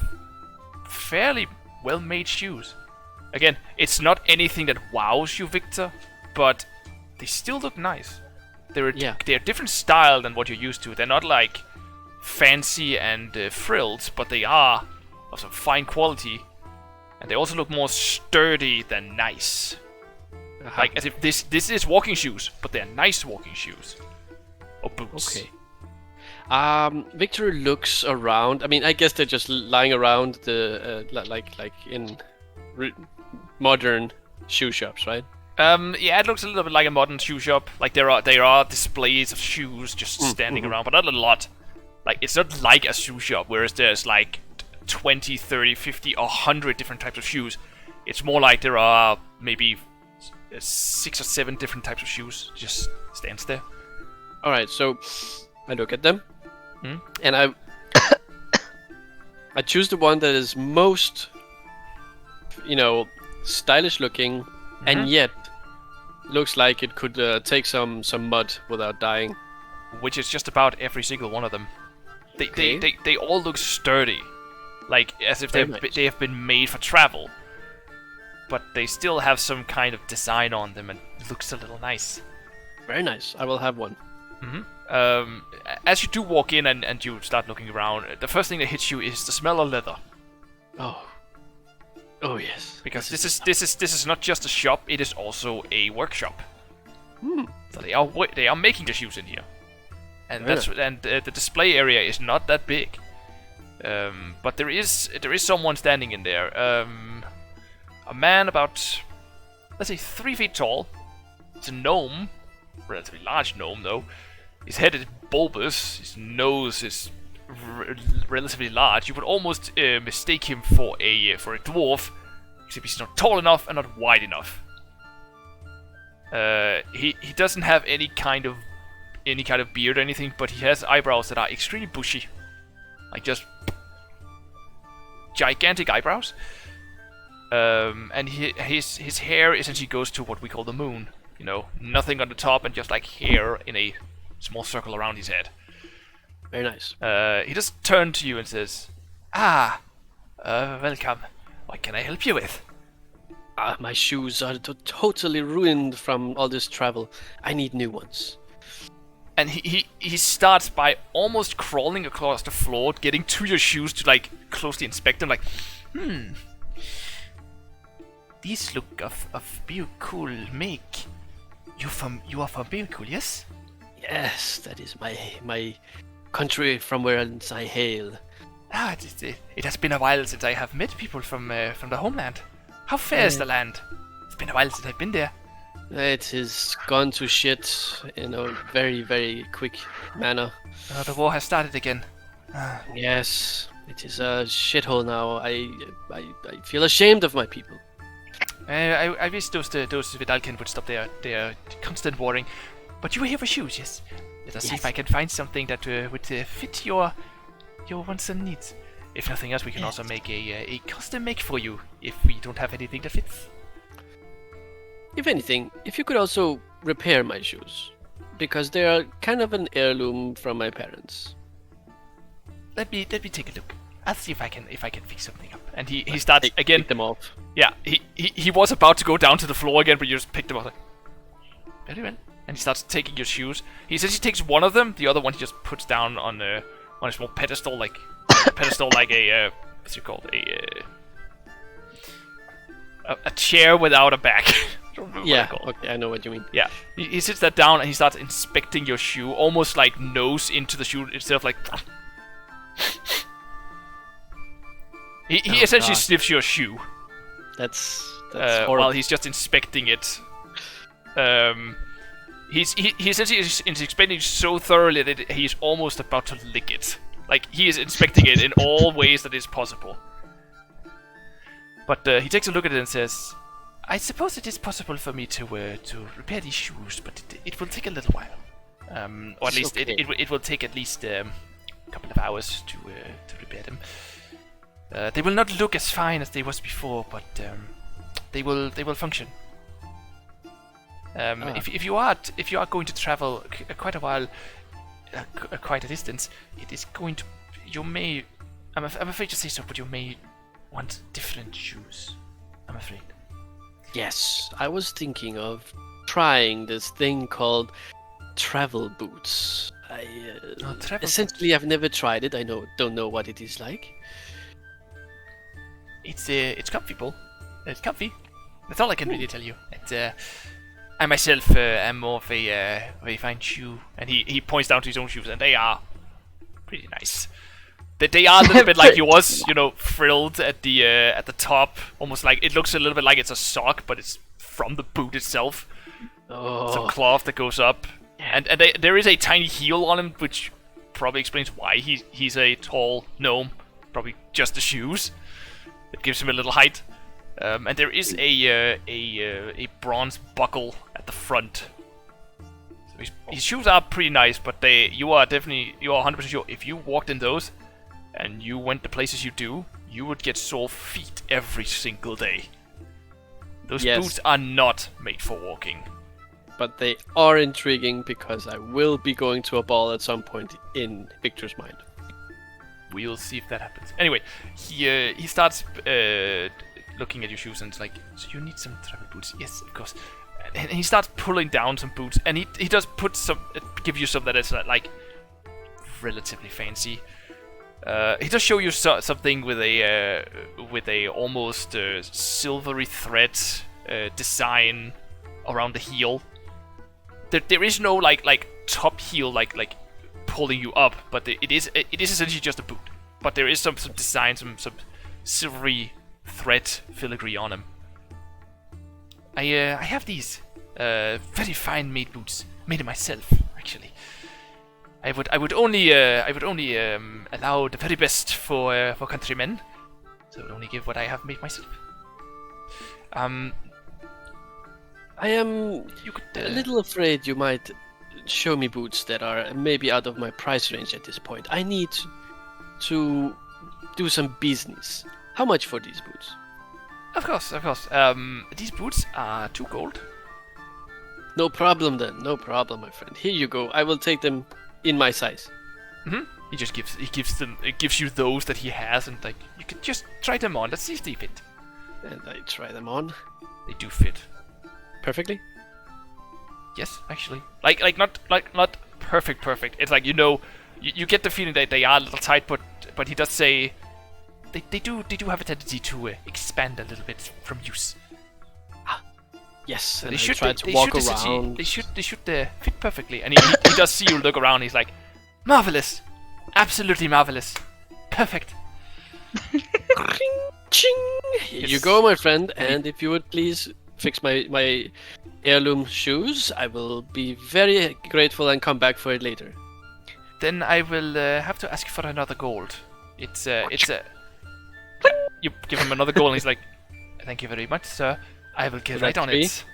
fairly well-made shoes. Again, it's not anything that wows you, Victor, but they still look nice. They're different style than what you're used to. They're not like fancy and frilled, but they are of some fine quality, and they also look more sturdy than nice. Like as if this is walking shoes, but they're nice walking shoes or boots. Okay. Victor looks around. I mean, I guess they're just lying around the like in modern shoe shops, right? Yeah, it looks a little bit like a modern shoe shop. Like there are displays of shoes just standing around, but not a lot. Like it's not like a shoe shop, whereas there's like 20, 30, 50, or 100 different types of shoes. It's more like there are maybe 6 or 7 different types of shoes. Just stands there. All right, so I look at them, and I choose the one that is most, stylish looking, and yet looks like it could take some mud without dying. Which is just about every single one of them. They all look sturdy, like as if they have been made for travel. But they still have some kind of design on them and it looks a little nice. Very nice. I will have one. As you do walk in and you start looking around, the first thing that hits you is the smell of leather. Oh yes. Because this is not just a shop; it is also a workshop. So they are making the shoes in here, and the display area is not that big. But there is someone standing in there. A man about, let's say, 3 feet tall. It's a gnome, relatively large gnome though. His head is bulbous. His nose is relatively large. You would almost mistake him for a dwarf, except he's not tall enough and not wide enough. He doesn't have any kind of beard or anything, but he has eyebrows that are extremely bushy, like just gigantic eyebrows. And his hair essentially goes to what we call the moon. You know, nothing on the top and just like hair in a small circle around his head. Very nice. He just turns to you and says, welcome. What can I help you with? My shoes are totally ruined from all this travel. I need new ones. And he starts by almost crawling across the floor, getting to your shoes to like closely inspect them, like, these look of cool make. You are from cool, yes? Yes, that is my country from where I hail. It has been a while since I have met people from the homeland. How fair is the land? It's been a while since I've been there. It has gone to shit in a very, very quick manner. The war has started again. Yes, it is a shithole now. I feel ashamed of my people. I wish those Vidalkin would stop their constant warring. But you were here for shoes, yes? Let us see if I can find something that would fit your wants and needs. If nothing else, we can also make a custom make for you if we don't have anything that fits. If anything, if you could also repair my shoes, because they are kind of an heirloom from my parents. Let me take a look. I'll see if I can fix something up. And he starts again. Pick them off. Yeah, he was about to go down to the floor again, but you just picked them up. Like, very well. And he starts taking your shoes. He says he takes one of them, the other one he just puts down on a small pedestal, like a what's it called, a chair without a back. Yeah, okay, I know what you mean. Yeah, he sits that down and he starts inspecting your shoe, almost like nose into the shoe instead of like. He essentially sniffs your shoe. That's horrible. While he's just inspecting it. He essentially is inspecting it so thoroughly that he's almost about to lick it. Like, he is inspecting it in all ways that is possible. But he takes a look at it and says, I suppose it is possible for me to repair these shoes, but it will take a little while. Or at least okay. it will take at least a couple of hours to repair them. They will not look as fine as they was before, but they will function. If you are going to travel quite a while, quite a distance, it is going to. You may. I'm afraid to say so, but you may want different shoes. I'm afraid. Yes, I was thinking of trying this thing called travel boots. Essentially, I've never tried it. I don't know what it is like. It's comfortable. It's comfy. That's all I can really tell you. I myself am more of a fine shoe, and he points down to his own shoes, and they are pretty nice. They are a little bit like yours, you know, frilled at the top, almost like it looks a little bit like it's a sock, but it's from the boot itself. Oh. It's a cloth that goes up, and there is a tiny heel on him, which probably explains why he's a tall gnome. Probably just the shoes. It gives him a little height. And there is a bronze buckle at the front. So his shoes are pretty nice, but you are 100% sure if you walked in those and you went the places you do, you would get sore feet every single day. Those boots are not made for walking. But they are intriguing because I will be going to a ball at some point in Victor's mind. We'll see if that happens. Anyway, he starts looking at your shoes and it's like, so you need some travel boots? Yes, of course. And he starts pulling down some boots, and he does give you some that is like relatively fancy. He does show you something with a almost silvery thread design around the heel. There is no like top heel like pulling you up, but it is essentially just a boot. But there is some design, some silvery thread filigree on them. I have these very fine made boots, made it myself actually. I would only allow the very best for countrymen, so I would only give what I have made myself. I am a little afraid you might show me boots that are maybe out of my price range at this point. I need to do some business. How much for these boots? Of course. These boots are 2 gold. No problem then. No problem, my friend. Here you go. I will take them in my size. He just gives you those that he has, and like you can just try them on. Let's see if they fit. And I try them on. They do fit. Perfectly? Yes, actually. Like not perfect. It's like you get the feeling that they are a little tight, but he does say they do have a tendency to expand a little bit from use. Yes, So and they I should try they to should walk essentially- around. They should fit perfectly, and he does see you look around. He's like, marvelous, absolutely marvelous, perfect. Ching! Here you go, my friend. And if you would please fix my heirloom shoes, I will be very grateful and come back for it later. Then I will have to ask for another gold. It's you give him another gold, and he's like, thank you very much, sir. I will get Was right that on 3? it.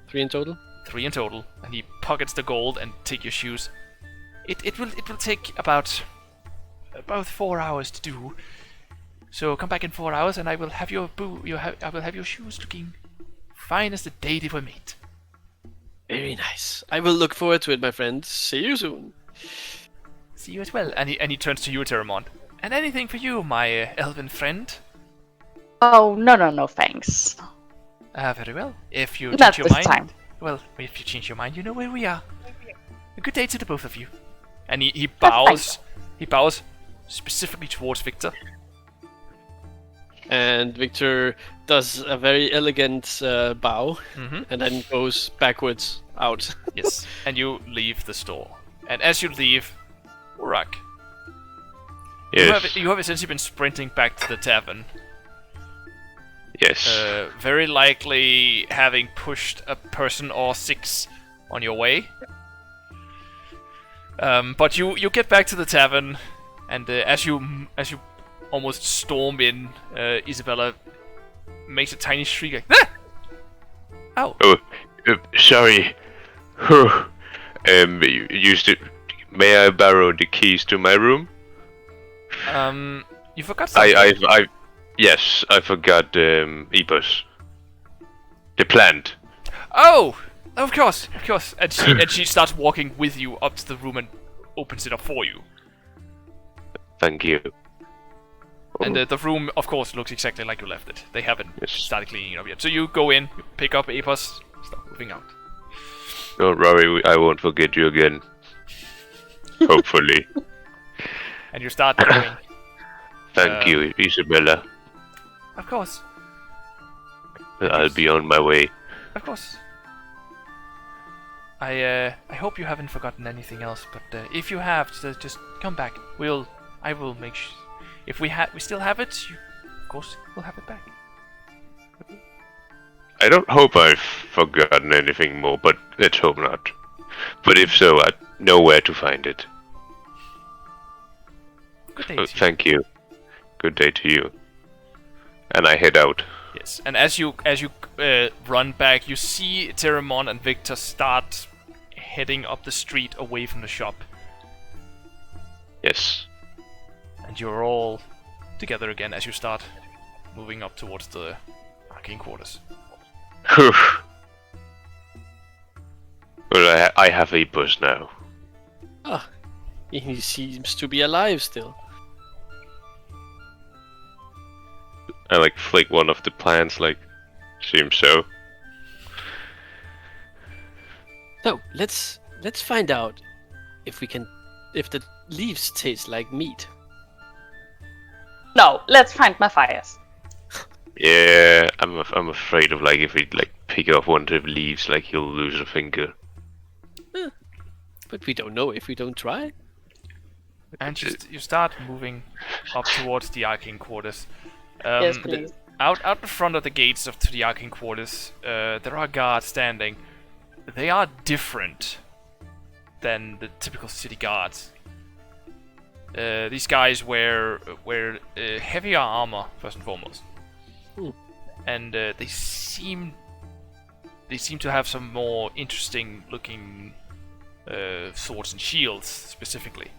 3 in total? 3 in total, and he pockets the gold and take your shoes. It will take about 4 hours to do. So come back in 4 hours, and I will have your I will have your shoes looking fine as the day they were made. Very nice. I will look forward to it, my friend. See you soon. See you as well. And he turns to you, Eterèmont. And anything for you, my elven friend? Oh, no, thanks. Very well. If you Not change your this mind, time. well, if you change your mind, you know where we are. A good day to the both of you. And he bows. thanks. He bows specifically towards Victor. And Victor does a very elegant bow and then goes backwards out. Yes. And you leave the store. And as you leave, Urak, Yes. you have essentially been sprinting back to the tavern. Yes. Very likely having pushed a person or 6 on your way. But you get back to the tavern, and as you almost storm in, Isabella makes a tiny shriek like, ah! Ow! Oh, sorry. May I borrow the keys to my room? You forgot something. Yes, I forgot Epos. The plant. Oh! Of course. And she starts walking with you up to the room and opens it up for you. Thank you. And the room, of course, looks exactly like you left it. They haven't Yes. started cleaning it up yet. So you go in, you pick up Epos, start moving out. Don't worry, I won't forget you again. Hopefully. And you start going. Thank you, Isabella. Of course. I'll be on my way. Of course. I hope you haven't forgotten anything else, but if you have, just come back. I will make sure. If we still have it, of course, we'll have it back. I don't hope I've forgotten anything more, but let's hope not. But if so, I know where to find it. Good day. Oh, to you. thank you. Good day to you. And I head out. Yes, and as you run back, you see Eterèmont and Victor start heading up the street away from the shop, Yes. and you're all together again as you start moving up towards the arcane quarters. Whew. Well, I have Epos now. Ah, he seems to be alive still. I flick one of the plants, seems so. So let's find out if the leaves taste like meat. No, let's find my fires. Yeah, I'm afraid of if we pick off one of the leaves, he'll lose a finger. But we don't know if we don't try. And you start moving up towards the arcane quarters. Yes, please. Out in front of the gates to the arcane quarters, there are guards standing. They are different than the typical city guards. These guys wear heavier armor first and foremost, and they seem to have some more interesting looking swords and shields specifically.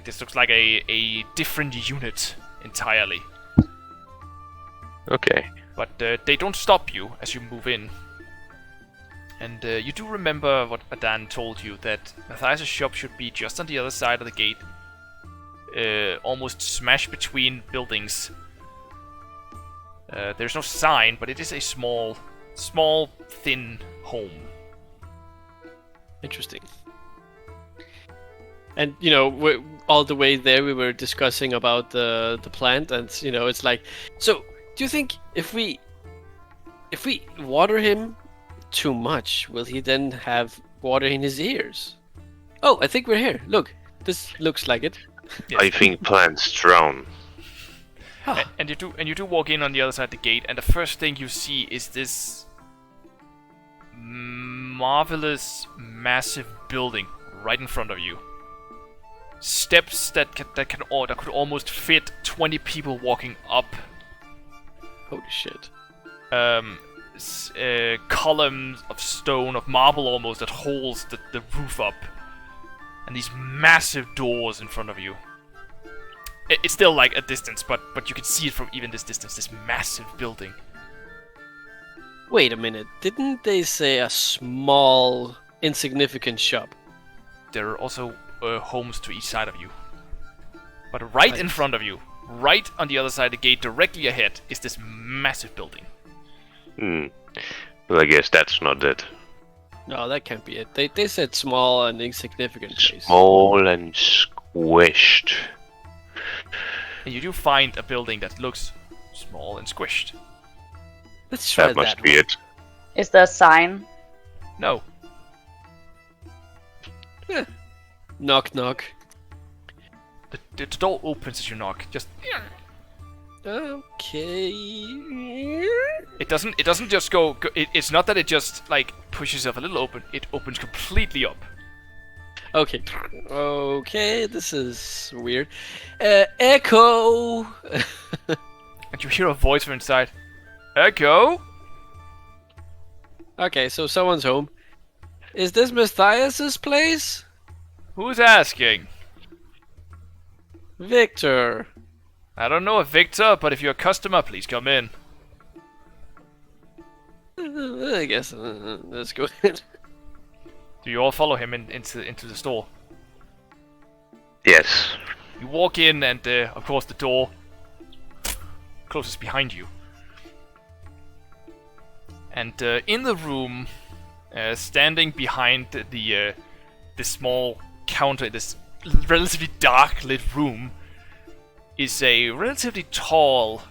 This looks like a different unit entirely. Okay. But they don't stop you as you move in. And you do remember what Adan told you, that Matthias' shop should be just on the other side of the gate. Almost smashed between buildings. There's no sign, but it is a small, thin home. Interesting. And all the way there we were discussing about the plant, and it's like, so do you think if we water him too much, will he then have water in his ears? Oh, I think we're here. Look, this looks like it. Yes. I think plants drown. And you do walk in on the other side of the gate, and the first thing you see is this marvelous, massive building right in front of you. Steps that could almost fit 20 people walking up. Holy shit. Columns of stone, of marble almost, that holds the roof up. And these massive doors in front of you. It's still like a distance, but you can see it from even this distance, this massive building. Wait a minute, didn't they say a small, insignificant shop? There are also homes to each side of you. But right in front of you, right on the other side of the gate, directly ahead, is this massive building. Well, I guess that's not it. No, that can't be it. They said small and insignificant place. Small and squished. And you do find a building that looks small and squished. Let's try That must be one. it. Is there a sign? No. Knock, knock. The door opens as you knock. Just Okay. it doesn't just go. It's not that it just like pushes itself a little open. It opens completely up. Okay. Okay, this is weird. Echo! And you hear a voice from inside. Echo? Okay, so someone's home. Is this Matthias's place? Who's asking? Victor. I don't know, Victor, but if you're a customer, please come in. I guess let's go. Do you all follow him into the store? Yes. You walk in, and of course the door closes behind you. And in the room, standing behind this small counter, this relatively dark lit room, is a relatively tall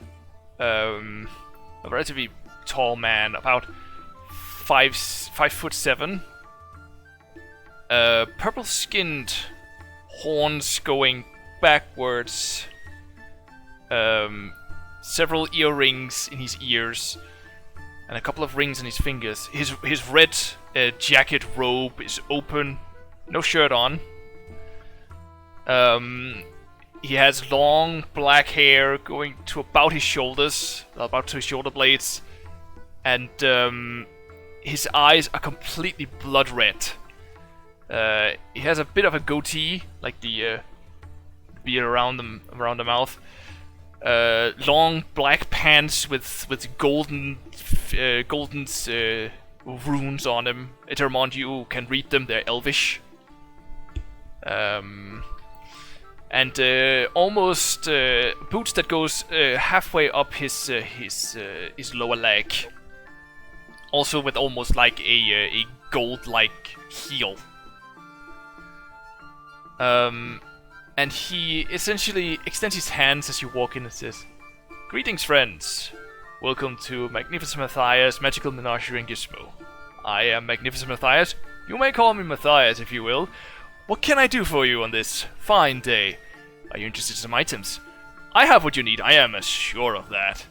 man, about 5'7". Purple skinned, horns going backwards, several earrings in his ears, and a couple of rings on his fingers. His red jacket robe is open, no shirt on. He has long black hair going to about his shoulders, about to his shoulder blades, and his eyes are completely blood red. He has a bit of a goatee, like the beard around the mouth. Long black pants with golden runes on them. Eterèmont, you can read them; they're elvish. And almost boots that goes halfway up his lower leg. Also with almost like a gold-like heel. And he essentially extends his hands as you walk in and says, "Greetings, friends. Welcome to Magnificent Matthias' Magical Menagerie in Gizmo. I am Magnificent Matthias. You may call me Matthias if you will. What can I do for you on this fine day? Are you interested in some items? I have what you need, I am sure of that.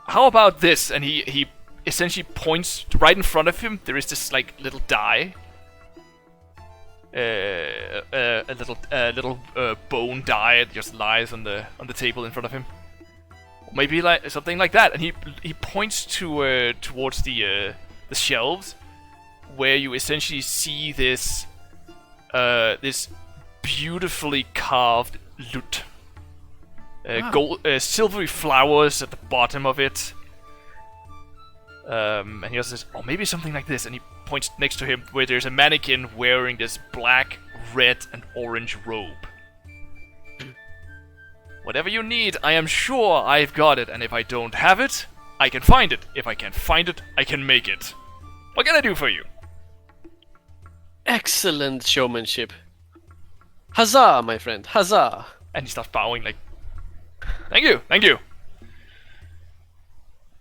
How about this?" And he essentially points right in front of him. There is this like little die. A little bone die that just lies on the table in front of him. Maybe like something like that. And he points to towards the shelves, where you essentially see this this beautifully carved lute. silvery flowers at the bottom of it. And he also says, "Oh, maybe something like this." And he points next to him where there's a mannequin wearing this black, red, and orange robe. Whatever you need, I am sure I've got it. And if I don't have it, I can find it. If I can't find it, I can make it. What can I do for you? Excellent showmanship. Huzzah, my friend, huzzah. And he starts bowing like, "Thank you, thank you."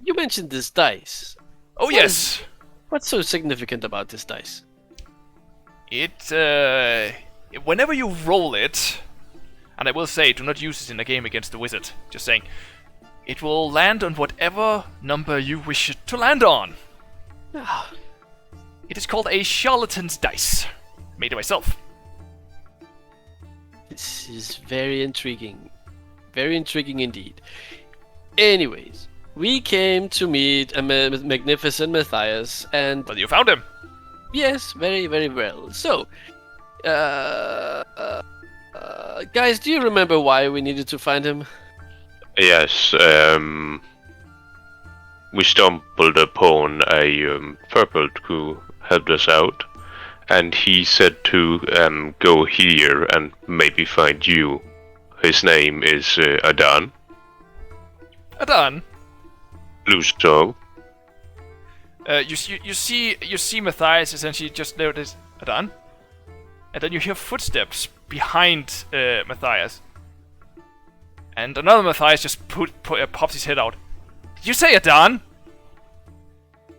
You mentioned this dice. Oh, yes. What's so significant about this dice? Whenever you roll it, and I will say, do not use this in a game against the wizard, just saying, it will land on whatever number you wish it to land on. It is called a charlatan's dice, made myself. This is very intriguing. Very intriguing indeed. Anyways, we came to meet a magnificent Matthias, and... Well, you found him. Yes, very, very well. So, guys, do you remember why we needed to find him? Yes, we stumbled upon a purple who helped us out, and he said to go here and maybe find you. His name is Adan. Adan? Bluestone. You see Matthias essentially just notice Adan, and then you hear footsteps behind Matthias, and another Matthias just pops his head out. "Did you say Adan?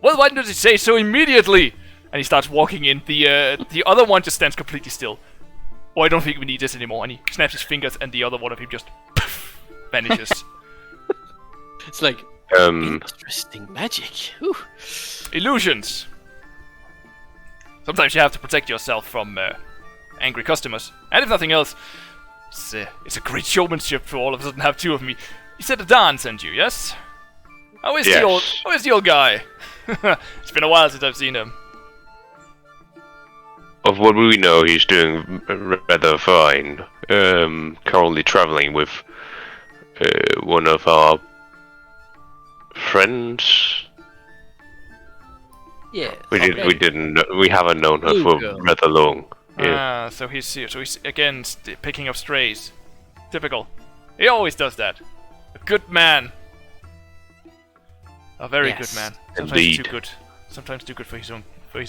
Well, why didn't you say so immediately?" And he starts walking in. The other one just stands completely still. "Oh, I don't think we need this anymore." And he snaps his fingers, and the other one of him just vanishes. It's like interesting magic. Whew. Illusions. Sometimes you have to protect yourself from angry customers, and if nothing else, it's a great showmanship to all of a sudden have two of me. You said Adan sent you, yes? How is the old guy? It's been a while since I've seen him. Of what we know, he's doing rather fine. Currently traveling with one of our friends. Yeah. We haven't known her for rather long. Yeah. So he's again picking up strays. Typical. He always does that. A good man. A very good man. Sometimes Indeed. too good. Sometimes too good for his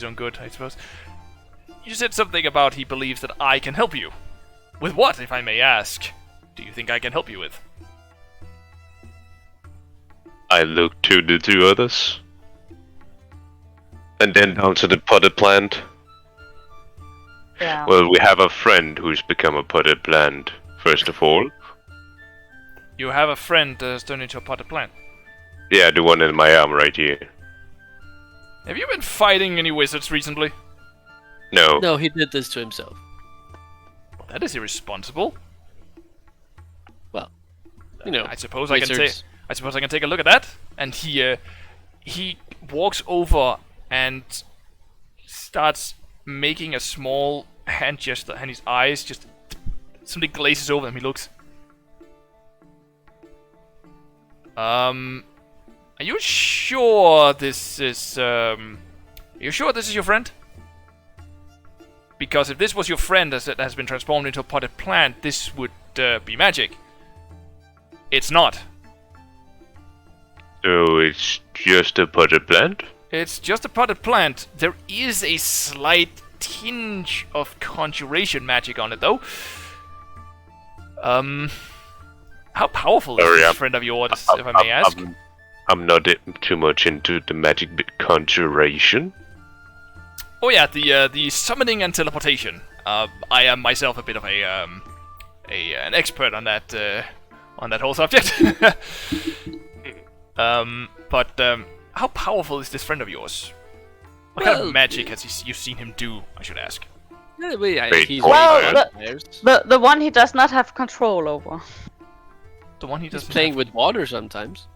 own good, I suppose. You said something about he believes that I can help you. With what, if I may ask? Do you think I can help you with? I looked to the two others. And then down to the potted plant. Yeah. Well, we have a friend who's become a potted plant, first of all. You have a friend that's turned into a potted plant. Yeah, the one in my arm right here. Have you been fighting any wizards recently? No. No, he did this to himself. Well, that is irresponsible. Well, you know, I suppose wizards. I suppose I can take a look at that. And he walks over and starts making a small hand gesture, and his eyes just something glazes over him. He looks. Are you sure this is Are you sure this is your friend? Because if this was your friend that has been transformed into a potted plant, this would be magic. It's not. So it's just a potted plant? It's just a potted plant. There is a slight tinge of conjuration magic on it, though. How powerful is this friend of yours, if I may ask? I'm not too much into the magic bit conjuration. Oh yeah, the summoning and teleportation. I am myself a bit of an expert on that whole subject. But how powerful is this friend of yours? What kind of magic has you seen him do, I should ask? He's Well, the one he does not have control over. The one he He's doesn't playing have- with water sometimes.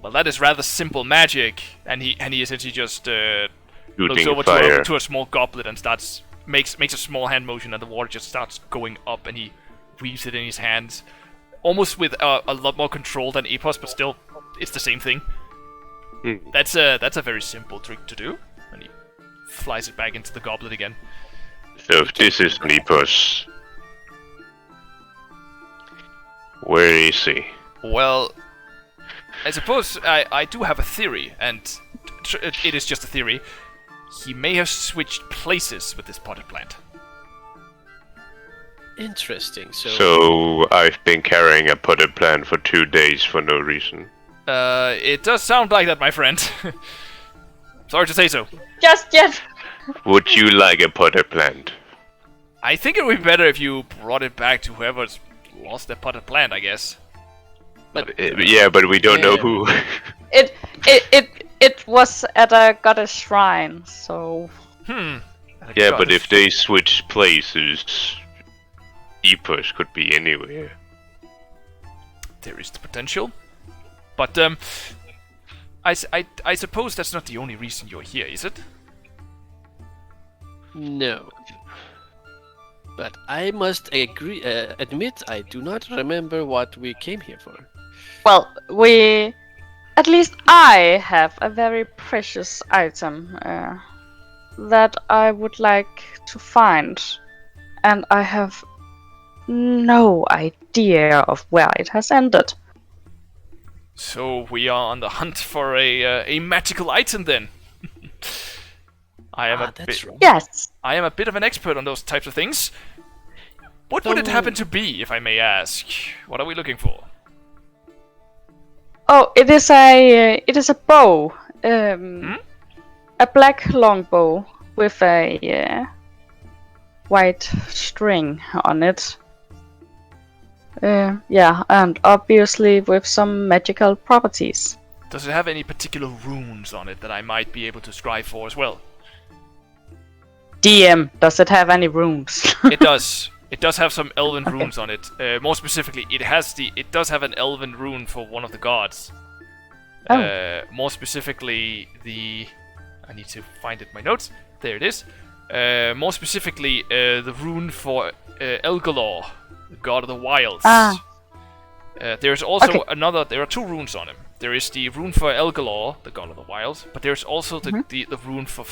Well, that is rather simple magic, and he essentially just looks Shooting over fire. to a small goblet and makes a small hand motion, and the water just starts going up, and he weaves it in his hands, almost with a lot more control than Epos, but still, it's the same thing. That's a very simple trick to do, and he flies it back into the goblet again. So if this is Epos, where is he? Well, I suppose I do have a theory, and it is just a theory. He may have switched places with this potted plant. Interesting. So I've been carrying a potted plant for 2 days for no reason. It does sound like that, my friend. Sorry to say so. Just yet. Would you like a potted plant? I think it would be better if you brought it back to whoever's lost their potted plant, I guess. Yeah, but we don't know who. It was at a goddess shrine, so. Yeah, but if they switch places, Epos could be anywhere. There is the potential. But, I suppose that's not the only reason you're here, is it? No. But I must admit, I do not remember what we came here for. Well, at least I have a very precious item that I would like to find, and I have no idea of where it has ended. So we are on the hunt for a magical item then. I am Yes. I am a bit of an expert on those types of things. What would it happen to be, if I may ask? What are we looking for? Oh, it is a bow, a black longbow with a white string on it. Yeah, and obviously with some magical properties. Does it have any particular runes on it that I might be able to scry for as well? DM, does it have any runes? It does. It does have some elven runes on it. More specifically, it does have an elven rune for one of the gods. More specifically, I need to find it in my notes. There it is. More specifically, the rune for Elgalor, the god of the wilds. There's also another. There are 2 runes on him. There is the rune for Elgalor, the god of the wilds, but there's also the rune for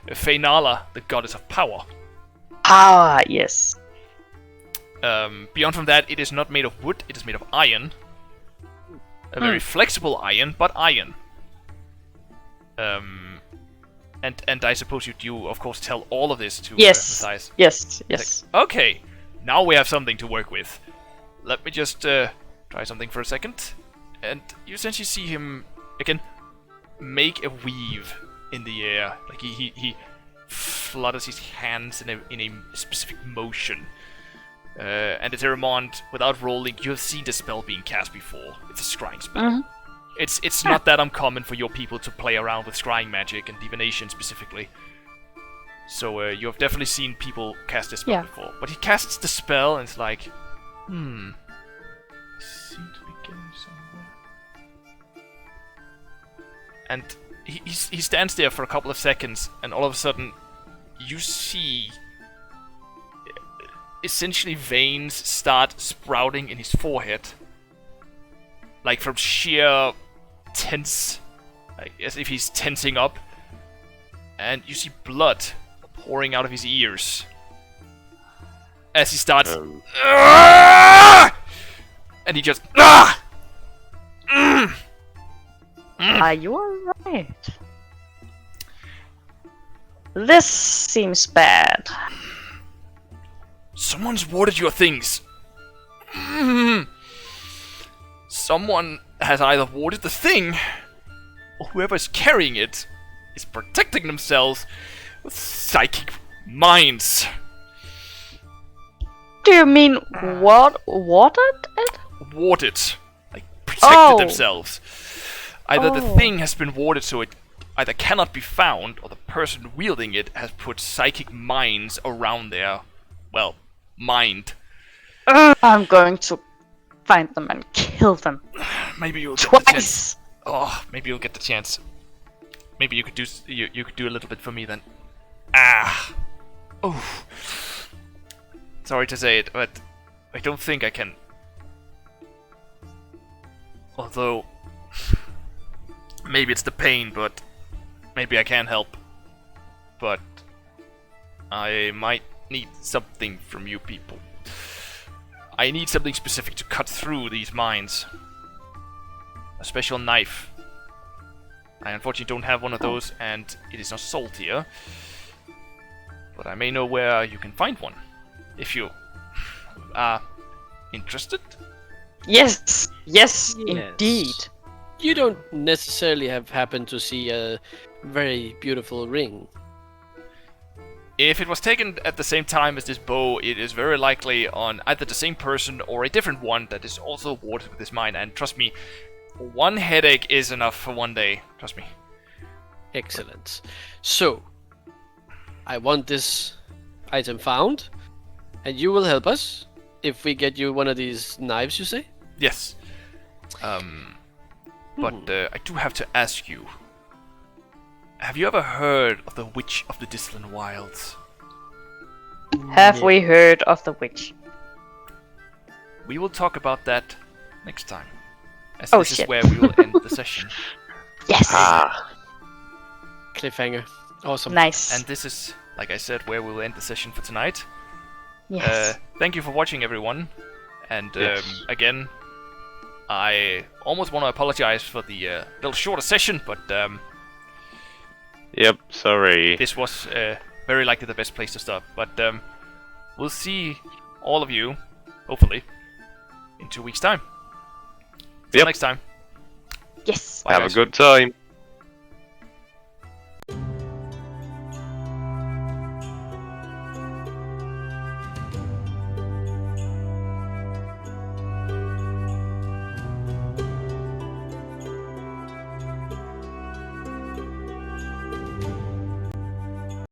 Fainala, the goddess of power. Ah, yes. Beyond from that, it is not made of wood, it is made of iron. A very flexible iron, but iron. And I suppose you of course tell all of this to Matthias. Yes. Like, okay, now we have something to work with. Let me just try something for a second. And you essentially see him, again, make a weave in the air. Like he flutters his hands in a specific motion. And Eterèmont, without rolling, you have seen the spell being cast before. It's a scrying spell. It's not that uncommon for your people to play around with scrying magic and divination specifically. So you have definitely seen people cast this spell before. But he casts the spell and it's like, I seem to be getting somewhere. And he stands there for a couple of seconds, and all of a sudden, you see essentially veins start sprouting in his forehead, like from sheer tense, like as if he's tensing up, and you see blood pouring out of his ears as he starts, and he just Are you alright? This seems bad. Someone's warded your things. Someone has either warded the thing, or whoever's carrying it is protecting themselves with psychic minds. Do you mean watered it? Warded. Like, protected themselves. Either the thing has been warded so it either cannot be found, or the person wielding it has put psychic minds around their, well, mind. I'm going to find them and kill them. Maybe you'll get the chance. Twice! Oh, maybe you'll get the chance. Maybe you could do you could do a little bit for me then. Oh. sorry to say it, but I don't think I can. Although, maybe it's the pain, but maybe I can help. But I might need something from you people. I need something specific to cut through these mines. A special knife. I unfortunately don't have one of those, and it is not sold here. But I may know where you can find one. If you are interested. Yes, indeed. You don't necessarily have happened to see a very beautiful ring. If it was taken at the same time as this bow, it is very likely on either the same person or a different one that is also awarded with this mine. And trust me, one headache is enough for one day. Trust me. Excellent. So, I want this item found, and you will help us if we get you one of these knives, you say? Yes. But I do have to ask you. Have you ever heard of the Witch of the Dislan Wilds? Have we heard of the witch? We will talk about that next time. As Oh, this shit. is where we will end the session. Yes. Cliffhanger. Awesome. Nice. And this is, like I said, where we will end the session for tonight. Yes. Thank you for watching, everyone. And again, I almost want to apologize for the little shorter session, but Yep, sorry. this was very likely the best place to stop. But we'll see all of you, hopefully, in 2 weeks' time. Till Yep. next time. Yes. Bye, Have guys. a good time.